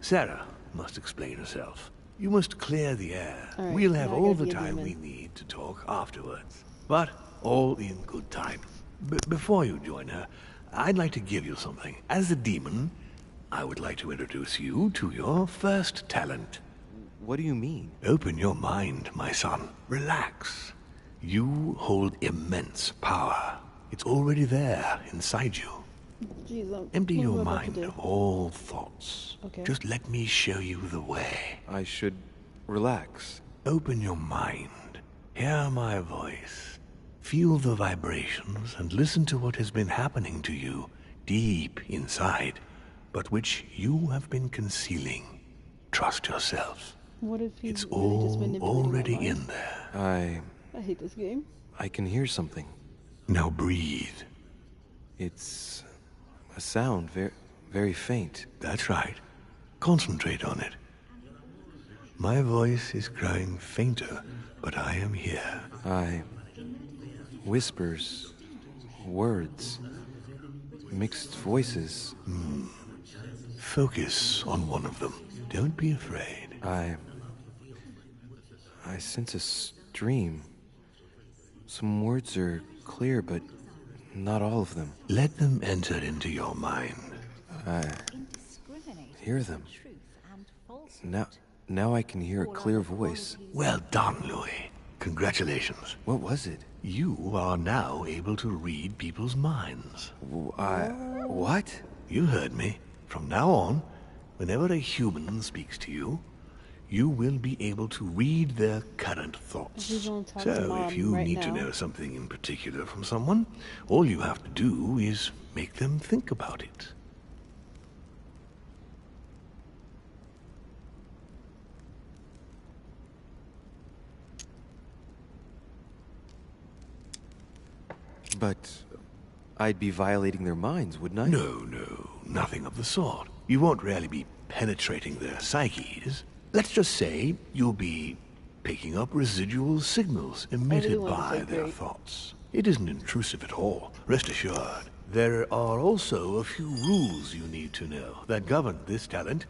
Sarah must explain herself. You must clear the air. All right, we'll have all the a time demon. we need to talk afterwards. But all in good time. Before you join her, I'd like to give you something. As a demon, I would like to introduce you to your first talent. What do you mean? Open your mind, my son. Relax. You hold immense power. It's already there inside you. Jeez, Empty your mind of all thoughts. Okay. Just let me show you the way. I should relax. Open your mind. Hear my voice. Feel the vibrations and listen to what has been happening to you deep inside, but which you have been concealing. Trust yourself. What if he's It's really just all manipulating already my mind? in there. I hate this game. I can hear something. Now breathe. It's a sound, very faint. That's right. Concentrate on it. My voice is growing fainter, but I am here. Whispers, words, mixed voices. Focus on one of them. Don't be afraid. I sense a stream. Some words are clear, but not all of them. Let them enter into your mind. I hear them. Now I can hear a clear voice. Well done, Louis. Congratulations. What was it? You are now able to read people's minds. What? You heard me. From now on, whenever a human speaks to you, you will be able to read their current thoughts. So if you need to know something in particular from someone, all you have to do is make them think about it. But I'd be violating their minds, wouldn't I? No, nothing of the sort. You won't really be penetrating their psyches. Let's just say you'll be picking up residual signals emitted by their thoughts. It isn't intrusive at all, rest assured. There are also a few rules you need to know that govern this talent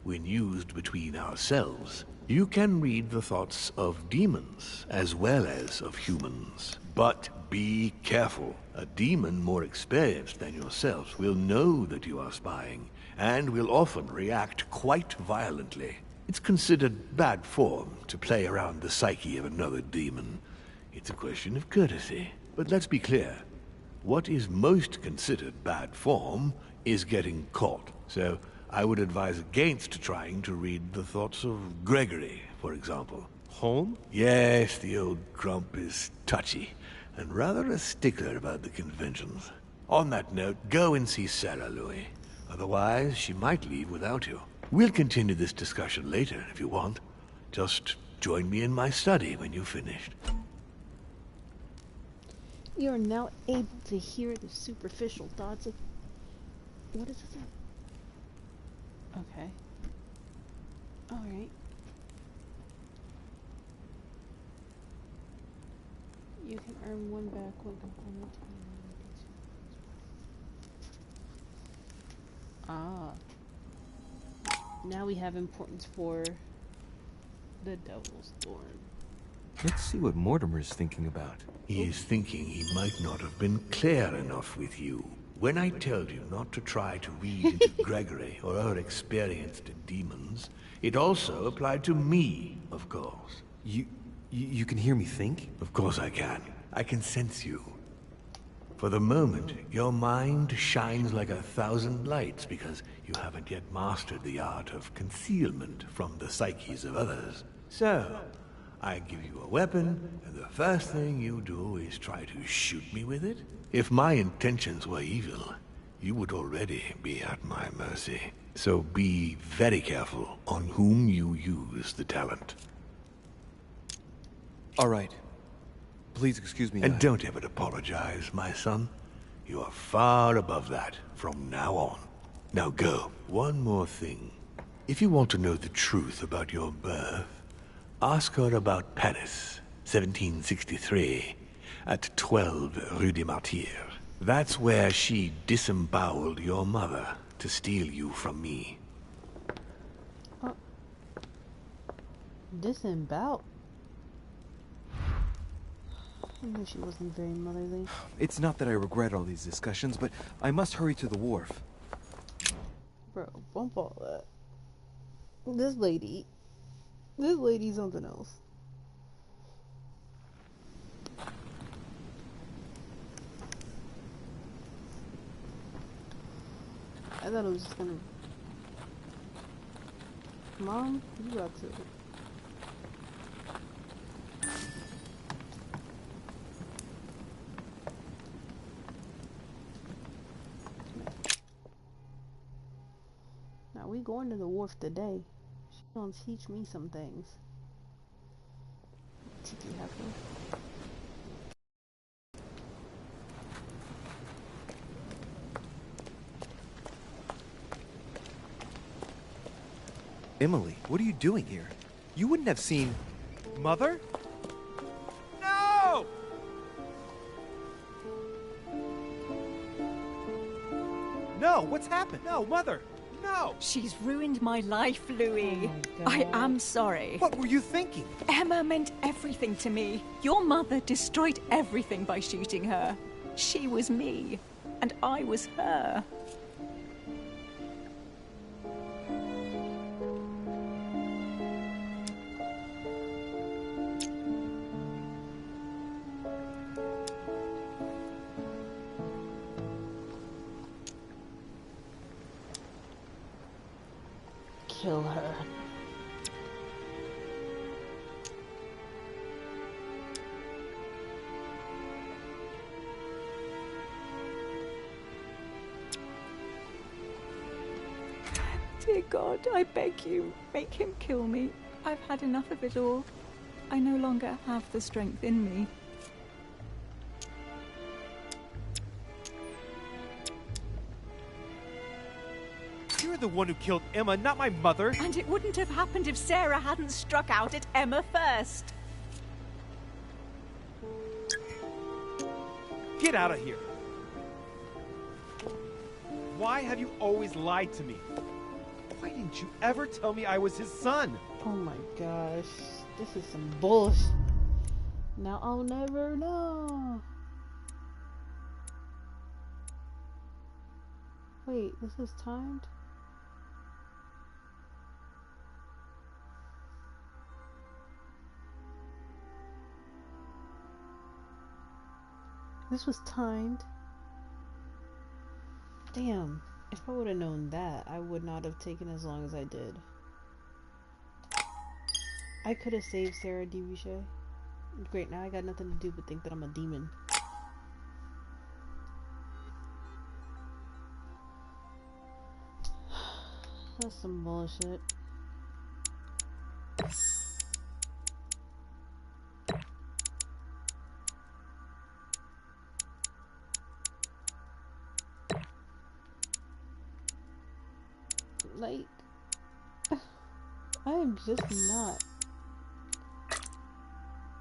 when used between ourselves. You can read the thoughts of demons as well as of humans. But be careful. A demon more experienced than yourself will know that you are spying, and will often react quite violently. It's considered bad form to play around the psyche of another demon. It's a question of courtesy. But let's be clear. What is most considered bad form is getting caught. So I would advise against trying to read the thoughts of Gregory, for example. Home? Yes, the old grump is touchy, and rather a stickler about the conventions. On that note, go and see Sarah, Louis. Otherwise, she might leave without you. We'll continue this discussion later if you want. Just join me in my study when you've finished. You are now able to hear the superficial thoughts of... What is this? Okay. Alright. You can earn one back when component. Ah. Now we have importance for the Devil's Thorn. Let's see what Mortimer's thinking about. He is thinking he might not have been clear enough with you. When I told you not to try to read into Gregory or our experienced demons, it also applied to me, of course. You can hear me think? Of course I can. I can sense you. For the moment, your mind shines like 1,000 lights because you haven't yet mastered the art of concealment from the psyches of others. So, I give you a weapon, and the first thing you do is try to shoot me with it? If my intentions were evil, you would already be at my mercy. So be very careful on whom you use the talent. All right. Please excuse me. And don't ever apologize, my son. You are far above that from now on. Now go. One more thing. If you want to know the truth about your birth, ask her about Paris, 1763, at 12 Rue des Martyrs. That's where she disemboweled your mother to steal you from me. Disemboweled? I knew she wasn't very motherly. It's not that I regret all these discussions, but I must hurry to the wharf. Bro, bump all that. This lady's something else. I thought it was just gonna... Mom, you got to... Now we going to the wharf today. She gonna teach me some things. Tiki heifer. Emily, what are you doing here? You wouldn't have seen... Mother? No! No, what's happened? No, Mother! No! She's ruined my life, Louis. I am sorry. What were you thinking? Emma meant everything to me. Your mother destroyed everything by shooting her. She was me, and I was her. Kill her. Dear God, I beg you, make him kill me. I've had enough of it all. I no longer have the strength in me. You're the one who killed Emma, not my mother. And it wouldn't have happened if Sarah hadn't struck out at Emma first. Get out of here. Why have you always lied to me? Why didn't you ever tell me I was his son? Oh my gosh. This is some bullshit. Now I'll never know. Wait, this is timed? This was timed. Damn. If I would have known that, I would not have taken as long as I did. I could have saved Sarah Divishay. Great, now I got nothing to do but think that I'm a demon. That's some bullshit. Like, I am just not.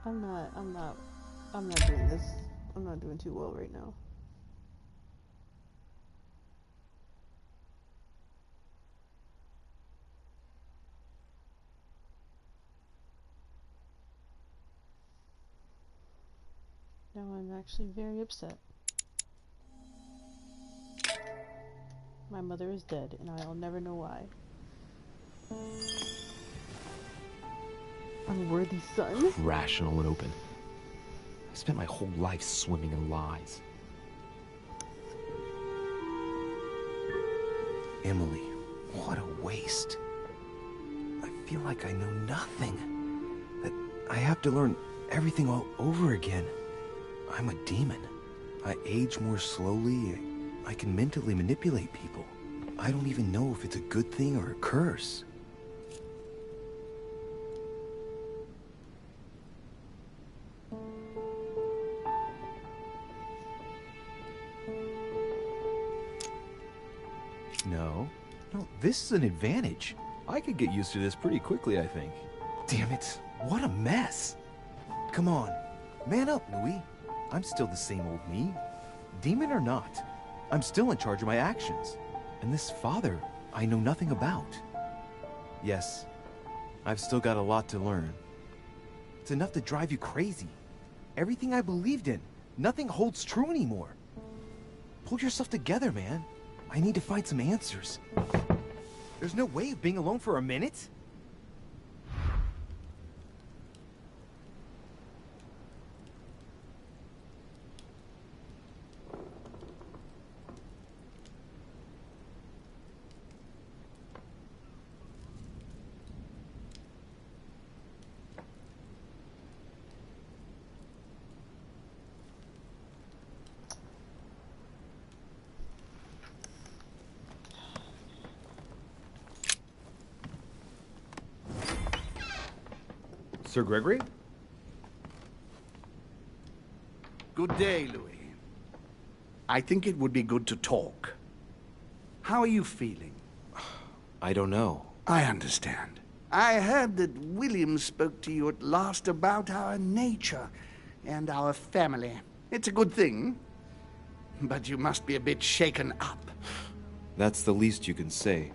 I'm not doing this. I'm not doing too well right now. Now I'm actually very upset. My mother is dead, and I'll never know why. Unworthy son? Rational and open. I spent my whole life swimming in lies. Emily, what a waste. I feel like I know nothing. That I have to learn everything all over again. I'm a demon. I age more slowly. I can mentally manipulate people. I don't even know if it's a good thing or a curse. No, this is an advantage. I could get used to this pretty quickly, I think. Damn it, what a mess. Come on, man up, Louis. I'm still the same old me. Demon or not, I'm still in charge of my actions. And this father, I know nothing about. Yes, I've still got a lot to learn. It's enough to drive you crazy. Everything I believed in, nothing holds true anymore. Pull yourself together, man. I need to find some answers. There's no way of being alone for a minute? Sir Gregory? Good day, Louis. I think it would be good to talk. How are you feeling? I don't know. I understand. I heard that William spoke to you at last about our nature and our family. It's a good thing, but you must be a bit shaken up. That's the least you can say.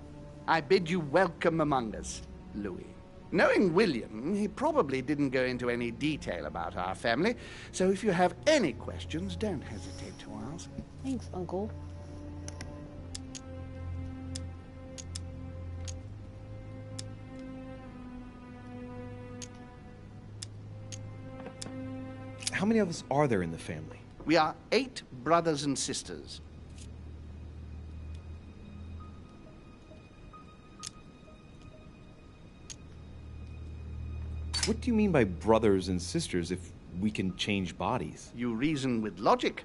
I bid you welcome among us, Louis. Knowing William, he probably didn't go into any detail about our family, so if you have any questions, don't hesitate to ask. Thanks, Uncle. How many of us are there in the family? We are 8 brothers and sisters. What do you mean by brothers and sisters if we can change bodies? You reason with logic.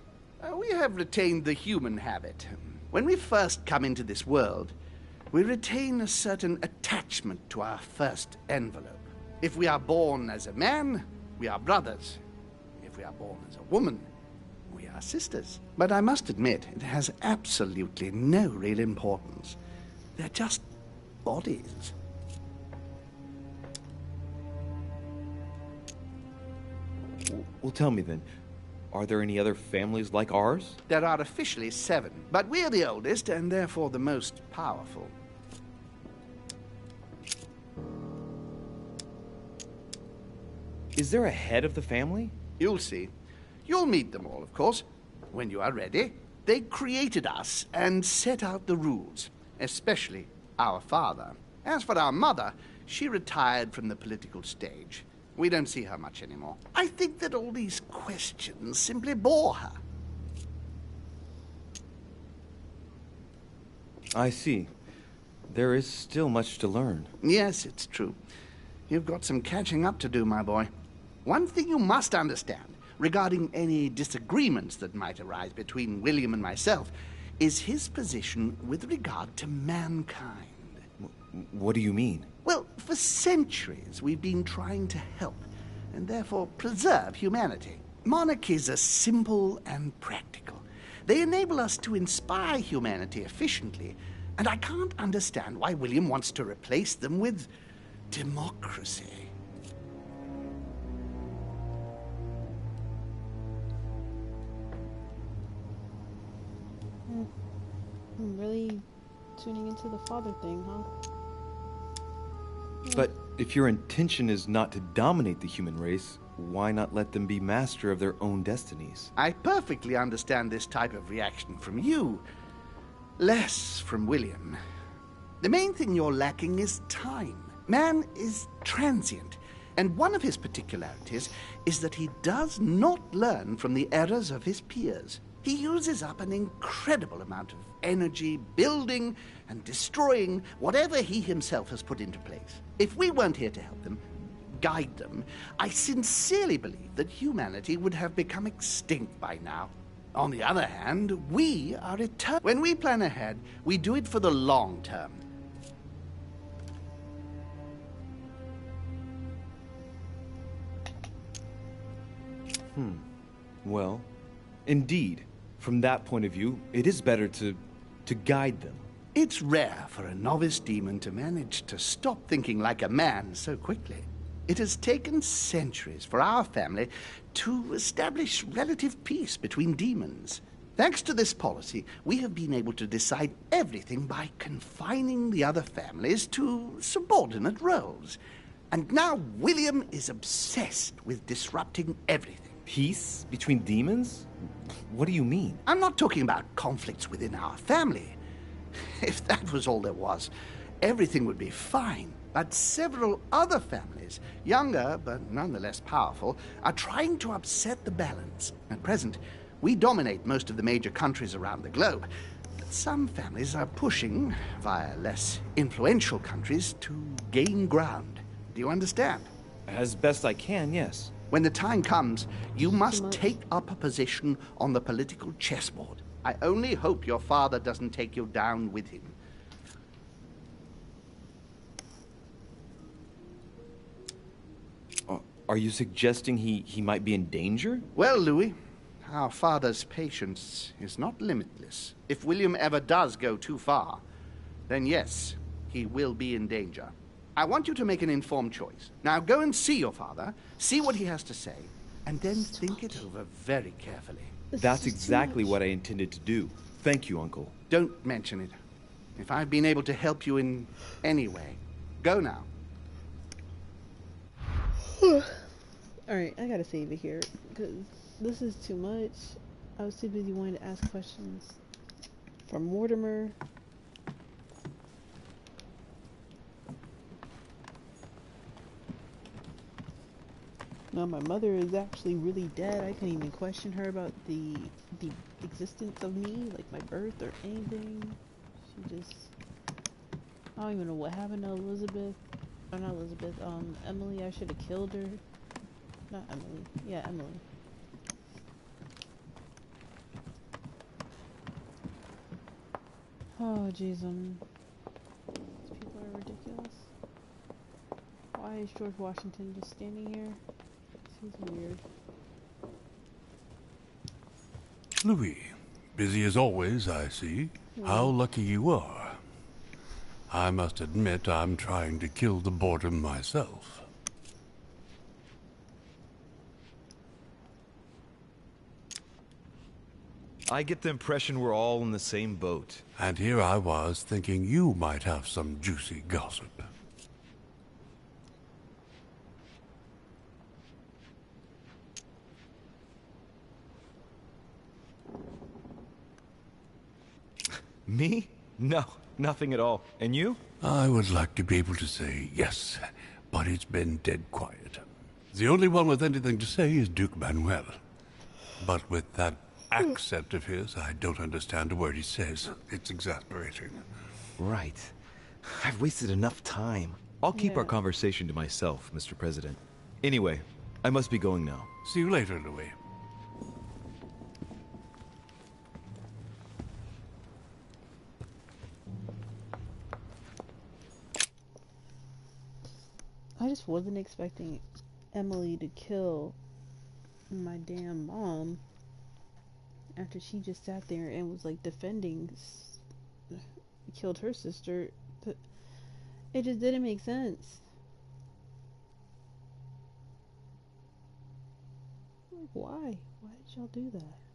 We have retained the human habit. When we first come into this world, we retain a certain attachment to our first envelope. If we are born as a man, we are brothers. If we are born as a woman, we are sisters. But I must admit, it has absolutely no real importance. They're just bodies. Well, tell me then, are there any other families like ours? There are officially 7, but we're the oldest and therefore the most powerful. Is there a head of the family? You'll see. You'll meet them all, of course, when you are ready. They created us and set out the rules, especially our father. As for our mother, she retired from the political stage. We don't see her much anymore. I think that all these questions simply bore her. I see. There is still much to learn. Yes, it's true. You've got some catching up to do, my boy. One thing you must understand, regarding any disagreements that might arise between William and myself, is his position with regard to mankind. What do you mean? Well, for centuries we've been trying to help, and therefore preserve humanity. Monarchies are simple and practical. They enable us to inspire humanity efficiently, and I can't understand why William wants to replace them with democracy. I'm really tuning into the father thing, huh? But if your intention is not to dominate the human race, why not let them be master of their own destinies? I perfectly understand this type of reaction from you, less from William. The main thing you're lacking is time. Man is transient, and one of his particularities is that he does not learn from the errors of his peers. He uses up an incredible amount of energy building and destroying whatever he himself has put into place. If we weren't here to help them, guide them, I sincerely believe that humanity would have become extinct by now. On the other hand, we are eternal. When we plan ahead, we do it for the long term. Well, indeed. From that point of view, it is better to guide them. It's rare for a novice demon to manage to stop thinking like a man so quickly. It has taken centuries for our family to establish relative peace between demons. Thanks to this policy, we have been able to decide everything by confining the other families to subordinate roles. And now William is obsessed with disrupting everything. Peace between demons? What do you mean? I'm not talking about conflicts within our family. If that was all there was, everything would be fine. But several other families, younger but nonetheless powerful, are trying to upset the balance. At present, we dominate most of the major countries around the globe. But some families are pushing, via less influential countries, to gain ground. Do you understand? As best I can, yes. When the time comes, you must take up a position on the political chessboard. I only hope your father doesn't take you down with him. Are you suggesting he might be in danger? Well, Louis, our father's patience is not limitless. If William ever does go too far, then yes, he will be in danger. I want you to make an informed choice. Now go and see your father, see what he has to say, and then think it over very carefully. That's exactly what I intended to do. Thank you, Uncle. Don't mention it. If I've been able to help you in any way, go now. Alright, I gotta save it here, because this is too much. I was too busy wanting to ask questions from Mortimer. No, my mother is actually really dead. I can't even question her about the existence of me, like my birth or anything. She just... I don't even know what happened to Elizabeth. Or not Elizabeth, Emily. I should have killed her. Not Emily. Yeah, Emily. Oh, jeez, these people are ridiculous. Why is George Washington just standing here? This is weird. Louis, busy as always, I see. How lucky you are. I must admit I'm trying to kill the boredom myself. I get the impression we're all in the same boat. And here I was thinking you might have some juicy gossip. Me? No, nothing at all. And you? I would like to be able to say yes, but it's been dead quiet. The only one with anything to say is Duke Manuel. But with that accent of his, I don't understand a word he says. It's exasperating. Right. I've wasted enough time. I'll keep our conversation to myself, Mr. President. Anyway, I must be going now. See you later, Louis. just wasn't expecting Emily to kill my damn mom after she just sat there and was like defending, killed her sister. It just didn't make sense. Like, why? Why did y'all do that?